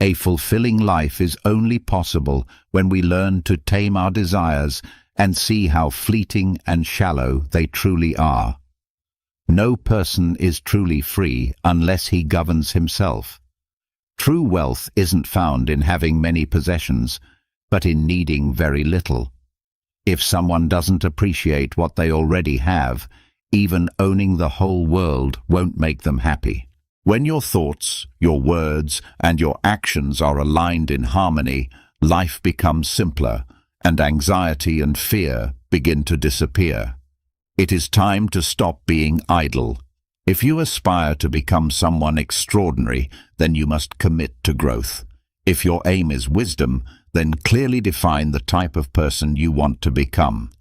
A fulfilling life is only possible when we learn to tame our desires and see how fleeting and shallow they truly are. No person is truly free unless he governs himself. True wealth isn't found in having many possessions, but in needing very little. If someone doesn't appreciate what they already have, even owning the whole world won't make them happy. When your thoughts, your words, and your actions are aligned in harmony, life becomes simpler, and anxiety and fear begin to disappear. It is time to stop being idle. If you aspire to become someone extraordinary, then you must commit to growth. If your aim is wisdom, then clearly define the type of person you want to become.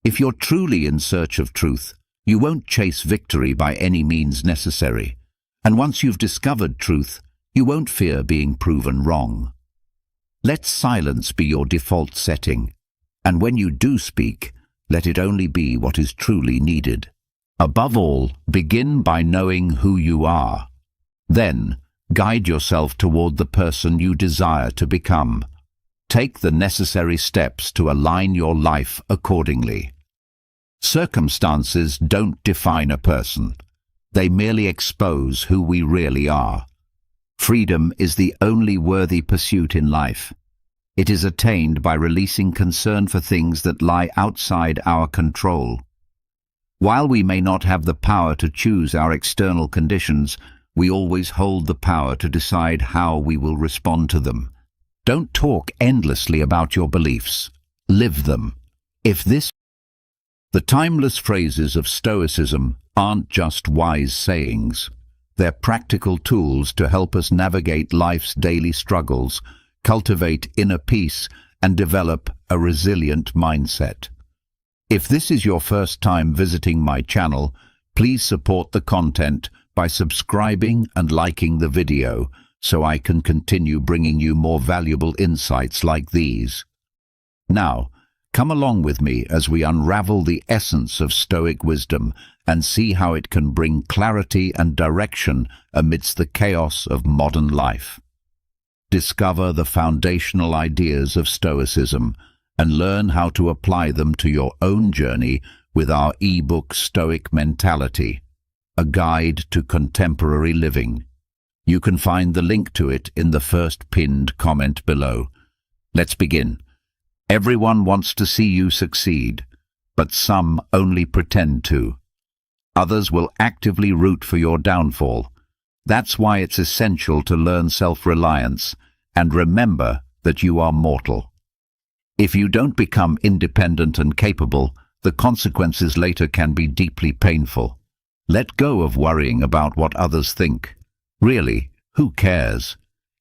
If you're truly in search of truth, you won't chase victory by any means necessary. And once you've discovered truth, you won't fear being proven wrong. Let silence be your default setting, and when you do speak, let it only be what is truly needed. Above all, begin by knowing who you are. Then, guide yourself toward the person you desire to become. Take the necessary steps to align your life accordingly. Circumstances don't define a person. They merely expose who we really are. Freedom is the only worthy pursuit in life. It is attained by releasing concern for things that lie outside our control. While we may not have the power to choose our external conditions, we always hold the power to decide how we will respond to them. Don't talk endlessly about your beliefs. Live them. The timeless phrases of Stoicism aren't just wise sayings. They're practical tools to help us navigate life's daily struggles, cultivate inner peace, and develop a resilient mindset. If this is your first time visiting my channel, please support the content by subscribing and liking the video so I can continue bringing you more valuable insights like these. Now, come along with me as we unravel the essence of Stoic wisdom and see how it can bring clarity and direction amidst the chaos of modern life. Discover the foundational ideas of Stoicism and learn how to apply them to your own journey with our ebook Stoic Mentality. A Guide to Contemporary Living. You can find the link to it in the first pinned comment below. Let's begin. Everyone wants to see you succeed, but some only pretend to. Others will actively root for your downfall. That's why it's essential to learn self-reliance and remember that you are mortal. If you don't become independent and capable, the consequences later can be deeply painful. Let go of worrying about what others think. Really, who cares?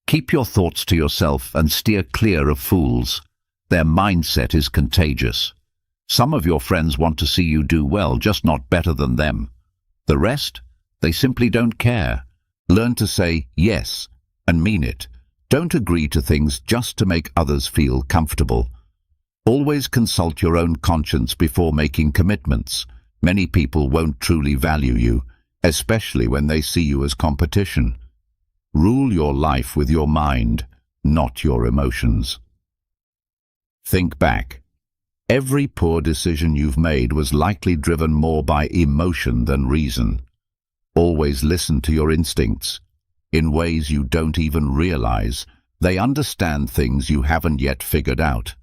Keep your thoughts to yourself and steer clear of fools. Their mindset is contagious. Some of your friends want to see you do well, just not better than them. The rest? They simply don't care. Learn to say yes and mean it. Don't agree to things just to make others feel comfortable. Always consult your own conscience before making commitments. Many people won't truly value you, especially when they see you as competition. Rule your life with your mind, not your emotions. Think back. Every poor decision you've made was likely driven more by emotion than reason. Always listen to your instincts. In ways you don't even realize, they understand things you haven't yet figured out.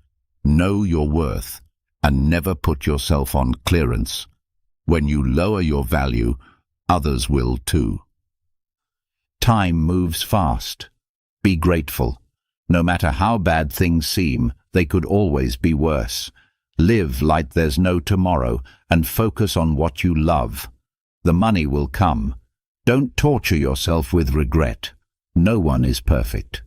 Know your worth, and never put yourself on clearance. When you lower your value, others will too. Time moves fast. Be grateful. No matter how bad things seem, they could always be worse. Live like there's no tomorrow, and focus on what you love. The money will come. Don't torture yourself with regret. No one is perfect.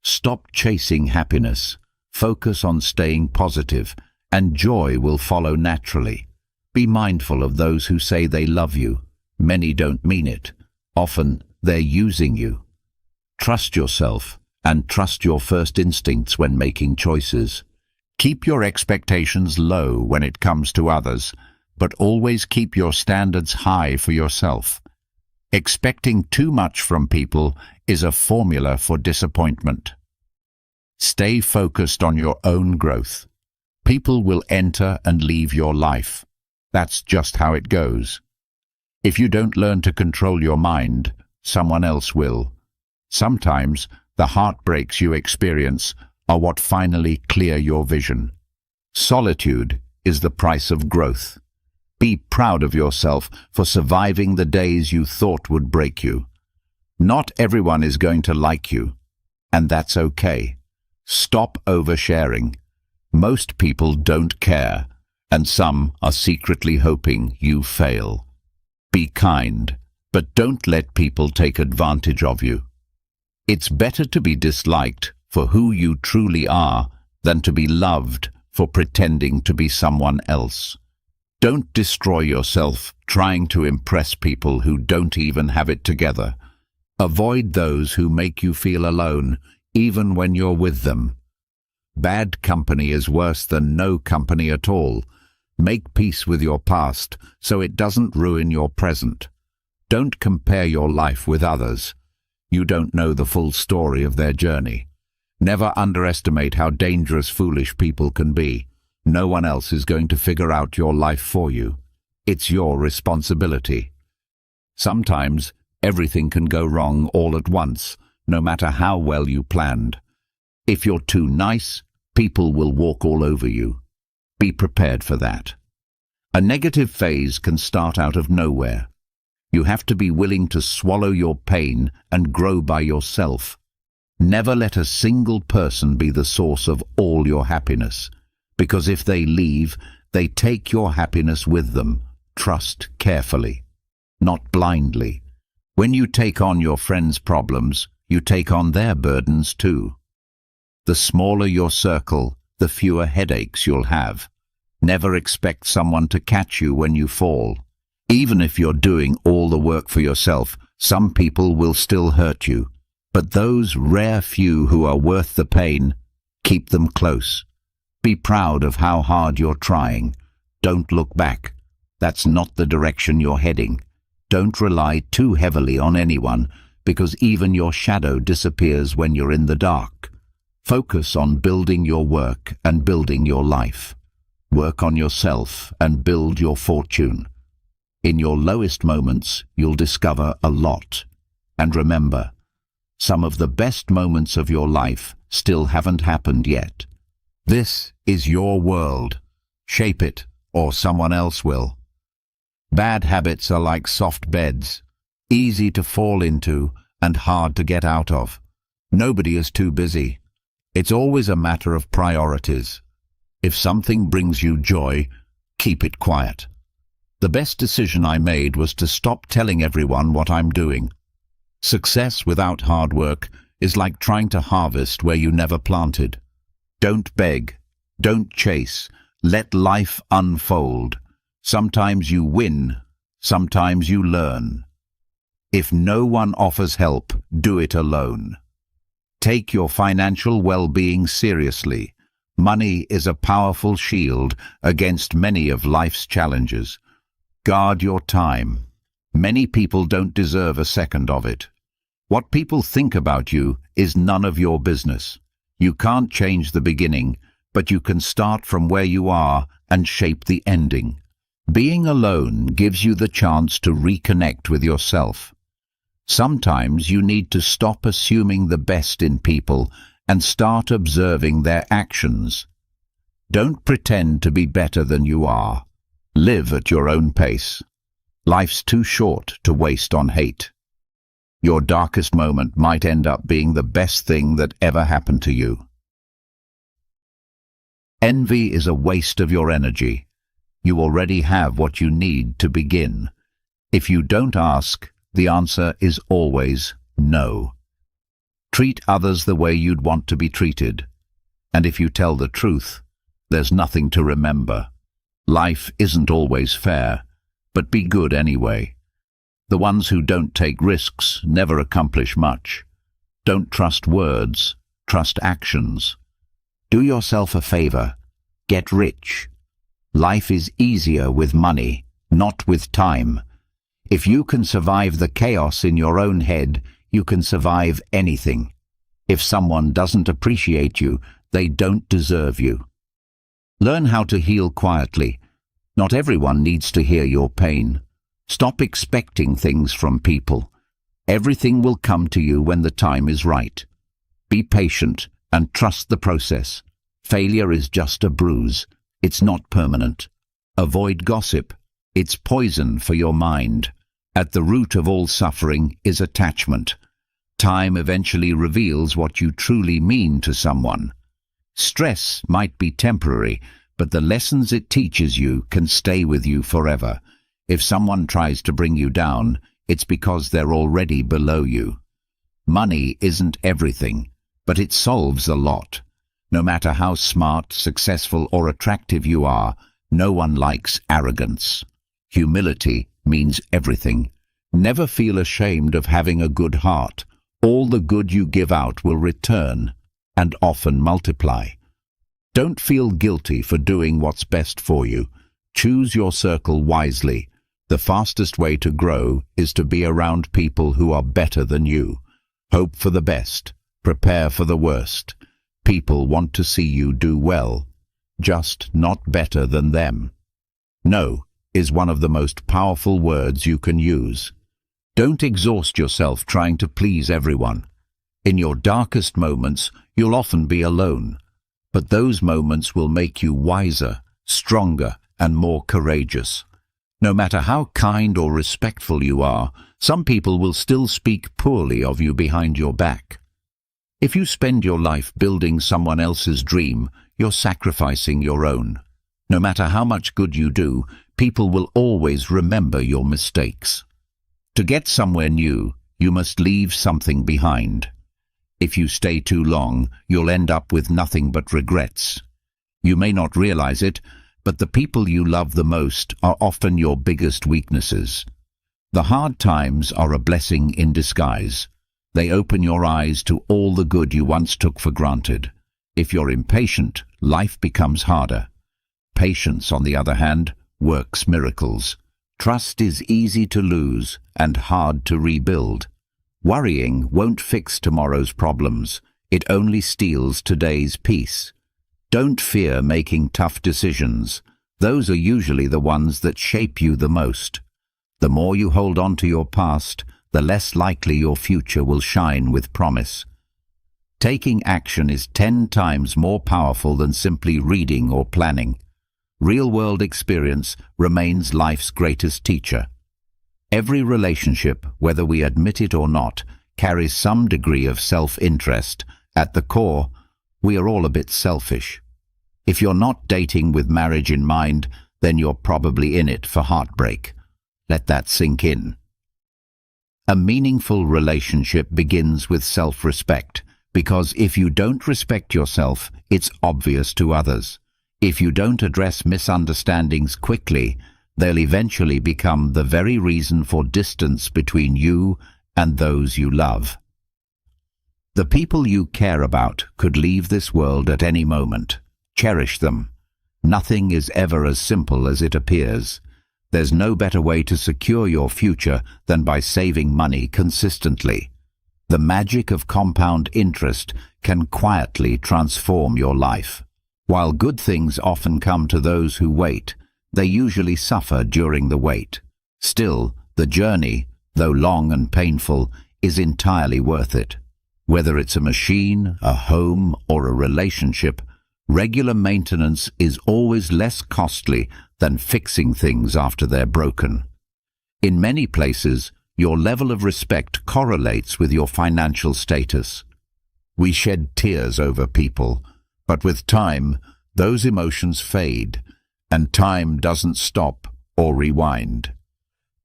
Stop chasing happiness. Focus on staying positive, and joy will follow naturally. Be mindful of those who say they love you. Many don't mean it. Often, they're using you. Trust yourself, and trust your first instincts when making choices. Keep your expectations low when it comes to others, but always keep your standards high for yourself. Expecting too much from people is a formula for disappointment. Stay focused on your own growth. People will enter and leave your life. That's just how it goes. If you don't learn to control your mind, someone else will. Sometimes, the heartbreaks you experience are what finally clear your vision. Solitude is the price of growth. Be proud of yourself for surviving the days you thought would break you. Not everyone is going to like you, and that's okay. Stop oversharing. Most people don't care, and some are secretly hoping you fail. Be kind, but don't let people take advantage of you. It's better to be disliked for who you truly are than to be loved for pretending to be someone else. Don't destroy yourself trying to impress people who don't even have it together. Avoid those who make you feel alone, even when you're with them. Bad company is worse than no company at all. Make peace with your past so it doesn't ruin your present. Don't compare your life with others. You don't know the full story of their journey. Never underestimate how dangerous foolish people can be. No one else is going to figure out your life for you. It's your responsibility. Sometimes, everything can go wrong all at once, no matter how well you planned. If you're too nice, people will walk all over you. Be prepared for that. A negative phase can start out of nowhere. You have to be willing to swallow your pain and grow by yourself. Never let a single person be the source of all your happiness, because if they leave, they take your happiness with them. Trust carefully, not blindly. When you take on your friends' problems, you take on their burdens too. The smaller your circle, the fewer headaches you'll have. Never expect someone to catch you when you fall. Even if you're doing all the work for yourself, some people will still hurt you. But those rare few who are worth the pain, keep them close. Be proud of how hard you're trying. Don't look back. That's not the direction you're heading. Don't rely too heavily on anyone, because even your shadow disappears when you're in the dark. Focus on building your work and building your life. Work on yourself and build your fortune. In your lowest moments, you'll discover a lot. And remember, some of the best moments of your life still haven't happened yet. This is your world. Shape it, or someone else will. Bad habits are like soft beds, easy to fall into and hard to get out of. Nobody is too busy. It's always a matter of priorities. If something brings you joy, keep it quiet. The best decision I made was to stop telling everyone what I'm doing. Success without hard work is like trying to harvest where you never planted. Don't beg, don't chase, let life unfold. Sometimes you win, sometimes you learn. If no one offers help, do it alone. Take your financial well-being seriously. Money is a powerful shield against many of life's challenges. Guard your time. Many people don't deserve a second of it. What people think about you is none of your business. You can't change the beginning, but you can start from where you are and shape the ending. Being alone gives you the chance to reconnect with yourself. Sometimes you need to stop assuming the best in people and start observing their actions. Don't pretend to be better than you are. Live at your own pace. Life's too short to waste on hate. Your darkest moment might end up being the best thing that ever happened to you. Envy is a waste of your energy. You already have what you need to begin. If you don't ask, the answer is always no. Treat others the way you'd want to be treated. And if you tell the truth, there's nothing to remember. Life isn't always fair, but be good anyway. The ones who don't take risks never accomplish much. Don't trust words, trust actions. Do yourself a favor. Get rich. Life is easier with money, not with time. If you can survive the chaos in your own head, you can survive anything. If someone doesn't appreciate you, they don't deserve you. Learn how to heal quietly. Not everyone needs to hear your pain. Stop expecting things from people. Everything will come to you when the time is right. Be patient and trust the process. Failure is just a bruise. It's not permanent. Avoid gossip. It's poison for your mind. At the root of all suffering is attachment. Time eventually reveals what you truly mean to someone. Stress might be temporary, but the lessons it teaches you can stay with you forever. If someone tries to bring you down, it's because they're already below you. Money isn't everything, but it solves a lot. No matter how smart, successful, or attractive you are, no one likes arrogance. Humility means everything. Never feel ashamed of having a good heart. All the good you give out will return, and often multiply. Don't feel guilty for doing what's best for you. Choose your circle wisely. The fastest way to grow is to be around people who are better than you. Hope for the best. Prepare for the worst. People want to see you do well, just not better than them. No is one of the most powerful words you can use. Don't exhaust yourself trying to please everyone. In your darkest moments, you'll often be alone, but those moments will make you wiser, stronger, and more courageous. No matter how kind or respectful you are, some people will still speak poorly of you behind your back. If you spend your life building someone else's dream, you're sacrificing your own. No matter how much good you do, people will always remember your mistakes. To get somewhere new, you must leave something behind. If you stay too long, you'll end up with nothing but regrets. You may not realize it, but the people you love the most are often your biggest weaknesses. The hard times are a blessing in disguise. They open your eyes to all the good you once took for granted. If you're impatient, life becomes harder. Patience, on the other hand, works miracles. Trust is easy to lose and hard to rebuild. Worrying won't fix tomorrow's problems. It only steals today's peace. Don't fear making tough decisions. Those are usually the ones that shape you the most. The more you hold on to your past, the less likely your future will shine with promise. Taking action is 10 times more powerful than simply reading or planning. Real-world experience remains life's greatest teacher. Every relationship, whether we admit it or not, carries some degree of self-interest. At the core, we are all a bit selfish. If you're not dating with marriage in mind, then you're probably in it for heartbreak. Let that sink in. A meaningful relationship begins with self-respect, because if you don't respect yourself, it's obvious to others. If you don't address misunderstandings quickly, they'll eventually become the very reason for distance between you and those you love. The people you care about could leave this world at any moment. Cherish them. Nothing is ever as simple as it appears. There's no better way to secure your future than by saving money consistently. The magic of compound interest can quietly transform your life. While good things often come to those who wait, they usually suffer during the wait. Still, the journey, though long and painful, is entirely worth it. Whether it's a machine, a home, or a relationship, regular maintenance is always less costly than fixing things after they're broken. In many places, your level of respect correlates with your financial status. We shed tears over people, but with time, those emotions fade, and time doesn't stop or rewind.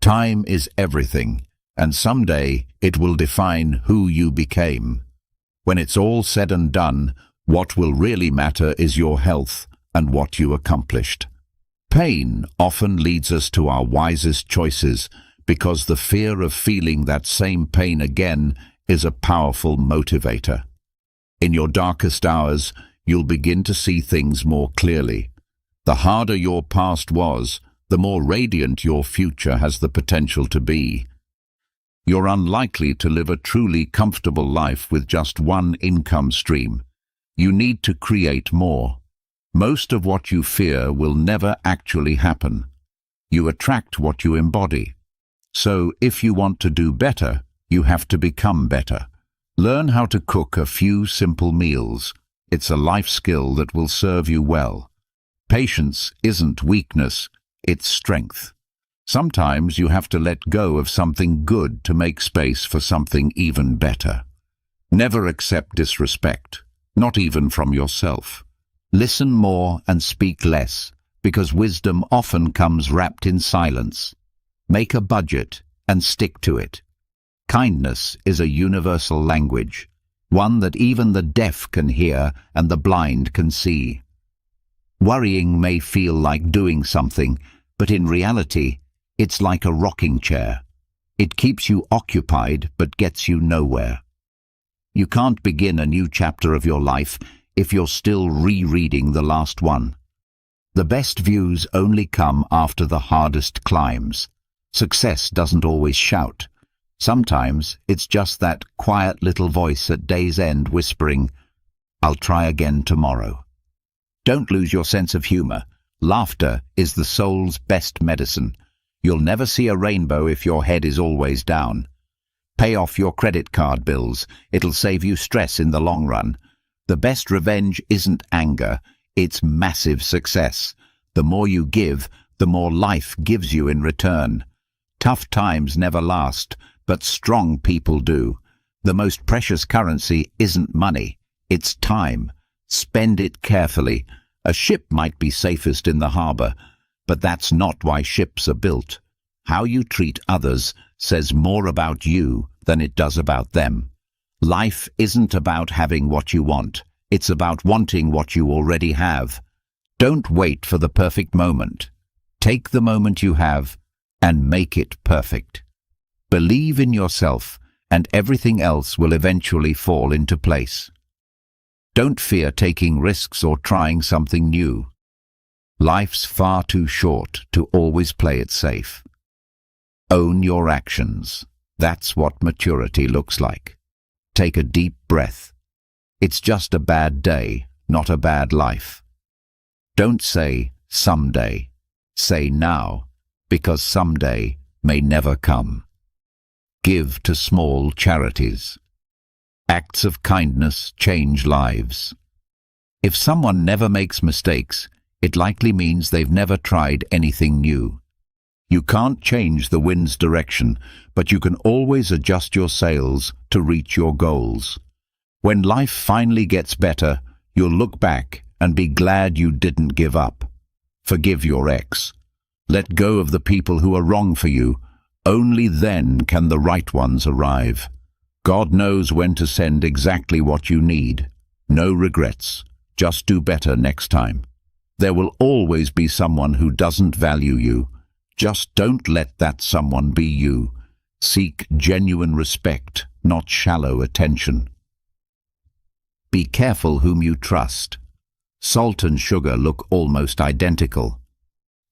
Time is everything, and someday it will define who you became. When it's all said and done, what will really matter is your health and what you accomplished. Pain often leads us to our wisest choices because the fear of feeling that same pain again is a powerful motivator. In your darkest hours, you'll begin to see things more clearly. The harder your past was, the more radiant your future has the potential to be. You're unlikely to live a truly comfortable life with just one income stream. You need to create more. Most of what you fear will never actually happen. You attract what you embody. So if you want to do better, you have to become better. Learn how to cook a few simple meals. It's a life skill that will serve you well. Patience isn't weakness, it's strength. Sometimes you have to let go of something good to make space for something even better. Never accept disrespect, not even from yourself. Listen more and speak less, because wisdom often comes wrapped in silence. Make a budget and stick to it. Kindness is a universal language, one that even the deaf can hear and the blind can see. Worrying may feel like doing something, but in reality, it's like a rocking chair. It keeps you occupied but gets you nowhere. You can't begin a new chapter of your life if you're still rereading the last one. The best views only come after the hardest climbs. Success doesn't always shout. Sometimes it's just that quiet little voice at day's end whispering, "I'll try again tomorrow." Don't lose your sense of humor. Laughter is the soul's best medicine. You'll never see a rainbow if your head is always down. Pay off your credit card bills. It'll save you stress in the long run. The best revenge isn't anger, it's massive success. The more you give, the more life gives you in return. Tough times never last, but strong people do. The most precious currency isn't money, it's time. Spend it carefully. A ship might be safest in the harbor, but that's not why ships are built. How you treat others says more about you than it does about them. Life isn't about having what you want. It's about wanting what you already have. Don't wait for the perfect moment. Take the moment you have and make it perfect. Believe in yourself, and everything else will eventually fall into place. Don't fear taking risks or trying something new. Life's far too short to always play it safe. Own your actions. That's what maturity looks like. Take a deep breath. It's just a bad day, not a bad life. Don't say someday. Say now, because someday may never come. Give to small charities. Acts of kindness change lives. If someone never makes mistakes, it likely means they've never tried anything new. You can't change the wind's direction, but you can always adjust your sails to reach your goals. When life finally gets better, you'll look back and be glad you didn't give up. Forgive your ex. Let go of the people who are wrong for you. Only then can the right ones arrive. God knows when to send exactly what you need. No regrets. Just do better next time. There will always be someone who doesn't value you. Just don't let that someone be you. Seek genuine respect, not shallow attention. Be careful whom you trust. Salt and sugar look almost identical.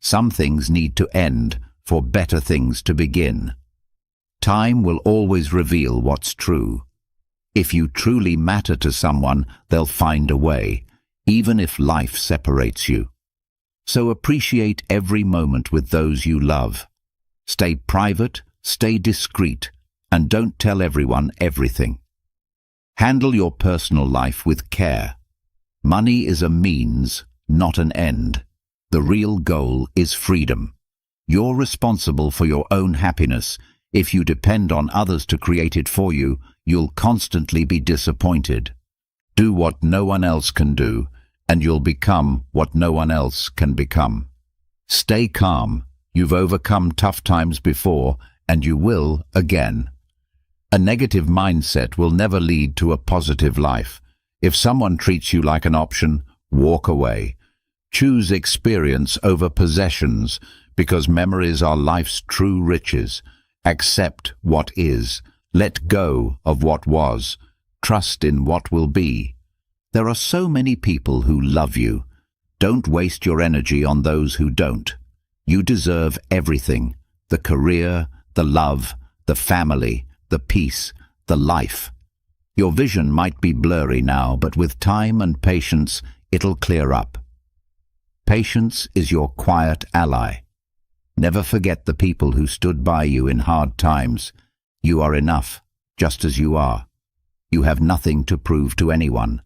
Some things need to end for better things to begin. Time will always reveal what's true. If you truly matter to someone, they'll find a way, even if life separates you. So appreciate every moment with those you love. Stay private, stay discreet, and don't tell everyone everything. Handle your personal life with care. Money is a means, not an end. The real goal is freedom. You're responsible for your own happiness. If you depend on others to create it for you, you'll constantly be disappointed. Do what no one else can do, and you'll become what no one else can become. Stay calm. You've overcome tough times before, and you will again. A negative mindset will never lead to a positive life. If someone treats you like an option, walk away. Choose experience over possessions, because memories are life's true riches. Accept what is. Let go of what was. Trust in what will be. There are so many people who love you. Don't waste your energy on those who don't. You deserve everything: the career, the love, the family, the peace, the life. Your vision might be blurry now, but with time and patience, it'll clear up. Patience is your quiet ally. Never forget the people who stood by you in hard times. You are enough, just as you are. You have nothing to prove to anyone.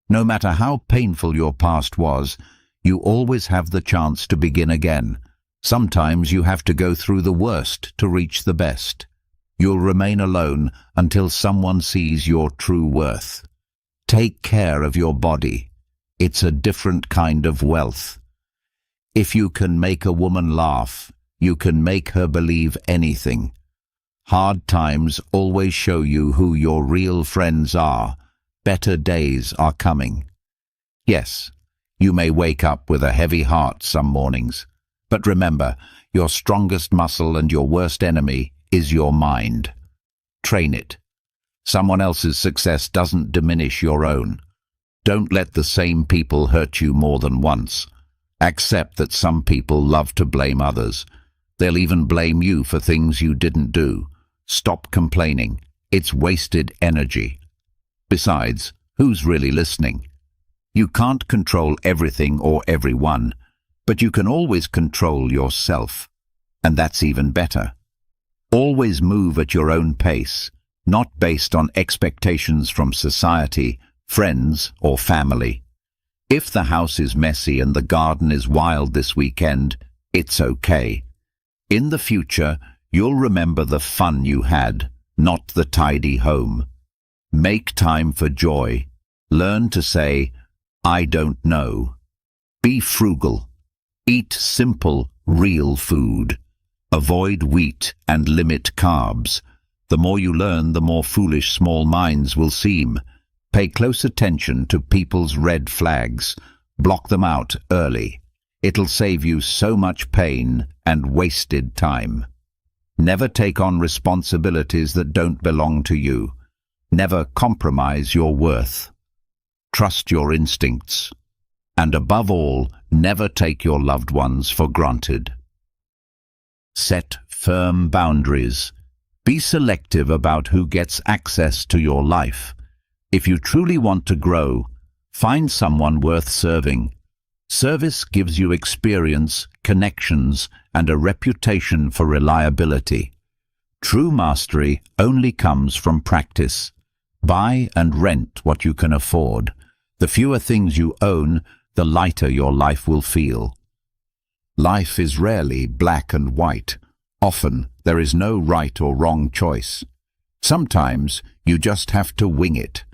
No matter how painful your past was, you always have the chance to begin again. Sometimes you have to go through the worst to reach the best. You'll remain alone until someone sees your true worth. Take care of your body. It's a different kind of wealth. If you can make a woman laugh, you can make her believe anything. Hard times always show you who your real friends are. Better days are coming. Yes, you may wake up with a heavy heart some mornings, but remember, your strongest muscle and your worst enemy is your mind. Train it. Someone else's success doesn't diminish your own. Don't let the same people hurt you more than once. Accept that some people love to blame others. They'll even blame you for things you didn't do. Stop complaining. It's wasted energy. Besides, who's really listening? You can't control everything or everyone, but you can always control yourself. And that's even better. Always move at your own pace, not based on expectations from society, friends, or family. If the house is messy and the garden is wild this weekend, it's okay. In the future, you'll remember the fun you had, not the tidy home. Make time for joy. Learn to say, I don't know. Be frugal. Eat simple, real food. Avoid wheat and limit carbs. The more you learn, the more foolish small minds will seem. Pay close attention to people's red flags. Block them out early. It'll save you so much pain and wasted time. Never take on responsibilities that don't belong to you. Never compromise your worth. Trust your instincts. And above all, never take your loved ones for granted. Set firm boundaries. Be selective about who gets access to your life. If you truly want to grow, find someone worth serving. Service gives you experience, connections, and a reputation for reliability. True mastery only comes from practice. Buy and rent what you can afford. The fewer things you own, the lighter your life will feel. Life is rarely black and white. Often, there is no right or wrong choice. Sometimes, you just have to wing it.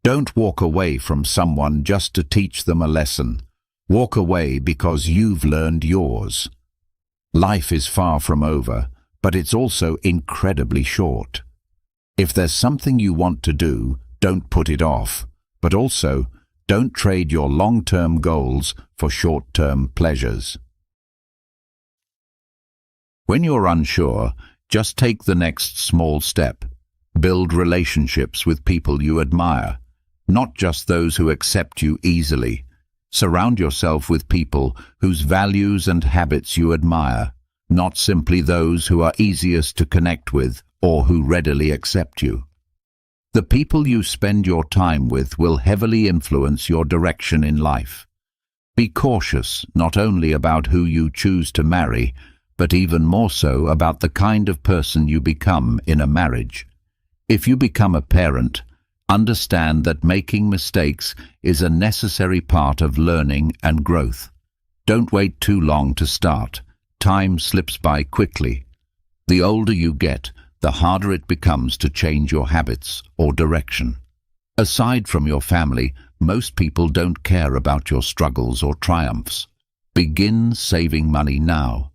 Don't walk away from someone just to teach them a lesson. Walk away because you've learned yours. Life is far from over, but it's also incredibly short. If there's something you want to do, don't put it off. But also, don't trade your long-term goals for short-term pleasures. When you're unsure, just take the next small step. Build relationships with people you admire, not just those who accept you easily. Surround yourself with people whose values and habits you admire, not simply those who are easiest to connect with or who readily accept you. The people you spend your time with will heavily influence your direction in life. Be cautious not only about who you choose to marry, but even more so about the kind of person you become in a marriage. If you become a parent, understand that making mistakes is a necessary part of learning and growth. Don't wait too long to start. Time slips by quickly. The older you get, the harder it becomes to change your habits or direction. Aside from your family, most people don't care about your struggles or triumphs. Begin saving money now.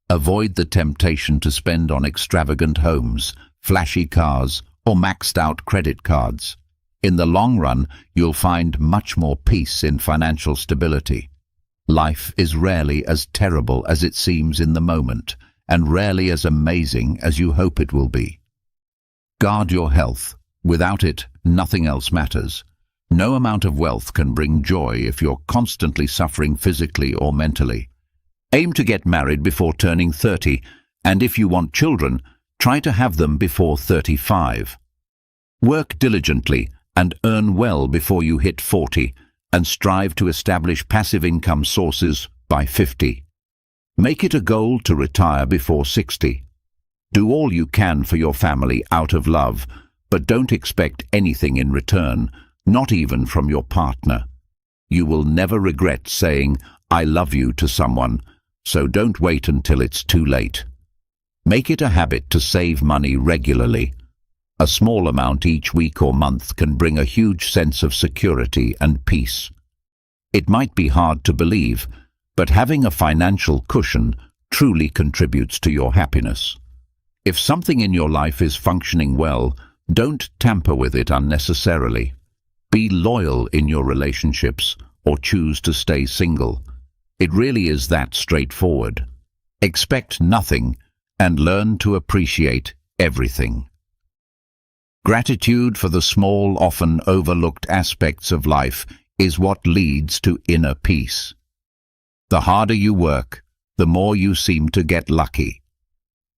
Avoid the temptation to spend on extravagant homes, flashy cars, or maxed-out credit cards. In the long run, you'll find much more peace in financial stability. Life is rarely as terrible as it seems in the moment, and rarely as amazing as you hope it will be. Guard your health. Without it, nothing else matters. No amount of wealth can bring joy if you're constantly suffering physically or mentally. Aim to get married before turning 30, and if you want children, try to have them before 35. Work diligently and earn well before you hit 40, and strive to establish passive income sources by 50. Make it a goal to retire before 60. Do all you can for your family out of love, but don't expect anything in return, not even from your partner. You will never regret saying, "I love you" to someone, so don't wait until it's too late. Make it a habit to save money regularly. A small amount each week or month can bring a huge sense of security and peace. It might be hard to believe, but having a financial cushion truly contributes to your happiness. If something in your life is functioning well, don't tamper with it unnecessarily. Be loyal in your relationships or choose to stay single. It really is that straightforward. Expect nothing and learn to appreciate everything. Gratitude for the small, often overlooked aspects of life is what leads to inner peace. The harder you work, the more you seem to get lucky.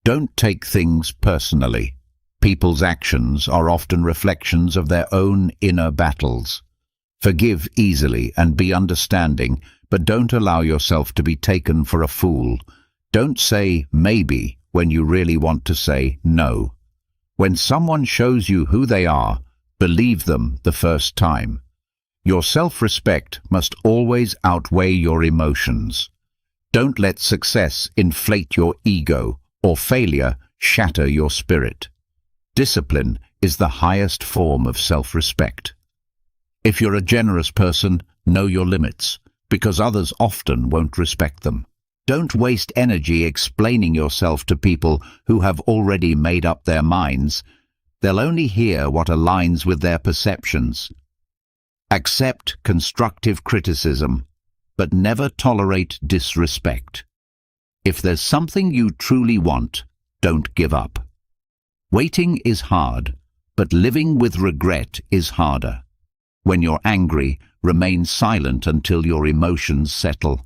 Don't take things personally. People's actions are often reflections of their own inner battles. Forgive easily and be understanding, but don't allow yourself to be taken for a fool. Don't say maybe when you really want to say no. When someone shows you who they are, believe them the first time. Your self-respect must always outweigh your emotions. Don't let success inflate your ego or failure shatter your spirit. Discipline is the highest form of self-respect. If you're a generous person, know your limits, because others often won't respect them. Don't waste energy explaining yourself to people who have already made up their minds. They'll only hear what aligns with their perceptions. Accept constructive criticism, but never tolerate disrespect. If there's something you truly want, don't give up. Waiting is hard, but living with regret is harder. When you're angry, remain silent until your emotions settle.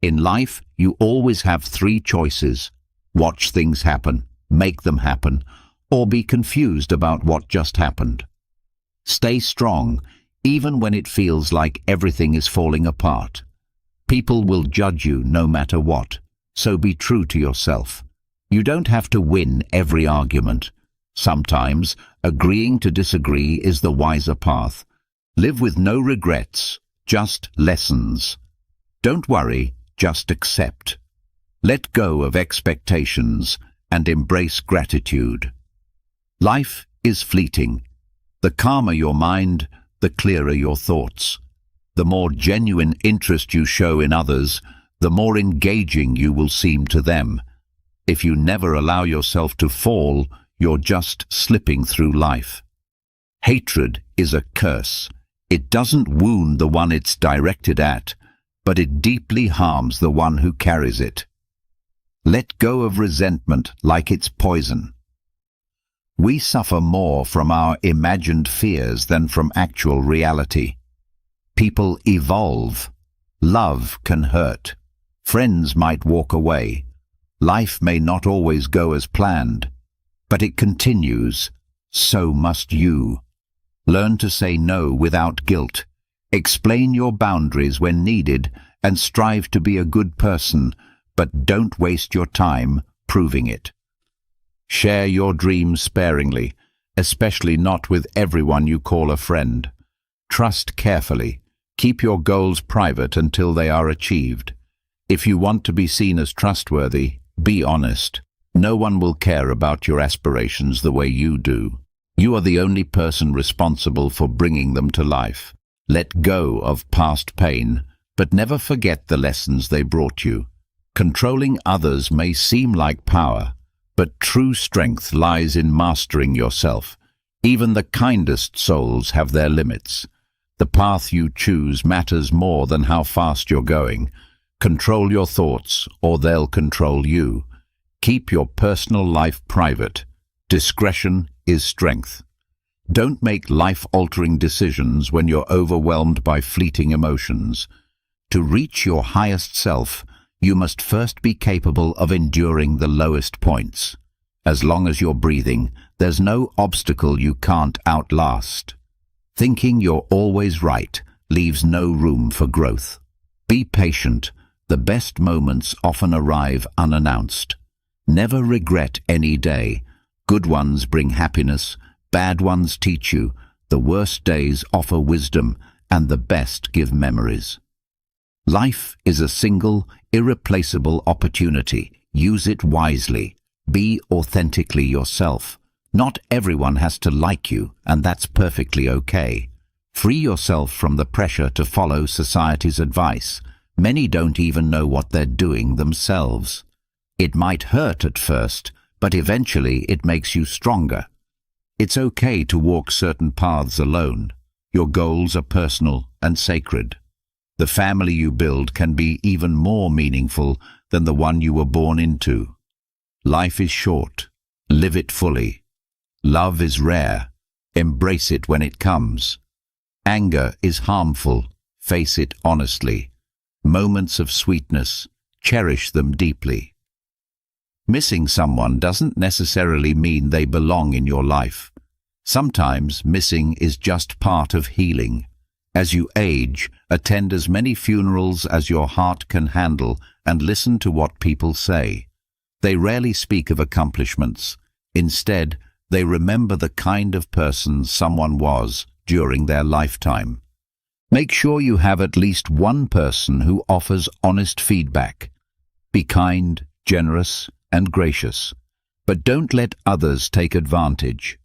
In life, you always have 3 choices: watch things happen, make them happen, or be confused about what just happened. Stay strong, even when it feels like everything is falling apart. People will judge you no matter what, so be true to yourself. You don't have to win every argument. Sometimes, agreeing to disagree is the wiser path. Live with no regrets, just lessons. Don't worry, just accept. Let go of expectations and embrace gratitude. Life is fleeting. The calmer your mind, the clearer your thoughts. The more genuine interest you show in others, the more engaging you will seem to them. If you never allow yourself to fall, you're just slipping through life. Hatred is a curse. It doesn't wound the one it's directed at, but it deeply harms the one who carries it. Let go of resentment like it's poison. We suffer more from our imagined fears than from actual reality. People evolve. Love can hurt. Friends might walk away. Life may not always go as planned, but it continues. So must you. Learn to say no without guilt. Explain your boundaries when needed and strive to be a good person, but don't waste your time proving it. Share your dreams sparingly, especially not with everyone you call a friend. Trust carefully. Keep your goals private until they are achieved. If you want to be seen as trustworthy, be honest. No one will care about your aspirations the way you do. You are the only person responsible for bringing them to life. Let go of past pain, but never forget the lessons they brought you. Controlling others may seem like power, but true strength lies in mastering yourself. Even the kindest souls have their limits. The path you choose matters more than how fast you're going. Control your thoughts, or they'll control you. Keep your personal life private. Discretion is strength. Don't make life-altering decisions when you're overwhelmed by fleeting emotions. To reach your highest self, you must first be capable of enduring the lowest points. As long as you're breathing, there's no obstacle you can't outlast. Thinking you're always right leaves no room for growth. Be patient. The best moments often arrive unannounced. Never regret any day. Good ones bring happiness, bad ones teach you, the worst days offer wisdom, and the best give memories. Life is a single, irreplaceable opportunity. Use it wisely. Be authentically yourself. Not everyone has to like you, and that's perfectly okay. Free yourself from the pressure to follow society's advice. Many don't even know what they're doing themselves. It might hurt at first, but eventually it makes you stronger. It's okay to walk certain paths alone. Your goals are personal and sacred. The family you build can be even more meaningful than the one you were born into. Life is short. Live it fully. Love is rare. Embrace it when it comes. Anger is harmful. Face it honestly. Moments of sweetness. Cherish them deeply. Missing someone doesn't necessarily mean they belong in your life. Sometimes missing is just part of healing. As you age, attend as many funerals as your heart can handle and listen to what people say. They rarely speak of accomplishments. Instead, they remember the kind of person someone was during their lifetime. Make sure you have at least one person who offers honest feedback. Be kind, generous, and gracious, but don't let others take advantage.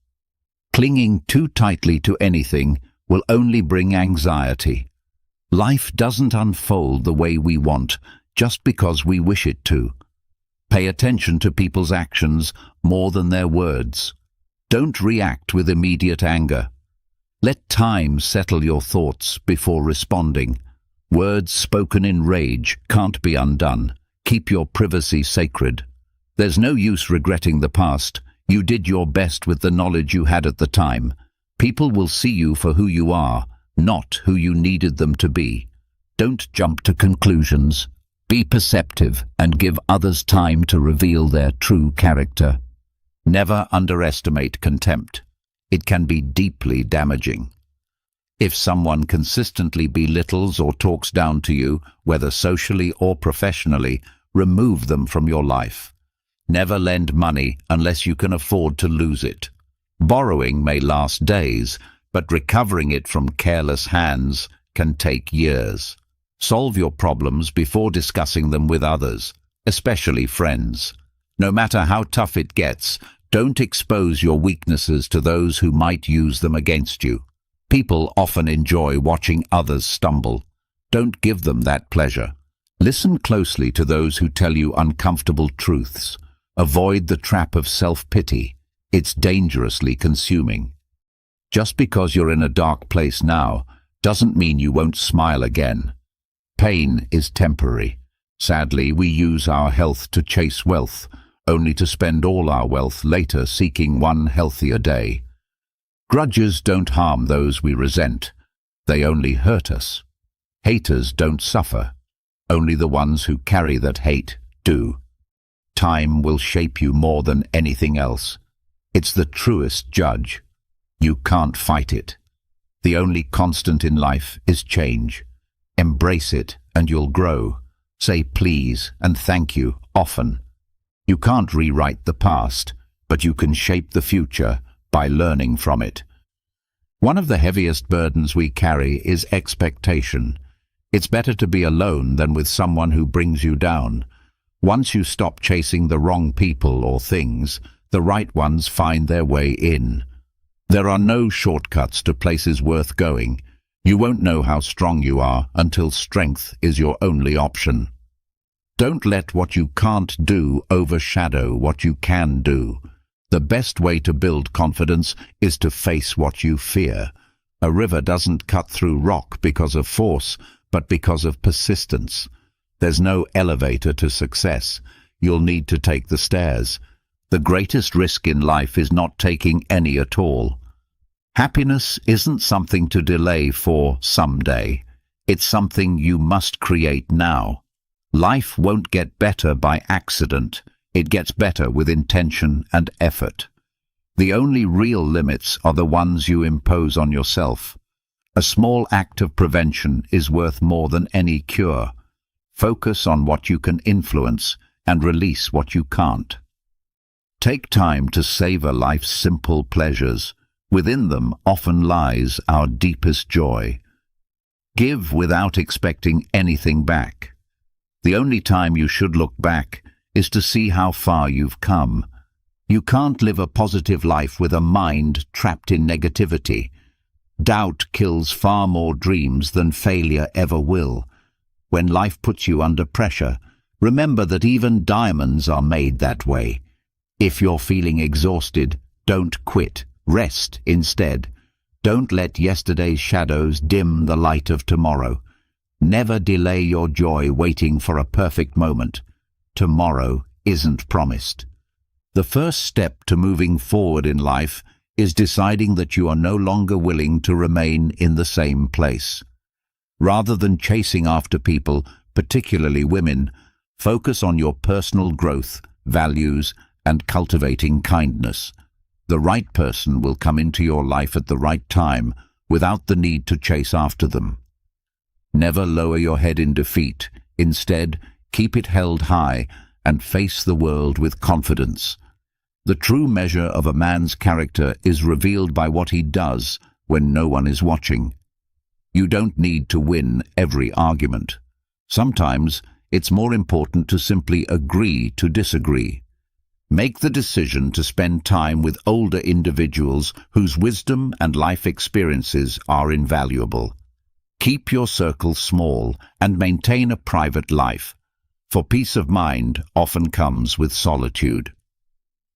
Clinging too tightly to anything will only bring anxiety. Life doesn't unfold the way we want just because we wish it to. Pay attention to people's actions more than their words. Don't react with immediate anger. Let time settle your thoughts before responding. Words spoken in rage can't be undone. Keep your privacy sacred. There's no use regretting the past. You did your best with the knowledge you had at the time. People will see you for who you are, not who you needed them to be. Don't jump to conclusions. Be perceptive and give others time to reveal their true character. Never underestimate contempt. It can be deeply damaging. If someone consistently belittles or talks down to you, whether socially or professionally, remove them from your life. Never lend money unless you can afford to lose it. Borrowing may last days, but recovering it from careless hands can take years. Solve your problems before discussing them with others, especially friends. No matter how tough it gets, don't expose your weaknesses to those who might use them against you. People often enjoy watching others stumble. Don't give them that pleasure. Listen closely to those who tell you uncomfortable truths. Avoid the trap of self-pity. It's dangerously consuming. Just because you're in a dark place now doesn't mean you won't smile again. Pain is temporary. Sadly, we use our health to chase wealth, only to spend all our wealth later seeking one healthier day. Grudges don't harm those we resent. They only hurt us. Haters don't suffer. Only the ones who carry that hate do. Time will shape you more than anything else. It's the truest judge. You can't fight it. The only constant in life is change. Embrace it and you'll grow. Say please and thank you often. You can't rewrite the past, but you can shape the future by learning from it. One of the heaviest burdens we carry is expectation. It's better to be alone than with someone who brings you down. Once you stop chasing the wrong people or things, the right ones find their way in. There are no shortcuts to places worth going. You won't know how strong you are until strength is your only option. Don't let what you can't do overshadow what you can do. The best way to build confidence is to face what you fear. A river doesn't cut through rock because of force, but because of persistence. There's no elevator to success. You'll need to take the stairs. The greatest risk in life is not taking any at all. Happiness isn't something to delay for someday. It's something you must create now. Life won't get better by accident. It gets better with intention and effort. The only real limits are the ones you impose on yourself. A small act of prevention is worth more than any cure. Focus on what you can influence and release what you can't. Take time to savor life's simple pleasures. Within them often lies our deepest joy. Give without expecting anything back. The only time you should look back is to see how far you've come. You can't live a positive life with a mind trapped in negativity. Doubt kills far more dreams than failure ever will. When life puts you under pressure, remember that even diamonds are made that way. If you're feeling exhausted, don't quit. Rest instead. Don't let yesterday's shadows dim the light of tomorrow. Never delay your joy waiting for a perfect moment. Tomorrow isn't promised. The first step to moving forward in life is deciding that you are no longer willing to remain in the same place. Rather than chasing after people, particularly women, focus on your personal growth, values, and cultivating kindness. The right person will come into your life at the right time without the need to chase after them. Never lower your head in defeat. Instead, keep it held high and face the world with confidence. The true measure of a man's character is revealed by what he does when no one is watching. You don't need to win every argument. Sometimes it's more important to simply agree to disagree. Make the decision to spend time with older individuals whose wisdom and life experiences are invaluable. Keep your circle small and maintain a private life, for peace of mind often comes with solitude.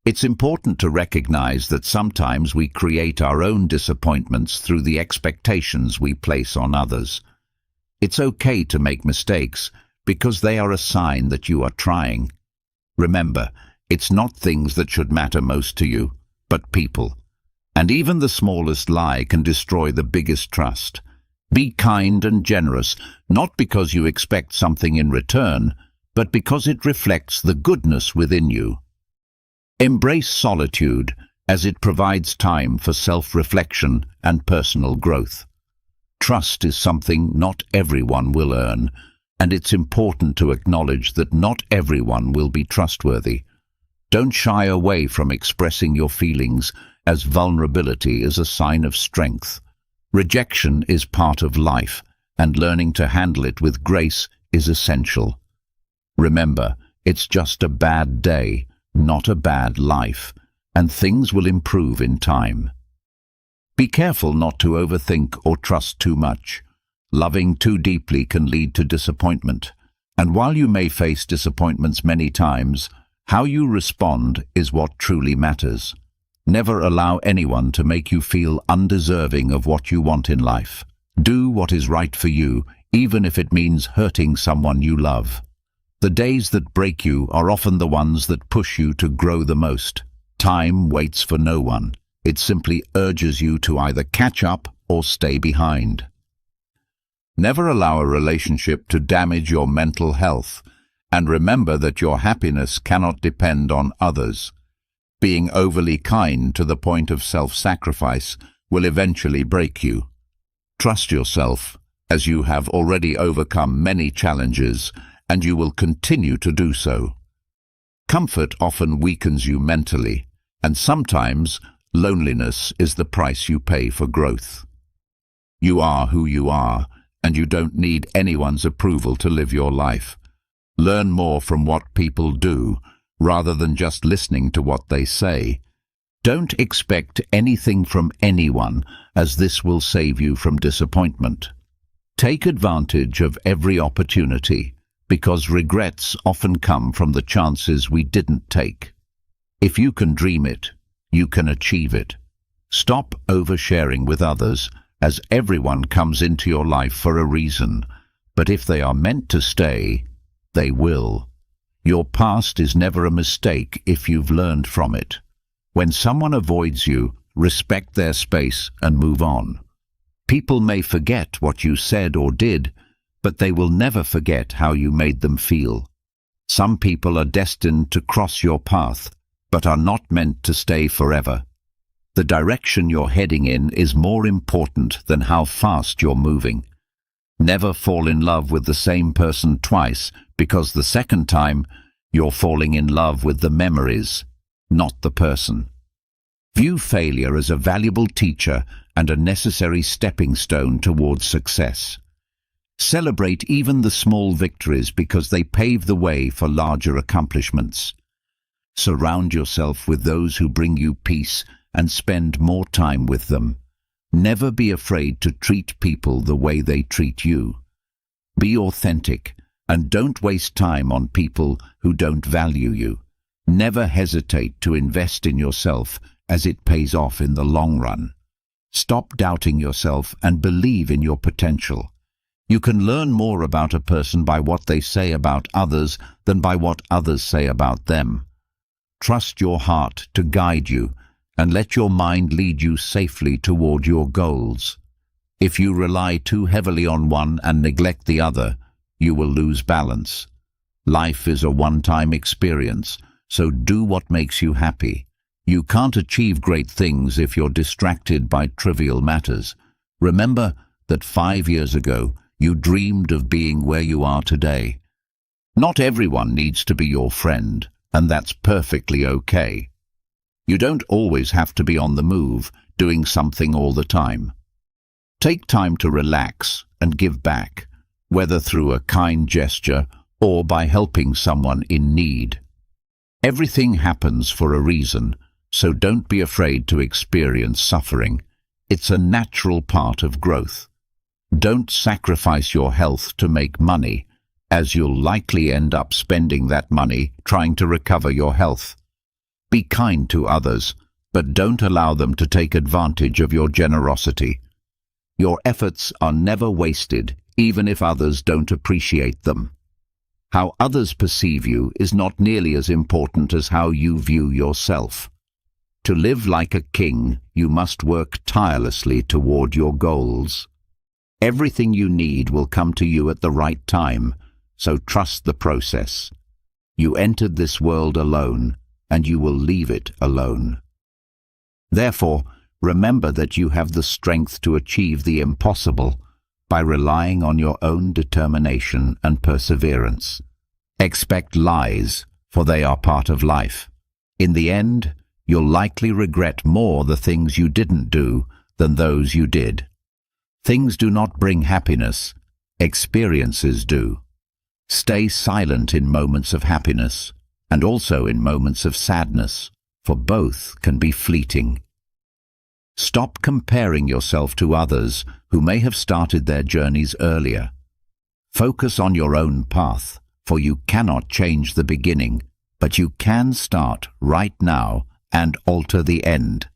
It's important to recognize that sometimes we create our own disappointments through the expectations we place on others. It's okay to make mistakes because they are a sign that you are trying. Remember, it's not things that should matter most to you, but people. And even the smallest lie can destroy the biggest trust. Be kind and generous, not because you expect something in return, but because it reflects the goodness within you. Embrace solitude, as it provides time for self-reflection and personal growth. Trust is something not everyone will earn, and it's important to acknowledge that not everyone will be trustworthy. Don't shy away from expressing your feelings, as vulnerability is a sign of strength. Rejection is part of life, and learning to handle it with grace is essential. Remember, it's just a bad day, not a bad life, and things will improve in time. Be careful not to overthink or trust too much. Loving too deeply can lead to disappointment, and while you may face disappointments many times, how you respond is what truly matters. Never allow anyone to make you feel undeserving of what you want in life. Do what is right for you, even if it means hurting someone you love. The days that break you are often the ones that push you to grow the most. Time waits for no one. It simply urges you to either catch up or stay behind. Never allow a relationship to damage your mental health, and remember that your happiness cannot depend on others. Being overly kind to the point of self-sacrifice will eventually break you. Trust yourself, as you have already overcome many challenges, and you will continue to do so. Comfort often weakens you mentally, and sometimes loneliness is the price you pay for growth. You are who you are, and you don't need anyone's approval to live your life. Learn more from what people do, rather than just listening to what they say. Don't expect anything from anyone, as this will save you from disappointment. Take advantage of every opportunity, because regrets often come from the chances we didn't take. If you can dream it, you can achieve it. Stop oversharing with others, as everyone comes into your life for a reason, but if they are meant to stay, they will. Your past is never a mistake if you've learned from it. When someone avoids you, respect their space and move on. People may forget what you said or did, but they will never forget how you made them feel. Some people are destined to cross your path, but are not meant to stay forever. The direction you're heading in is more important than how fast you're moving. Never fall in love with the same person twice, because the second time you're falling in love with the memories, not the person. View failure as a valuable teacher and a necessary stepping stone towards success. Celebrate even the small victories because they pave the way for larger accomplishments. Surround yourself with those who bring you peace and spend more time with them. Never be afraid to treat people the way they treat you. Be authentic and don't waste time on people who don't value you. Never hesitate to invest in yourself, as it pays off in the long run. Stop doubting yourself and believe in your potential. You can learn more about a person by what they say about others than by what others say about them. Trust your heart to guide you and let your mind lead you safely toward your goals. If you rely too heavily on one and neglect the other, you will lose balance. Life is a one-time experience, so do what makes you happy. You can't achieve great things if you're distracted by trivial matters. Remember that 5 years ago, you dreamed of being where you are today. Not everyone needs to be your friend, and that's perfectly okay. You don't always have to be on the move, doing something all the time. Take time to relax and give back, whether through a kind gesture or by helping someone in need. Everything happens for a reason, so don't be afraid to experience suffering. It's a natural part of growth. Don't sacrifice your health to make money, as you'll likely end up spending that money trying to recover your health. Be kind to others, but don't allow them to take advantage of your generosity. Your efforts are never wasted, even if others don't appreciate them. How others perceive you is not nearly as important as how you view yourself. To live like a king, you must work tirelessly toward your goals. Everything you need will come to you at the right time, so trust the process. You entered this world alone, and you will leave it alone. Therefore, remember that you have the strength to achieve the impossible, by relying on your own determination and perseverance. Expect lies, for they are part of life. In the end, you'll likely regret more the things you didn't do than those you did. Things do not bring happiness, experiences do. Stay silent in moments of happiness, and also in moments of sadness, for both can be fleeting. Stop comparing yourself to others who may have started their journeys earlier. Focus on your own path, for you cannot change the beginning, but you can start right now and alter the end.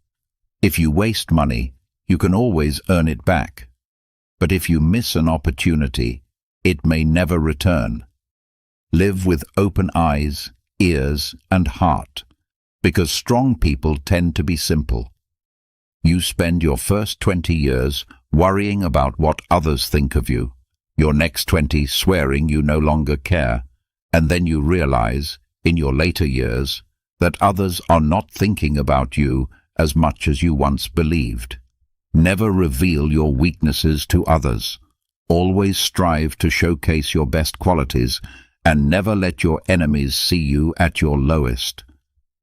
If you waste money, you can always earn it back. But if you miss an opportunity, it may never return. Live with open eyes, ears, and heart, because strong people tend to be simple. You spend your first 20 years worrying about what others think of you, your next 20 swearing you no longer care, and then you realize, in your later years, that others are not thinking about you as much as you once believed. Never reveal your weaknesses to others. Always strive to showcase your best qualities, and never let your enemies see you at your lowest.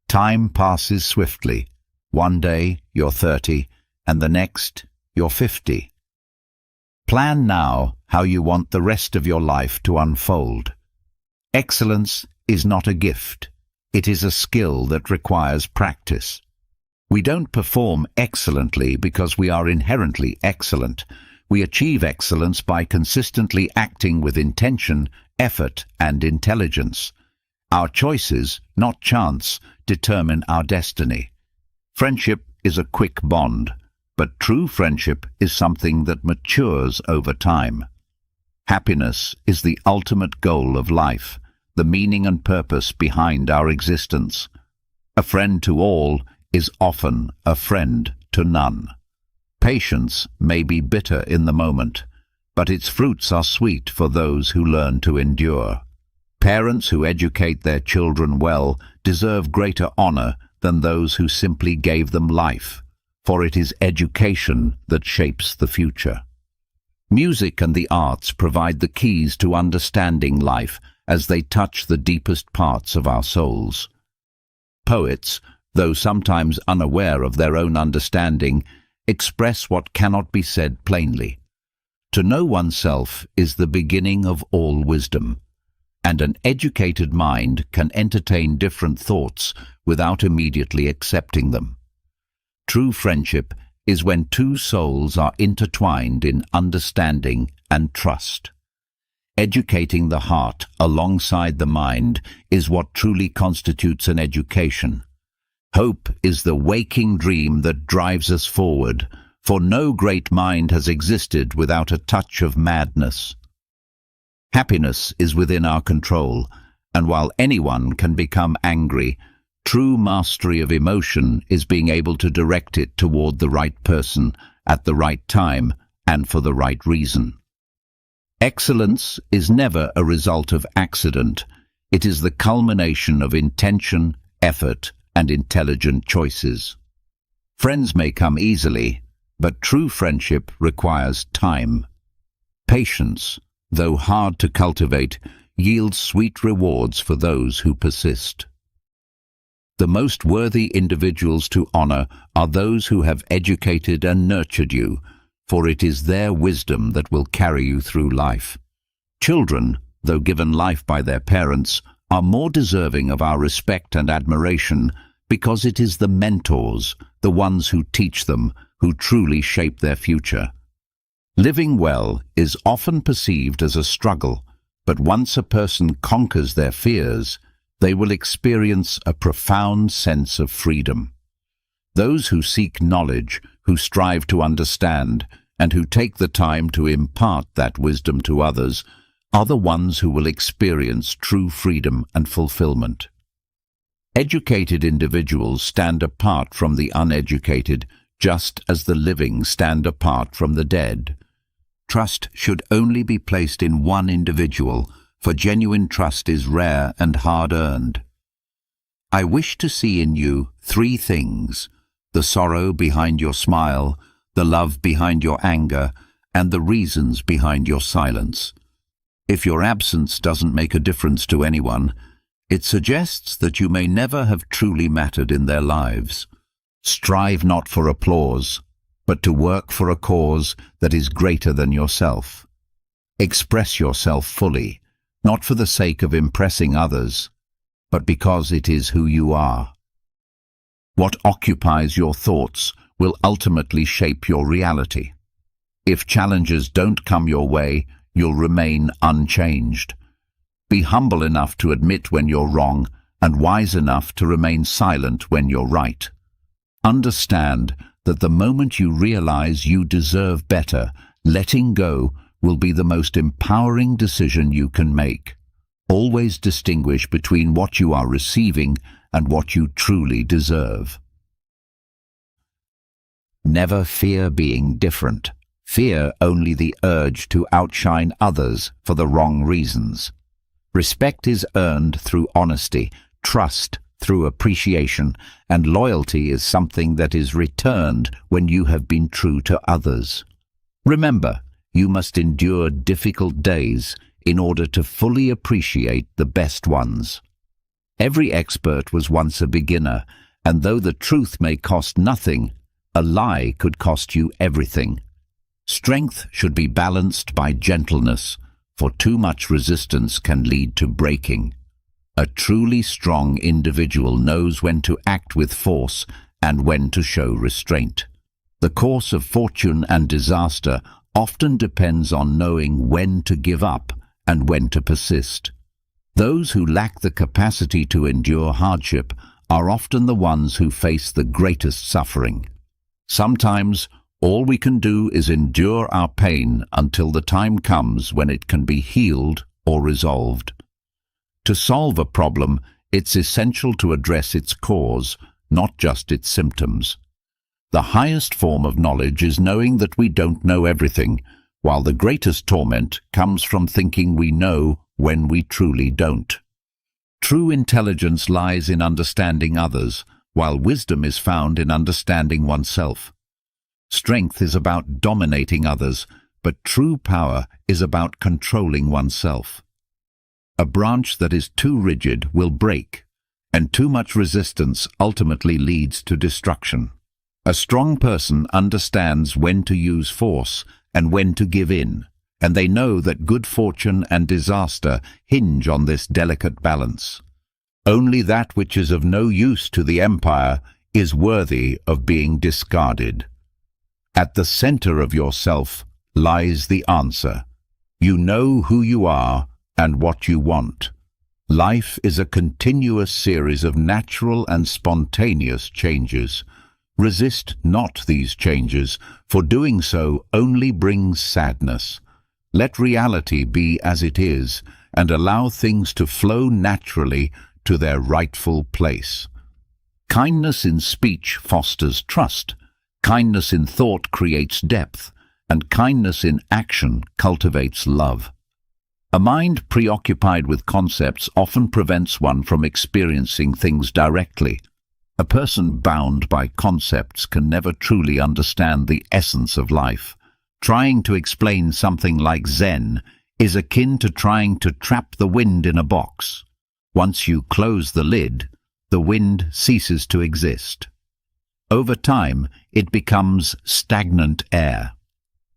Time passes swiftly. One day you're 30, and the next you're 50. Plan now how you want the rest of your life to unfold. Excellence is not a gift. It is a skill that requires practice. We don't perform excellently because we are inherently excellent. We achieve excellence by consistently acting with intention, effort, and intelligence. Our choices, not chance, determine our destiny. Friendship is a quick bond, but true friendship is something that matures over time. Happiness is the ultimate goal of life, the meaning and purpose behind our existence. A friend to all is often a friend to none. Patience may be bitter in the moment, but its fruits are sweet for those who learn to endure. Parents who educate their children well deserve greater honor than those who simply gave them life, for it is education that shapes the future. Music and the arts provide the keys to understanding life as they touch the deepest parts of our souls. Poets, though sometimes unaware of their own understanding, express what cannot be said plainly. To know oneself is the beginning of all wisdom, and an educated mind can entertain different thoughts without immediately accepting them. True friendship is when two souls are intertwined in understanding and trust. Educating the heart alongside the mind is what truly constitutes an education. Hope is the waking dream that drives us forward, for no great mind has existed without a touch of madness. Happiness is within our control, and while anyone can become angry, true mastery of emotion is being able to direct it toward the right person at the right time and for the right reason. Excellence is never a result of accident. It is the culmination of intention, effort, and intelligent choices. Friends may come easily, but true friendship requires time. Patience, though hard to cultivate, yields sweet rewards for those who persist. The most worthy individuals to honor are those who have educated and nurtured you, for it is their wisdom that will carry you through life. Children, though given life by their parents, are more deserving of our respect and admiration because it is the mentors, the ones who teach them, who truly shape their future. Living well is often perceived as a struggle, but once a person conquers their fears, they will experience a profound sense of freedom. Those who seek knowledge, who strive to understand, and who take the time to impart that wisdom to others, are the ones who will experience true freedom and fulfillment. Educated individuals stand apart from the uneducated, just as the living stand apart from the dead. Trust should only be placed in one individual, for genuine trust is rare and hard-earned. I wish to see in you 3 things: the sorrow behind your smile, the love behind your anger, and the reasons behind your silence. If your absence doesn't make a difference to anyone, it suggests that you may never have truly mattered in their lives. Strive not for applause, but to work for a cause that is greater than yourself. Express yourself fully, not for the sake of impressing others, but because it is who you are. What occupies your thoughts will ultimately shape your reality. If challenges don't come your way, you'll remain unchanged. Be humble enough to admit when you're wrong and wise enough to remain silent when you're right. Understand that the moment you realize you deserve better, letting go will be the most empowering decision you can make. Always distinguish between what you are receiving and what you truly deserve. Never fear being different. Fear only the urge to outshine others for the wrong reasons. Respect is earned through honesty, trust through appreciation, and loyalty is something that is returned when you have been true to others. Remember, you must endure difficult days in order to fully appreciate the best ones. Every expert was once a beginner, and though the truth may cost nothing, a lie could cost you everything. Strength should be balanced by gentleness, for too much resistance can lead to breaking. A truly strong individual knows when to act with force and when to show restraint. The course of fortune and disaster often depends on knowing when to give up and when to persist. Those who lack the capacity to endure hardship are often the ones who face the greatest suffering. Sometimes, all we can do is endure our pain until the time comes when it can be healed or resolved. To solve a problem, it's essential to address its cause, not just its symptoms. The highest form of knowledge is knowing that we don't know everything, while the greatest torment comes from thinking we know when we truly don't. True intelligence lies in understanding others, while wisdom is found in understanding oneself. Strength is about dominating others, but true power is about controlling oneself. A branch that is too rigid will break, and too much resistance ultimately leads to destruction. A strong person understands when to use force and when to give in, and they know that good fortune and disaster hinge on this delicate balance. Only that which is of no use to the empire is worthy of being discarded. At the center of yourself lies the answer. You know who you are and what you want. Life is a continuous series of natural and spontaneous changes. Resist not these changes, for doing so only brings sadness. Let reality be as it is, and allow things to flow naturally to their rightful place. Kindness in speech fosters trust. Kindness in thought creates depth, and kindness in action cultivates love. A mind preoccupied with concepts often prevents one from experiencing things directly. A person bound by concepts can never truly understand the essence of life. Trying to explain something like Zen is akin to trying to trap the wind in a box. Once you close the lid, the wind ceases to exist. Over time, it becomes stagnant air.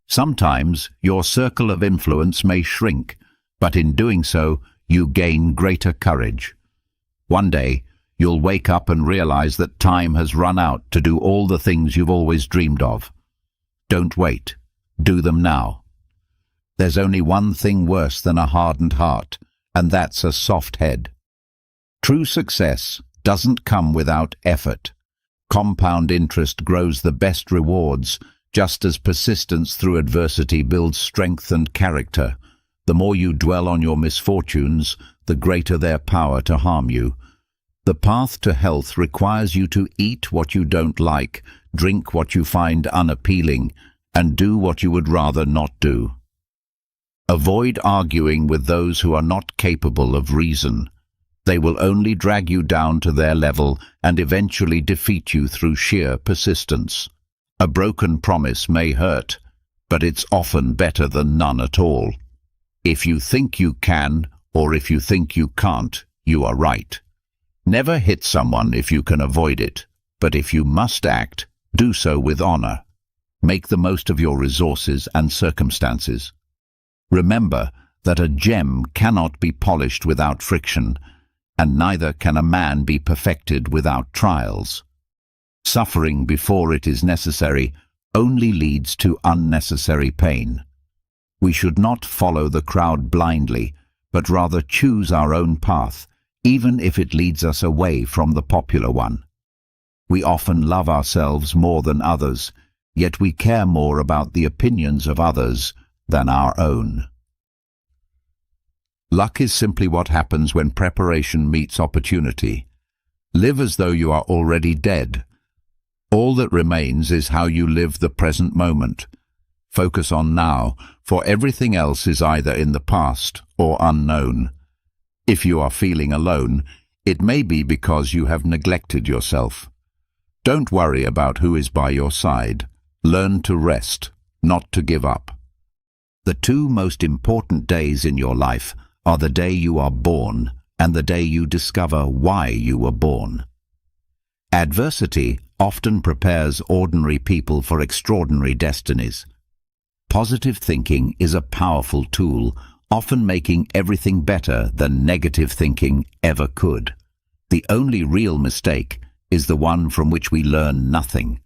Sometimes your circle of influence may shrink, but in doing so, you gain greater courage. One day, you'll wake up and realize that time has run out to do all the things you've always dreamed of. Don't wait. Do them now. There's only one thing worse than a hardened heart, and that's a soft head. True success doesn't come without effort. Compound interest grows the best rewards, just as persistence through adversity builds strength and character. The more you dwell on your misfortunes, the greater their power to harm you. The path to health requires you to eat what you don't like, drink what you find unappealing, and do what you would rather not do. Avoid arguing with those who are not capable of reason. They will only drag you down to their level and eventually defeat you through sheer persistence. A broken promise may hurt, but it's often better than none at all. If you think you can, or if you think you can't, you are right. Never hit someone if you can avoid it, but if you must act, do so with honor. Make the most of your resources and circumstances. Remember that a gem cannot be polished without friction, and neither can a man be perfected without trials. Suffering before it is necessary only leads to unnecessary pain. We should not follow the crowd blindly, but rather choose our own path, even if it leads us away from the popular one. We often love ourselves more than others, yet we care more about the opinions of others than our own. Luck is simply what happens when preparation meets opportunity. Live as though you are already dead. All that remains is how you live the present moment. Focus on now, for everything else is either in the past or unknown. If you are feeling alone, it may be because you have neglected yourself. Don't worry about who is by your side. Learn to rest, not to give up. The two most important days in your life are the day you are born and the day you discover why you were born. Adversity often prepares ordinary people for extraordinary destinies. Positive thinking is a powerful tool, often making everything better than negative thinking ever could. The only real mistake is the one from which we learn nothing.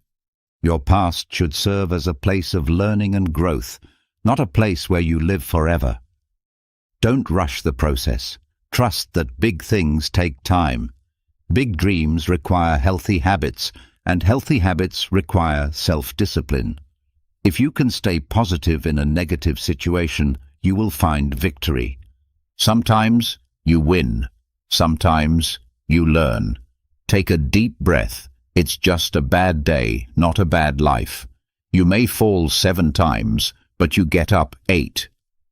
Your past should serve as a place of learning and growth, not a place where you live forever. Don't rush the process. Trust that big things take time. Big dreams require healthy habits, and healthy habits require self-discipline. If you can stay positive in a negative situation, you will find victory. Sometimes you win. Sometimes you learn. Take a deep breath. It's just a bad day, not a bad life. You may fall 7 times, but you get up 8.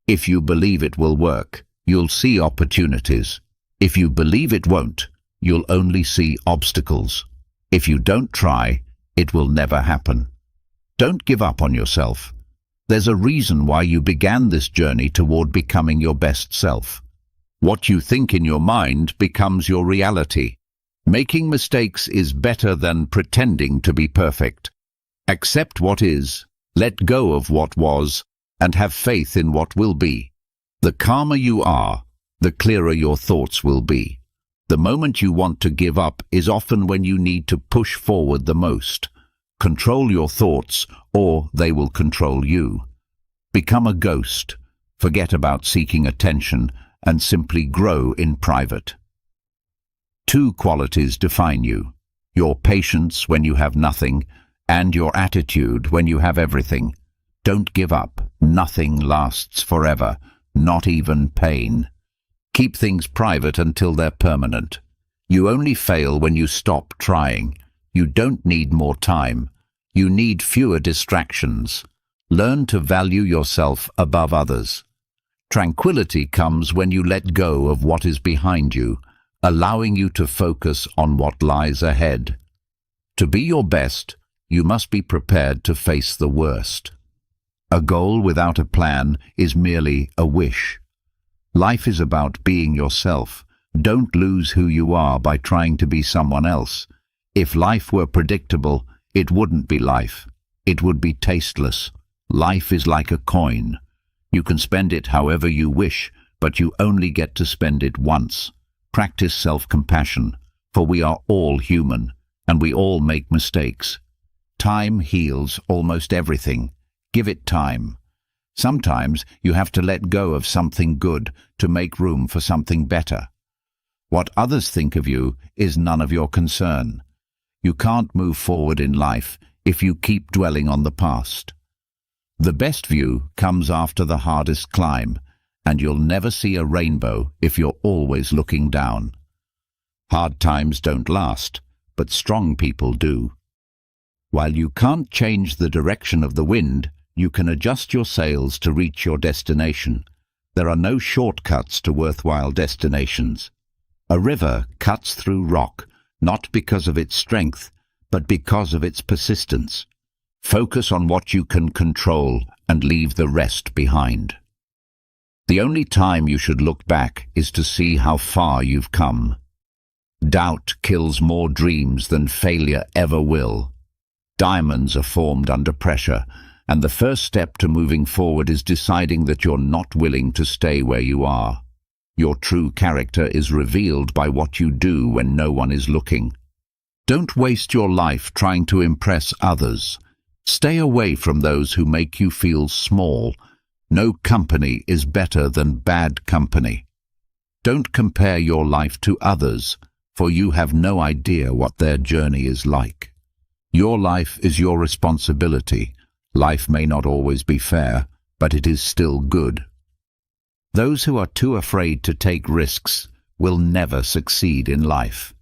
If you believe it will work, you'll see opportunities. If you believe it won't, you'll only see obstacles. If you don't try, it will never happen. Don't give up on yourself. There's a reason why you began this journey toward becoming your best self. What you think in your mind becomes your reality. Making mistakes is better than pretending to be perfect. Accept what is, let go of what was, and have faith in what will be. The calmer you are, the clearer your thoughts will be. The moment you want to give up is often when you need to push forward the most. Control your thoughts, or they will control you. Become a ghost. Forget about seeking attention, and simply grow in private. 2 qualities define you: your patience when you have nothing, and your attitude when you have everything. Don't give up. Nothing lasts forever, not even pain. Keep things private until they're permanent. You only fail when you stop trying. You don't need more time. You need fewer distractions. Learn to value yourself above others. Tranquility comes when you let go of what is behind you, allowing you to focus on what lies ahead. To be your best, you must be prepared to face the worst. A goal without a plan is merely a wish. Life is about being yourself. Don't lose who you are by trying to be someone else. If life were predictable, it wouldn't be life. It would be tasteless. Life is like a coin. You can spend it however you wish, but you only get to spend it once. Practice self-compassion, for we are all human, and we all make mistakes. Time heals almost everything. Give it time. Sometimes you have to let go of something good to make room for something better. What others think of you is none of your concern. You can't move forward in life if you keep dwelling on the past. The best view comes after the hardest climb, and you'll never see a rainbow if you're always looking down. Hard times don't last, but strong people do. While you can't change the direction of the wind, you can adjust your sails to reach your destination. There are no shortcuts to worthwhile destinations. A river cuts through rock, not because of its strength, but because of its persistence. Focus on what you can control and leave the rest behind. The only time you should look back is to see how far you've come. Doubt kills more dreams than failure ever will. Diamonds are formed under pressure, and the first step to moving forward is deciding that you're not willing to stay where you are. Your true character is revealed by what you do when no one is looking. Don't waste your life trying to impress others. Stay away from those who make you feel small. No company is better than bad company. Don't compare your life to others, for you have no idea what their journey is like. Your life is your responsibility. Life may not always be fair, but it is still good. Those who are too afraid to take risks will never succeed in life.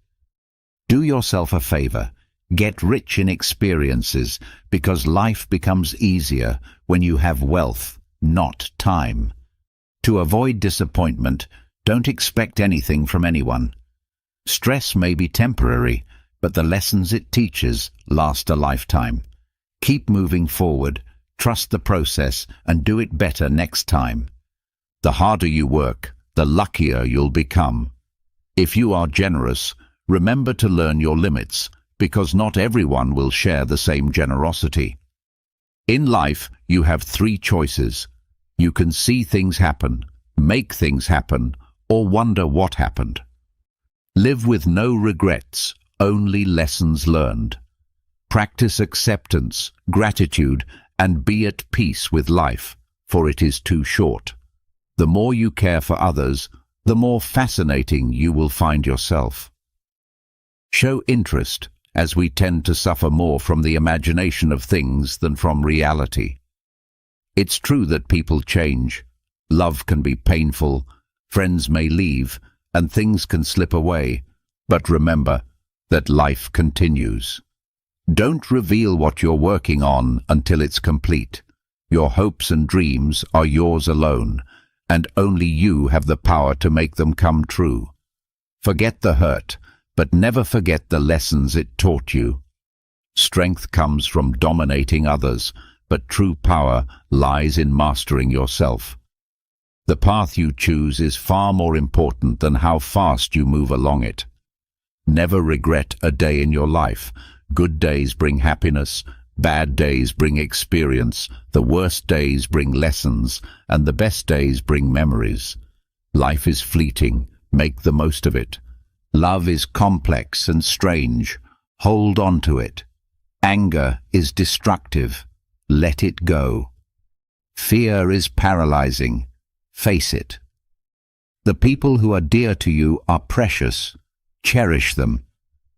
Do yourself a favor. Get rich in experiences, because life becomes easier when you have wealth, not time. To avoid disappointment, don't expect anything from anyone. Stress may be temporary, but the lessons it teaches last a lifetime. Keep moving forward, trust the process, and do it better next time. The harder you work, the luckier you'll become. If you are generous, remember to learn your limits, because not everyone will share the same generosity. In life, you have 3 choices. You can see things happen, make things happen, or wonder what happened. Live with no regrets, only lessons learned. Practice acceptance, gratitude, and be at peace with life, for it is too short. The more you care for others, the more fascinating you will find yourself. Show interest, as we tend to suffer more from the imagination of things than from reality. It's true that people change. Love can be painful, friends may leave, and things can slip away. But remember that life continues. Don't reveal what you're working on until it's complete. Your hopes and dreams are yours alone, and only you have the power to make them come true. Forget the hurt, but never forget the lessons it taught you. Strength comes from dominating others, but true power lies in mastering yourself. The path you choose is far more important than how fast you move along it. Never regret a day in your life. Good days bring happiness, bad days bring experience, the worst days bring lessons, and the best days bring memories. Life is fleeting, make the most of it. Love is complex and strange, hold on to it. Anger is destructive, let it go. Fear is paralyzing, face it. The people who are dear to you are precious, cherish them.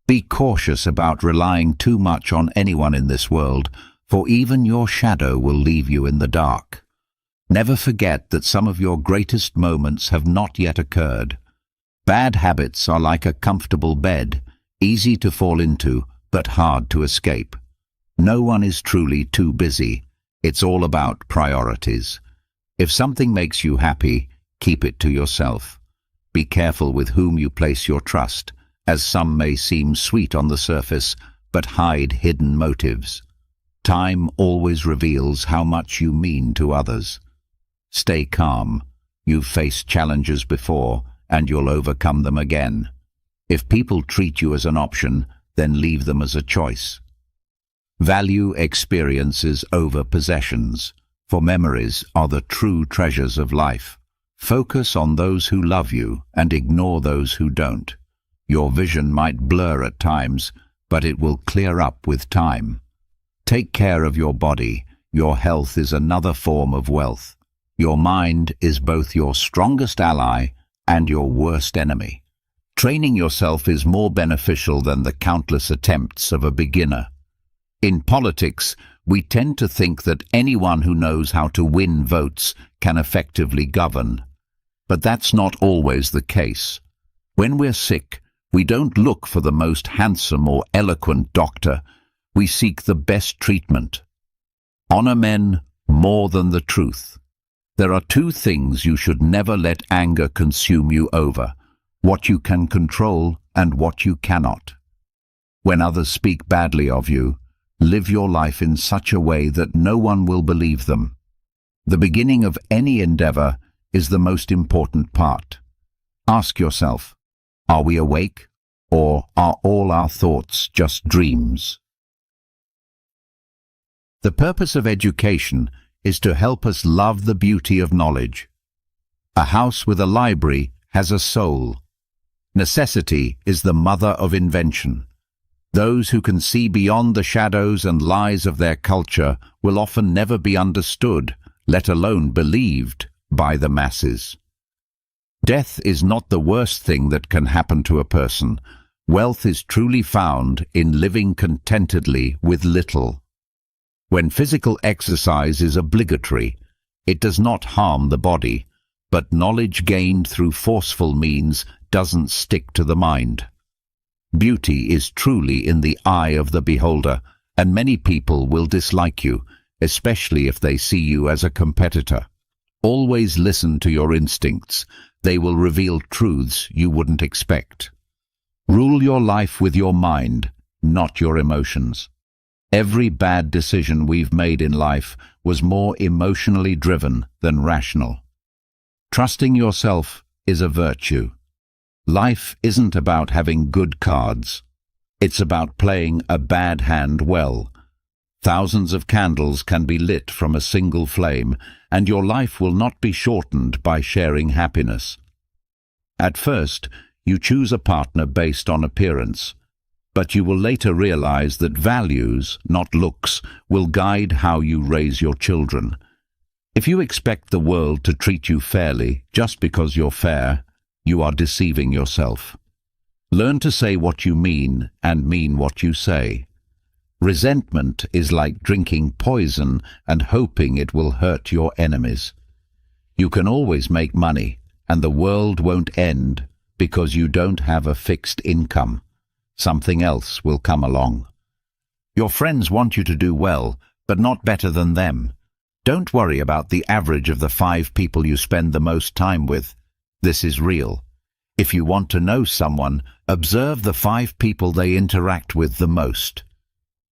Be cautious about relying too much on anyone in this world, for even your shadow will leave you in the dark. Never forget that some of your greatest moments have not yet occurred. Bad habits are like a comfortable bed, easy to fall into, but hard to escape. No one is truly too busy. It's all about priorities. If something makes you happy, keep it to yourself. Be careful with whom you place your trust, as some may seem sweet on the surface, but hide hidden motives. Time always reveals how much you mean to others. Stay calm. You've faced challenges before, and you'll overcome them again. If people treat you as an option, then leave them as a choice. Value experiences over possessions, for memories are the true treasures of life. Focus on those who love you and ignore those who don't. Your vision might blur at times, but it will clear up with time. Take care of your body. Your health is another form of wealth. Your mind is both your strongest ally and your worst enemy. Training yourself is more beneficial than the countless attempts of a beginner. In politics, we tend to think that anyone who knows how to win votes can effectively govern. But that's not always the case. When we're sick, we don't look for the most handsome or eloquent doctor. We seek the best treatment. Honor men more than the truth. There are 2 things you should never let anger consume you over: what you can control and what you cannot. When others speak badly of you, live your life in such a way that no one will believe them. The beginning of any endeavor is the most important part. Ask yourself, are we awake, or are all our thoughts just dreams? The purpose of education is to help us love the beauty of knowledge. A house with a library has a soul. Necessity is the mother of invention. Those who can see beyond the shadows and lies of their culture will often never be understood, let alone believed, by the masses. Death is not the worst thing that can happen to a person. Wealth is truly found in living contentedly with little. When physical exercise is obligatory, it does not harm the body, but knowledge gained through forceful means doesn't stick to the mind. Beauty is truly in the eye of the beholder, and many people will dislike you, especially if they see you as a competitor. Always listen to your instincts. They will reveal truths you wouldn't expect. Rule your life with your mind, not your emotions. Every bad decision we've made in life was more emotionally driven than rational. Trusting yourself is a virtue. Life isn't about having good cards. It's about playing a bad hand well. Thousands of candles can be lit from a single flame, and your life will not be shortened by sharing happiness. At first, you choose a partner based on appearance, but you will later realize that values, not looks, will guide how you raise your children. If you expect the world to treat you fairly just because you're fair, you are deceiving yourself. Learn to say what you mean and mean what you say. Resentment is like drinking poison and hoping it will hurt your enemies. You can always make money, and the world won't end because you don't have a fixed income. Something else will come along. Your friends want you to do well, but not better than them. Don't worry about the average of the 5 people you spend the most time with. This is real. If you want to know someone, observe the 5 people they interact with the most.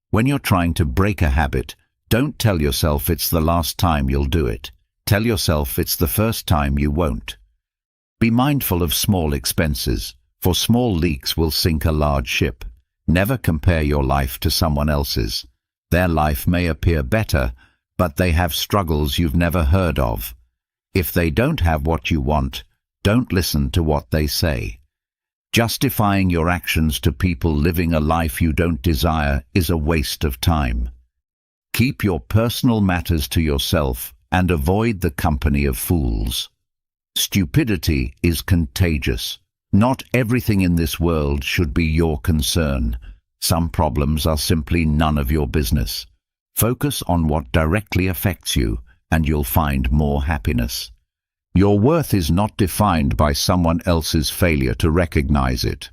When you're trying to break a habit, don't tell yourself it's the last time you'll do it. Tell yourself it's the first time you won't. Be mindful of small expenses, for small leaks will sink a large ship. Never compare your life to someone else's. Their life may appear better, but they have struggles you've never heard of. If they don't have what you want, don't listen to what they say. Justifying your actions to people living a life you don't desire is a waste of time. Keep your personal matters to yourself and avoid the company of fools. Stupidity is contagious. Not everything in this world should be your concern. Some problems are simply none of your business. Focus on what directly affects you, and you'll find more happiness. Your worth is not defined by someone else's failure to recognize it.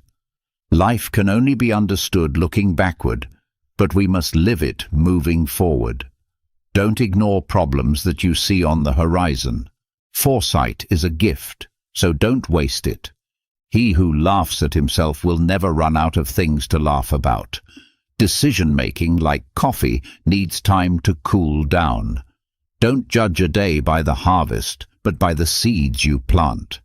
Life can only be understood looking backward, but we must live it moving forward. Don't ignore problems that you see on the horizon. Foresight is a gift, so don't waste it. He who laughs at himself will never run out of things to laugh about. Decision-making, like coffee, needs time to cool down. Don't judge a day by the harvest, but by the seeds you plant.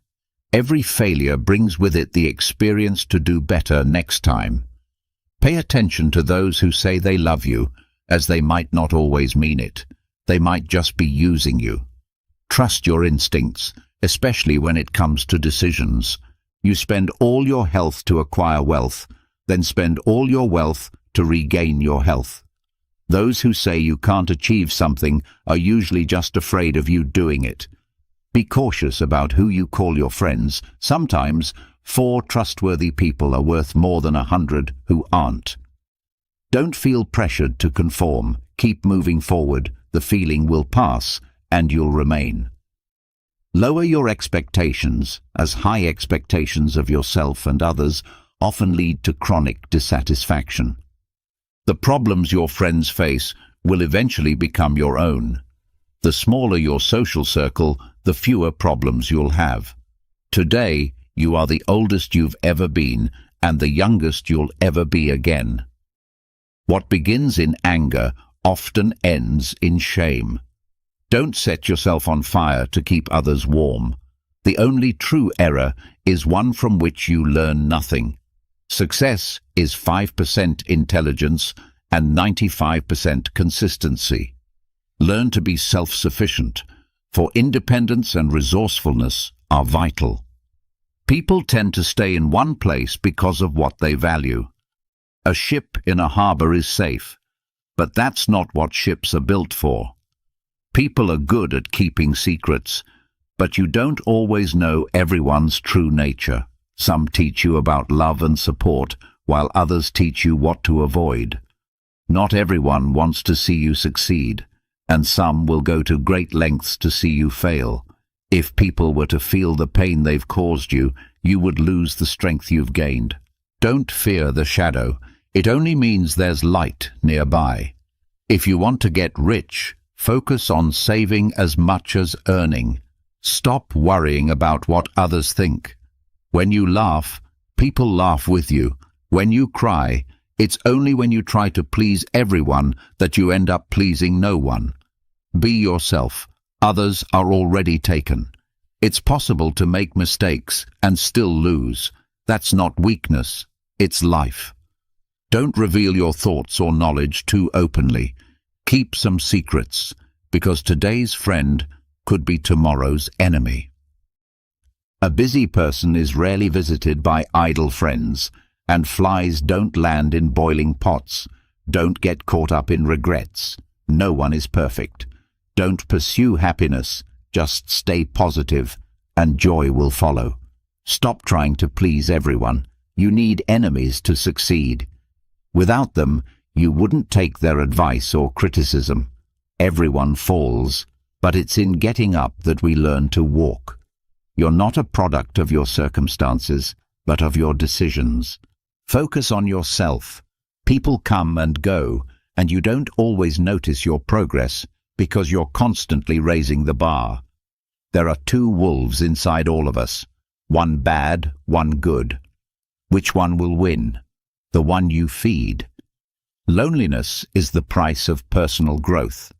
Every failure brings with it the experience to do better next time. Pay attention to those who say they love you, as they might not always mean it. They might just be using you. Trust your instincts, especially when it comes to decisions. You spend all your health to acquire wealth, then spend all your wealth to regain your health. Those who say you can't achieve something are usually just afraid of you doing it. Be cautious about who you call your friends. Sometimes 4 trustworthy people are worth more than 100 who aren't. Don't feel pressured to conform. Keep moving forward. The feeling will pass, and you'll remain. Lower your expectations, as high expectations of yourself and others often lead to chronic dissatisfaction. The problems your friends face will eventually become your own. The smaller your social circle, the fewer problems you'll have. Today, you are the oldest you've ever been and the youngest you'll ever be again. What begins in anger often ends in shame. Don't set yourself on fire to keep others warm. The only true error is one from which you learn nothing. Success is 5% intelligence and 95% consistency. Learn to be self-sufficient, for independence and resourcefulness are vital. People tend to stay in one place because of what they value. A ship in a harbor is safe, but that's not what ships are built for. People are good at keeping secrets, but you don't always know everyone's true nature. Some teach you about love and support, while others teach you what to avoid. Not everyone wants to see you succeed, and some will go to great lengths to see you fail. If people were to feel the pain they've caused you, you would lose the strength you've gained. Don't fear the shadow. It only means there's light nearby. If you want to get rich, focus on saving as much as earning. Stop worrying about what others think. When you laugh, people laugh with you. When you cry, it's only when you try to please everyone that you end up pleasing no one. Be yourself. Others are already taken. It's possible to make mistakes and still lose. That's not weakness, it's life. Don't reveal your thoughts or knowledge too openly. Keep some secrets, because today's friend could be tomorrow's enemy. A busy person is rarely visited by idle friends, and flies don't land in boiling pots. Don't get caught up in regrets. No one is perfect. Don't pursue happiness, just stay positive, and joy will follow. Stop trying to please everyone. You need enemies to succeed. Without them, you wouldn't take their advice or criticism. Everyone falls, but it's in getting up that we learn to walk. You're not a product of your circumstances, but of your decisions. Focus on yourself. People come and go, and you don't always notice your progress because you're constantly raising the bar. There are two wolves inside all of us, one bad, one good. Which one will win? The one you feed. Loneliness is the price of personal growth.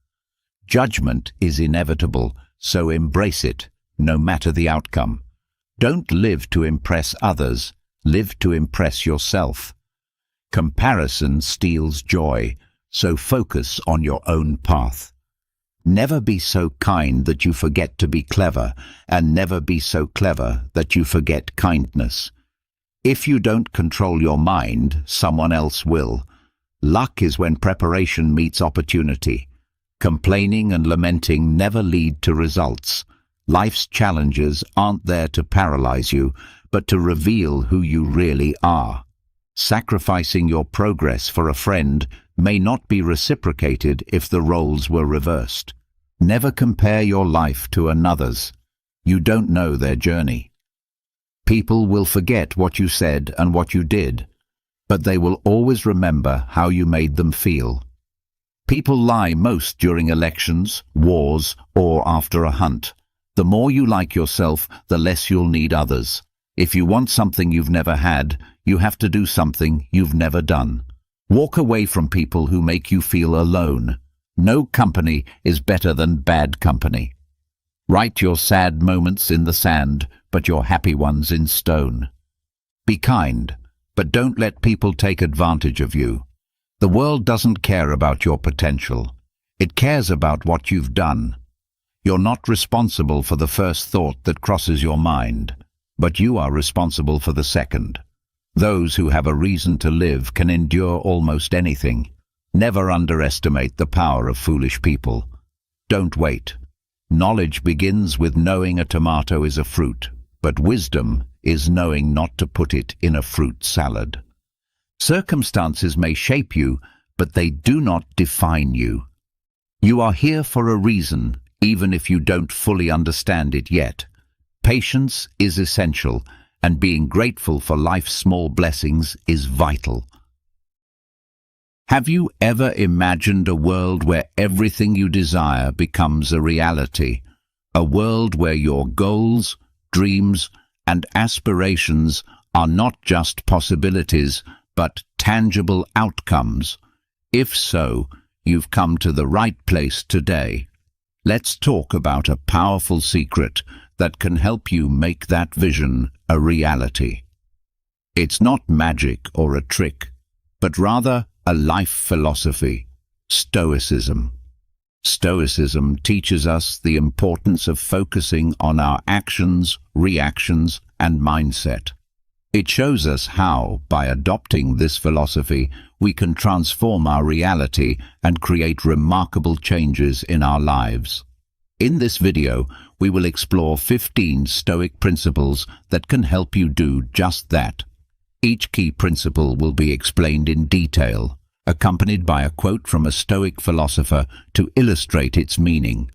Judgment is inevitable, so embrace it, no matter the outcome. Don't live to impress others, live to impress yourself. Comparison steals joy, so focus on your own path. Never be so kind that you forget to be clever, and never be so clever that you forget kindness. If you don't control your mind, someone else will. Luck is when preparation meets opportunity. Complaining and lamenting never lead to results. Life's challenges aren't there to paralyze you, but to reveal who you really are. Sacrificing your progress for a friend may not be reciprocated if the roles were reversed. Never compare your life to another's. You don't know their journey. People will forget what you said and what you did, but they will always remember how you made them feel. People lie most during elections, wars, or after a hunt. The more you like yourself, the less you'll need others. If you want something you've never had, you have to do something you've never done. Walk away from people who make you feel alone. No company is better than bad company. Write your sad moments in the sand, but your happy ones in stone. Be kind, but don't let people take advantage of you. The world doesn't care about your potential. It cares about what you've done. You're not responsible for the first thought that crosses your mind, but you are responsible for the second. Those who have a reason to live can endure almost anything. Never underestimate the power of foolish people. Don't wait. Knowledge begins with knowing a tomato is a fruit, but wisdom is knowing not to put it in a fruit salad. Circumstances may shape you, but they do not define you. You are here for a reason, even if you don't fully understand it yet. Patience is essential, and being grateful for life's small blessings is vital. Have you ever imagined a world where everything you desire becomes a reality? A world where your goals, dreams, and aspirations are not just possibilities, but tangible outcomes? If so, you've come to the right place today. Let's talk about a powerful secret that can help you make that vision a reality. It's not magic or a trick, but rather a life philosophy, Stoicism. Stoicism teaches us the importance of focusing on our actions, reactions, and mindset. It shows us how, by adopting this philosophy, we can transform our reality and create remarkable changes in our lives. In this video, we will explore 15 Stoic principles that can help you do just that. Each key principle will be explained in detail, accompanied by a quote from a Stoic philosopher to illustrate its meaning.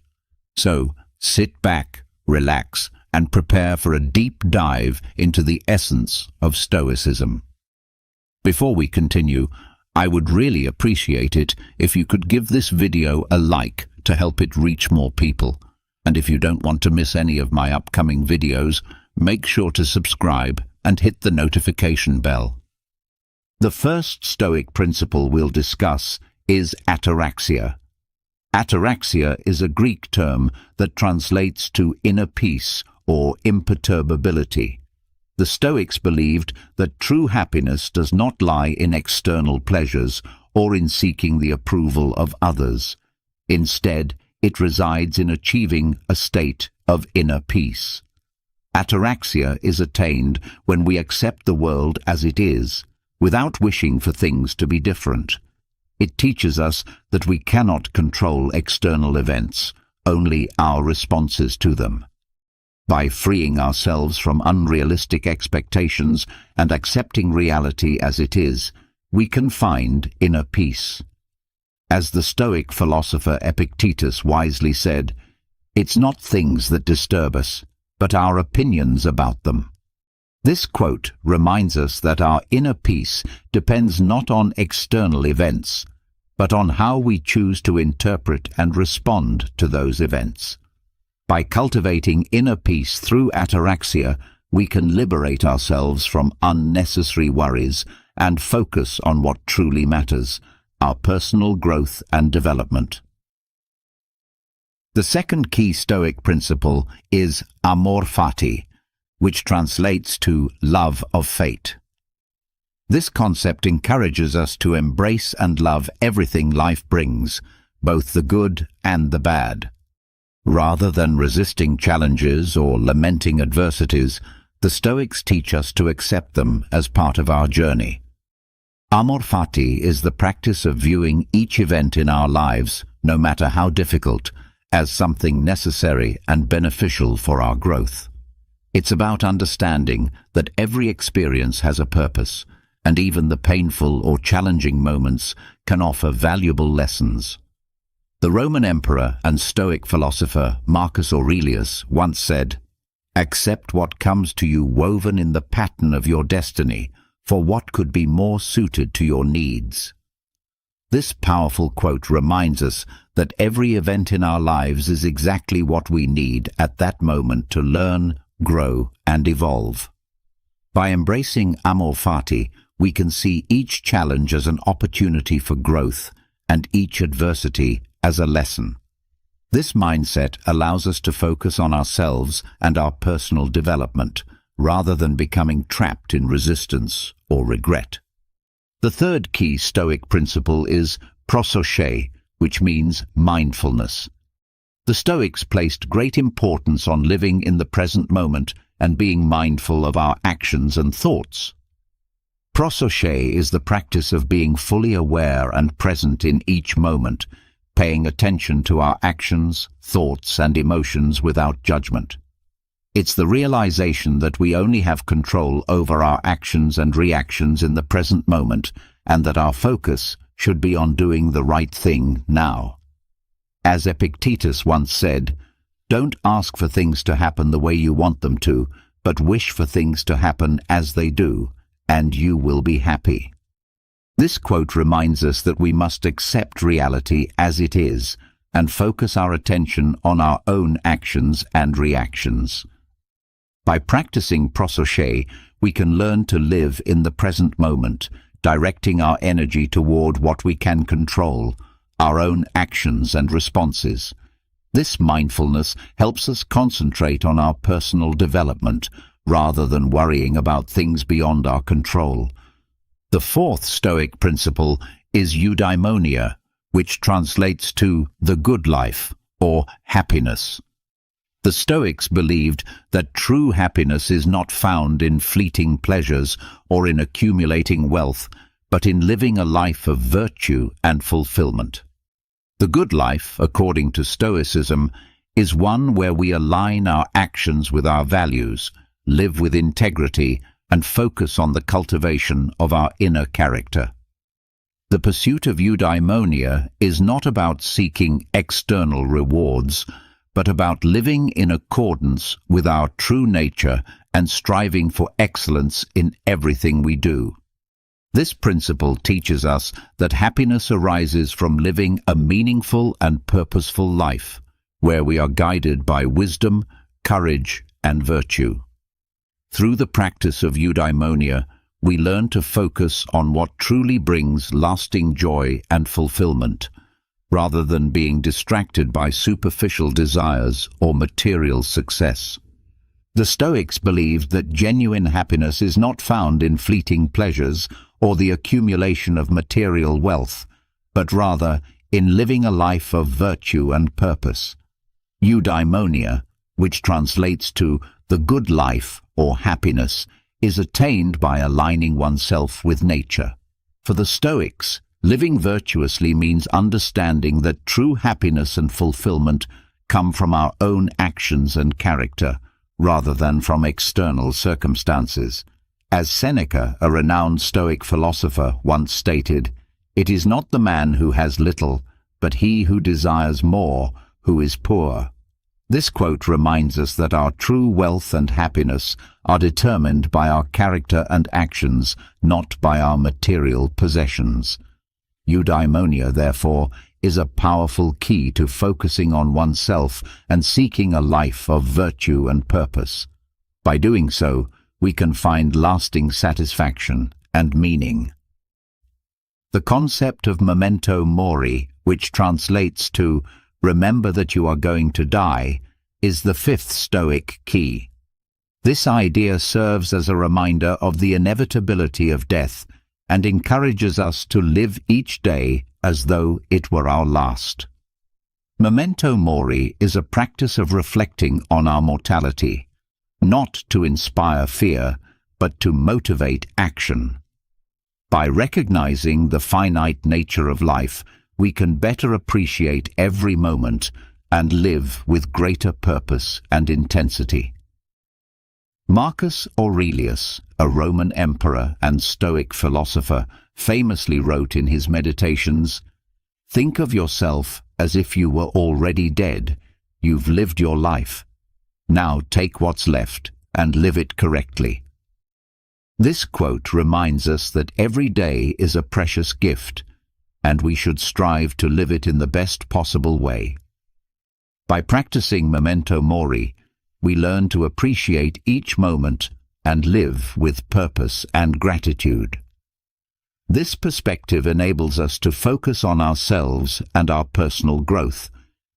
So, sit back, relax, and prepare for a deep dive into the essence of Stoicism. Before we continue, I would really appreciate it if you could give this video a like to help it reach more people. And if you don't want to miss any of my upcoming videos, make sure to subscribe and hit the notification bell. The first Stoic principle we'll discuss is ataraxia. Ataraxia is a Greek term that translates to inner peace or imperturbability. The Stoics believed that true happiness does not lie in external pleasures or in seeking the approval of others. Instead, it resides in achieving a state of inner peace. Ataraxia is attained when we accept the world as it is, without wishing for things to be different. It teaches us that we cannot control external events, only our responses to them. By freeing ourselves from unrealistic expectations and accepting reality as it is, we can find inner peace. As the Stoic philosopher Epictetus wisely said, "It's not things that disturb us, but our opinions about them." This quote reminds us that our inner peace depends not on external events, but on how we choose to interpret and respond to those events. By cultivating inner peace through ataraxia, we can liberate ourselves from unnecessary worries and focus on what truly matters, our personal growth and development. The second key Stoic principle is amor fati, which translates to love of fate. This concept encourages us to embrace and love everything life brings, both the good and the bad. Rather than resisting challenges or lamenting adversities, the Stoics teach us to accept them as part of our journey. Amor fati is the practice of viewing each event in our lives, no matter how difficult, as something necessary and beneficial for our growth. It's about understanding that every experience has a purpose, and even the painful or challenging moments can offer valuable lessons. The Roman emperor and Stoic philosopher Marcus Aurelius once said, "Accept what comes to you woven in the pattern of your destiny, for what could be more suited to your needs?" This powerful quote reminds us that every event in our lives is exactly what we need at that moment to learn, grow, and evolve. By embracing amor fati, we can see each challenge as an opportunity for growth and each adversity as a lesson. This mindset allows us to focus on ourselves and our personal development, rather than becoming trapped in resistance or regret. The third key Stoic principle is prososche, which means mindfulness. The Stoics placed great importance on living in the present moment and being mindful of our actions and thoughts. Prososche is the practice of being fully aware and present in each moment, paying attention to our actions, thoughts, and emotions without judgment. It's the realization that we only have control over our actions and reactions in the present moment, and that our focus should be on doing the right thing now. As Epictetus once said, "Don't ask for things to happen the way you want them to, but wish for things to happen as they do, and you will be happy." This quote reminds us that we must accept reality as it is and focus our attention on our own actions and reactions. By practicing prososche, we can learn to live in the present moment, directing our energy toward what we can control, our own actions and responses. This mindfulness helps us concentrate on our personal development rather than worrying about things beyond our control. The fourth Stoic principle is eudaimonia, which translates to the good life or happiness. The Stoics believed that true happiness is not found in fleeting pleasures or in accumulating wealth, but in living a life of virtue and fulfillment. The good life, according to Stoicism, is one where we align our actions with our values, live with integrity, and focus on the cultivation of our inner character. The pursuit of eudaimonia is not about seeking external rewards, but about living in accordance with our true nature and striving for excellence in everything we do. This principle teaches us that happiness arises from living a meaningful and purposeful life, where we are guided by wisdom, courage, and virtue. Through the practice of eudaimonia, we learn to focus on what truly brings lasting joy and fulfillment, rather than being distracted by superficial desires or material success. The Stoics believed that genuine happiness is not found in fleeting pleasures or the accumulation of material wealth, but rather in living a life of virtue and purpose. Eudaimonia, which translates to the good life or happiness, is attained by aligning oneself with nature. For the Stoics, living virtuously means understanding that true happiness and fulfillment come from our own actions and character, rather than from external circumstances. As Seneca, a renowned Stoic philosopher, once stated, "It is not the man who has little, but he who desires more, who is poor." This quote reminds us that our true wealth and happiness are determined by our character and actions, not by our material possessions. Eudaimonia, therefore, is a powerful key to focusing on oneself and seeking a life of virtue and purpose. By doing so, we can find lasting satisfaction and meaning. The concept of memento mori, which translates to "remember that you are going to die," is the fifth Stoic key. This idea serves as a reminder of the inevitability of death and encourages us to live each day as though it were our last. Memento mori is a practice of reflecting on our mortality, not to inspire fear, but to motivate action. By recognizing the finite nature of life, we can better appreciate every moment and live with greater purpose and intensity. Marcus Aurelius, a Roman emperor and Stoic philosopher, famously wrote in his Meditations, "Think of yourself as if you were already dead. You've lived your life. Now take what's left and live it correctly." This quote reminds us that every day is a precious gift, and we should strive to live it in the best possible way. By practicing memento mori, we learn to appreciate each moment and live with purpose and gratitude. This perspective enables us to focus on ourselves and our personal growth,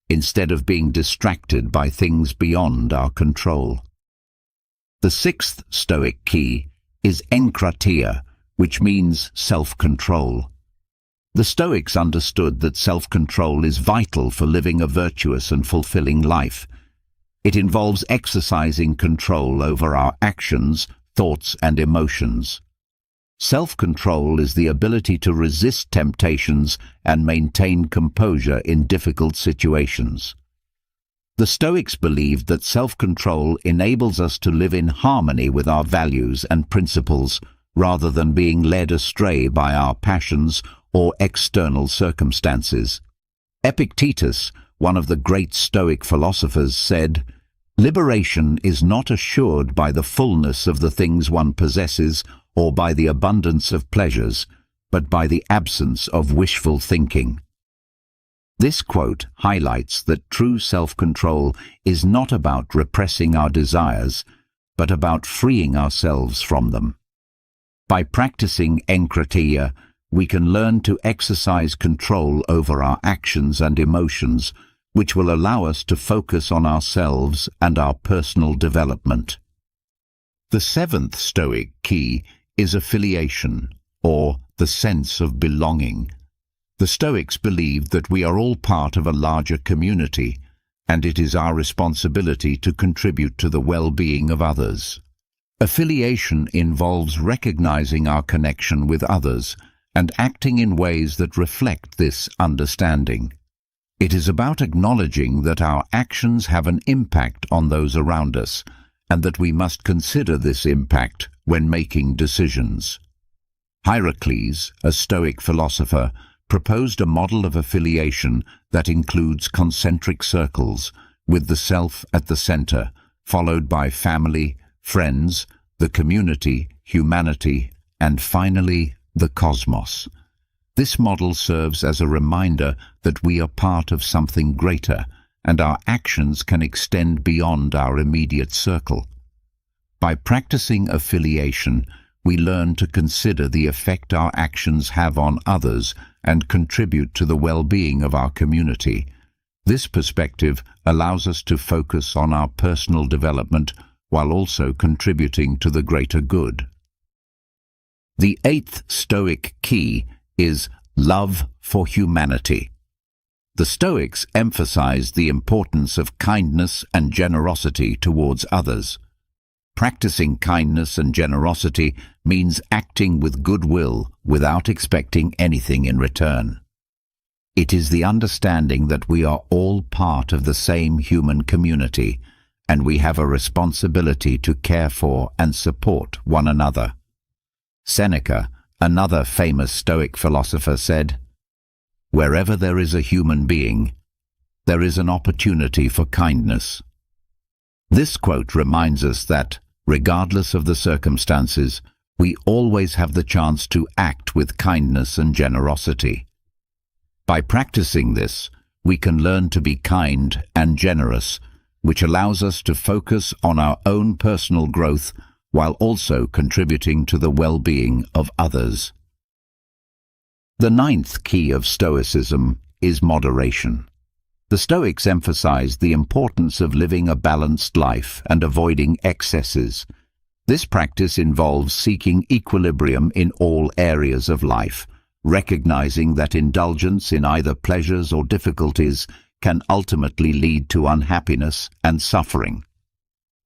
instead of being distracted by things beyond our control. The sixth Stoic key is enchiridion, which means self-control. The Stoics understood that self-control is vital for living a virtuous and fulfilling life. It involves exercising control over our actions, thoughts, and emotions. Self-control is the ability to resist temptations and maintain composure in difficult situations. The Stoics believed that self-control enables us to live in harmony with our values and principles, rather than being led astray by our passions or external circumstances. Epictetus, one of the great Stoic philosophers, said, "Liberation is not assured by the fullness of the things one possesses or by the abundance of pleasures, but by the absence of wishful thinking." This quote highlights that true self-control is not about repressing our desires, but about freeing ourselves from them. By practicing enchiridion, we can learn to exercise control over our actions and emotions, which will allow us to focus on ourselves and our personal development. The seventh Stoic key is affiliation, or the sense of belonging. The Stoics believed that we are all part of a larger community, and it is our responsibility to contribute to the well-being of others. Affiliation involves recognizing our connection with others and acting in ways that reflect this understanding. It is about acknowledging that our actions have an impact on those around us, and that we must consider this impact when making decisions. Heracles, a Stoic philosopher, proposed a model of affiliation that includes concentric circles, with the self at the center, followed by family, friends, the community, humanity, and finally, the cosmos. This model serves as a reminder that we are part of something greater, and our actions can extend beyond our immediate circle. By practicing affiliation, we learn to consider the effect our actions have on others and contribute to the well-being of our community. This perspective allows us to focus on our personal development while also contributing to the greater good. The eighth Stoic key is love for humanity. The Stoics emphasized the importance of kindness and generosity towards others. Practicing kindness and generosity means acting with goodwill without expecting anything in return. It is the understanding that we are all part of the same human community, and we have a responsibility to care for and support one another. Seneca, another famous Stoic philosopher, said, "Wherever there is a human being, there is an opportunity for kindness." This quote reminds us that, regardless of the circumstances, we always have the chance to act with kindness and generosity. By practicing this, we can learn to be kind and generous, which allows us to focus on our own personal growth while also contributing to the well-being of others. The ninth key of Stoicism is moderation. The Stoics emphasized the importance of living a balanced life and avoiding excesses. This practice involves seeking equilibrium in all areas of life, recognizing that indulgence in either pleasures or difficulties can ultimately lead to unhappiness and suffering.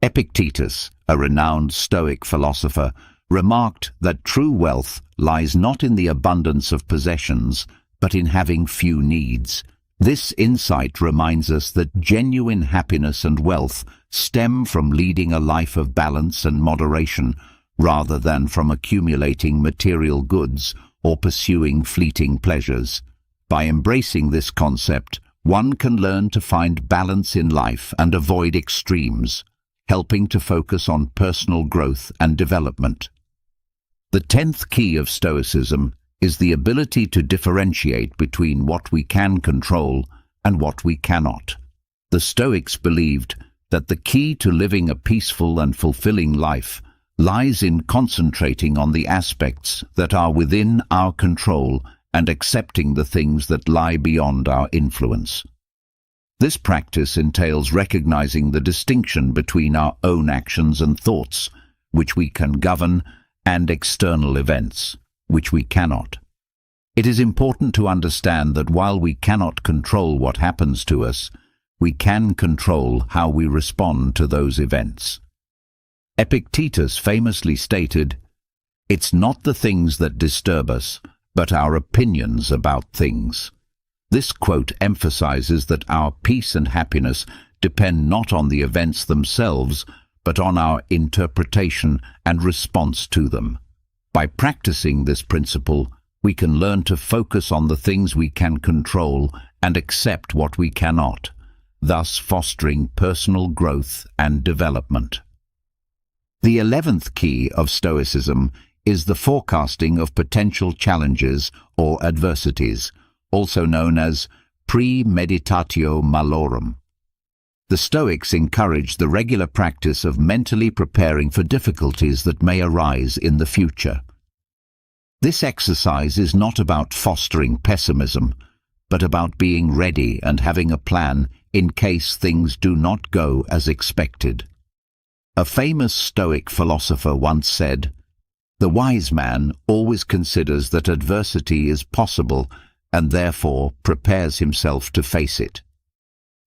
Epictetus, a renowned Stoic philosopher, remarked that true wealth lies not in the abundance of possessions, but in having few needs. This insight reminds us that genuine happiness and wealth stem from leading a life of balance and moderation, rather than from accumulating material goods or pursuing fleeting pleasures. By embracing this concept, one can learn to find balance in life and avoid extremes, helping to focus on personal growth and development. The 10th key of Stoicism is the ability to differentiate between what we can control and what we cannot. The Stoics believed that the key to living a peaceful and fulfilling life lies in concentrating on the aspects that are within our control and accepting the things that lie beyond our influence. This practice entails recognizing the distinction between our own actions and thoughts, which we can govern, and external events, which we cannot. It is important to understand that while we cannot control what happens to us, we can control how we respond to those events. Epictetus famously stated, "It's not the things that disturb us, but our opinions about things." This quote emphasizes that our peace and happiness depend not on the events themselves, but on our interpretation and response to them. By practicing this principle, we can learn to focus on the things we can control and accept what we cannot, thus fostering personal growth and development. The 11th key of Stoicism is the forecasting of potential challenges or adversities, also known as premeditatio malorum. The Stoics encourage the regular practice of mentally preparing for difficulties that may arise in the future. This exercise is not about fostering pessimism, but about being ready and having a plan in case things do not go as expected. A famous Stoic philosopher once said, "The wise man always considers that adversity is possible and therefore prepares himself to face it."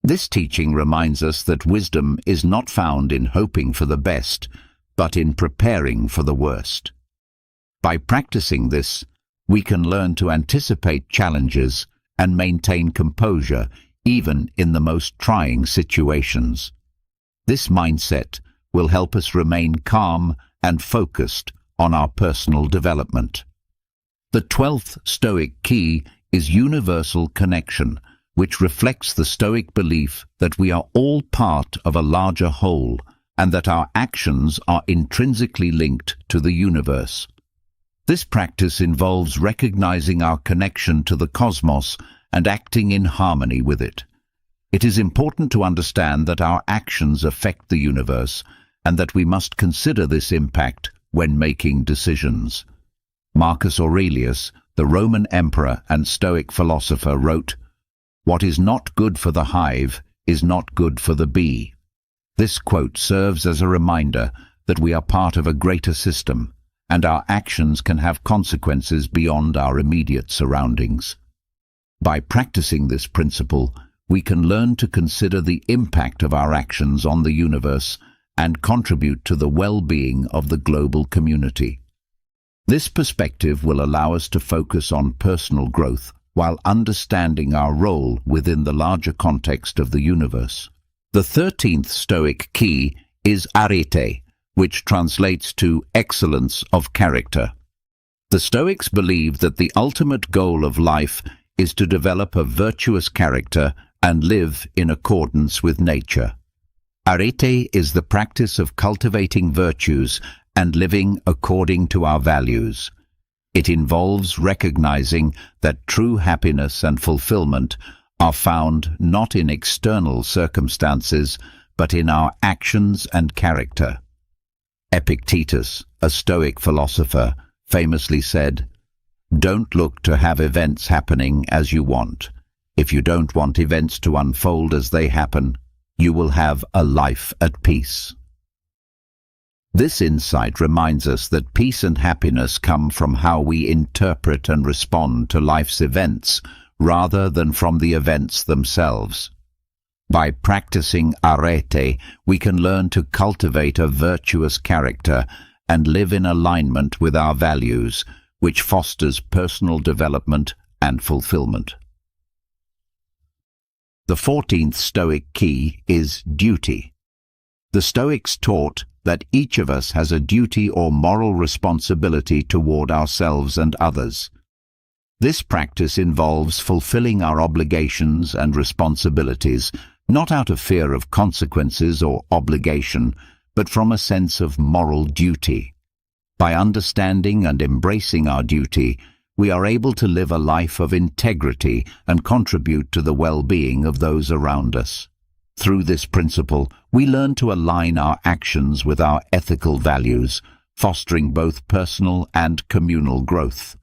This teaching reminds us that wisdom is not found in hoping for the best, but in preparing for the worst. By practicing this, we can learn to anticipate challenges and maintain composure even in the most trying situations. This mindset will help us remain calm and focused on our personal development. The 12th Stoic key is universal connection, which reflects the Stoic belief that we are all part of a larger whole and that our actions are intrinsically linked to the universe. This practice involves recognizing our connection to the cosmos and acting in harmony with it. It is important to understand that our actions affect the universe and that we must consider this impact when making decisions. Marcus Aurelius, the Roman emperor and Stoic philosopher, wrote, "What is not good for the hive is not good for the bee." This quote serves as a reminder that we are part of a greater system, and our actions can have consequences beyond our immediate surroundings. By practicing this principle, we can learn to consider the impact of our actions on the universe and contribute to the well-being of the global community. This perspective will allow us to focus on personal growth while understanding our role within the larger context of the universe. The 13th Stoic key is arete, which translates to excellence of character. The Stoics believe that the ultimate goal of life is to develop a virtuous character and live in accordance with nature. Arete is the practice of cultivating virtues and living according to our values. It involves recognizing that true happiness and fulfillment are found not in external circumstances, but in our actions and character. Epictetus, a Stoic philosopher, famously said, "Don't look to have events happening as you want. If you don't want events to unfold as they happen, you will have a life at peace." This insight reminds us that peace and happiness come from how we interpret and respond to life's events, rather than from the events themselves. By practicing arete, we can learn to cultivate a virtuous character and live in alignment with our values, which fosters personal development and fulfillment. The 14th Stoic key is duty. The Stoics taught that each of us has a duty or moral responsibility toward ourselves and others. This practice involves fulfilling our obligations and responsibilities, not out of fear of consequences or obligation, but from a sense of moral duty. By understanding and embracing our duty, we are able to live a life of integrity and contribute to the well-being of those around us. Through this principle, we learn to align our actions with our ethical values, fostering both personal and communal growth.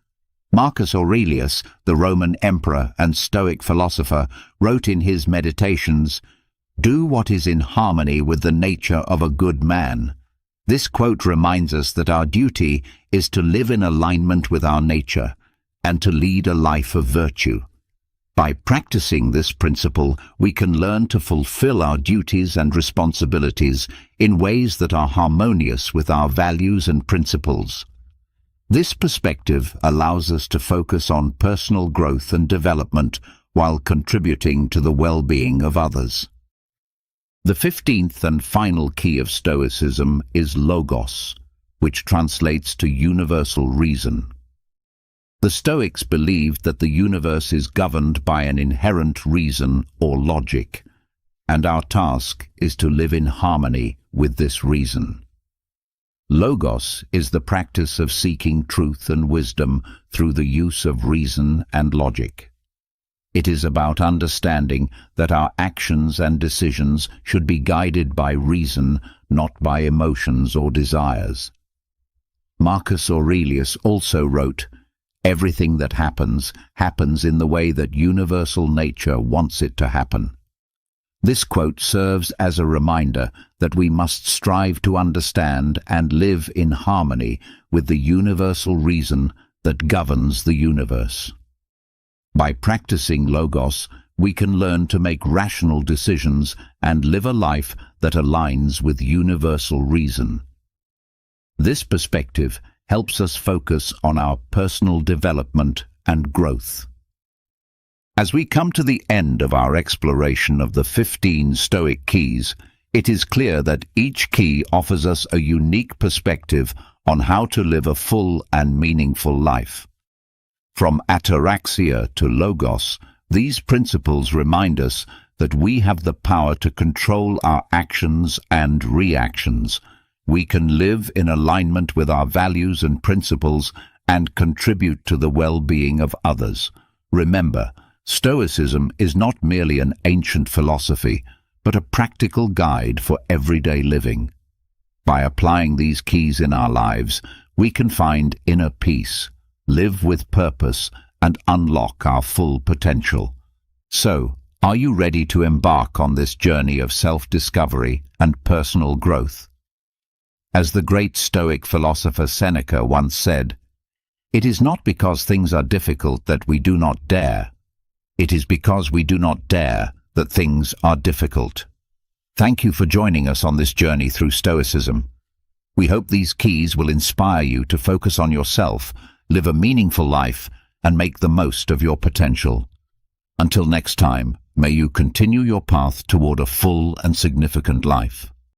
Marcus Aurelius, the Roman emperor and Stoic philosopher, wrote in his Meditations, "Do what is in harmony with the nature of a good man." This quote reminds us that our duty is to live in alignment with our nature and to lead a life of virtue. By practicing this principle, we can learn to fulfill our duties and responsibilities in ways that are harmonious with our values and principles. This perspective allows us to focus on personal growth and development while contributing to the well-being of others. The 15th and final key of Stoicism is logos, which translates to universal reason. The Stoics believed that the universe is governed by an inherent reason or logic, and our task is to live in harmony with this reason. Logos is the practice of seeking truth and wisdom through the use of reason and logic. It is about understanding that our actions and decisions should be guided by reason, not by emotions or desires. Marcus Aurelius also wrote, Everything that happens, happens in the way that universal nature wants it to happen. This quote serves as a reminder that we must strive to understand and live in harmony with the universal reason that governs the universe. By practicing Logos, we can learn to make rational decisions and live a life that aligns with universal reason. This perspective helps us focus on our personal development and growth. As we come to the end of our exploration of the 15 Stoic keys, it is clear that each key offers us a unique perspective on how to live a full and meaningful life. From ataraxia to logos, these principles remind us that we have the power to control our actions and reactions. We can live in alignment with our values and principles and contribute to the well-being of others. Remember, Stoicism is not merely an ancient philosophy, but a practical guide for everyday living. By applying these keys in our lives, we can find inner peace, live with purpose, and unlock our full potential. So, are you ready to embark on this journey of self-discovery and personal growth? As the great Stoic philosopher Seneca once said, "It is not because things are difficult that we do not dare. It is because we do not dare that things are difficult." Thank you for joining us on this journey through Stoicism. We hope these keys will inspire you to focus on yourself, live a meaningful life, and make the most of your potential. Until next time, may you continue your path toward a full and significant life.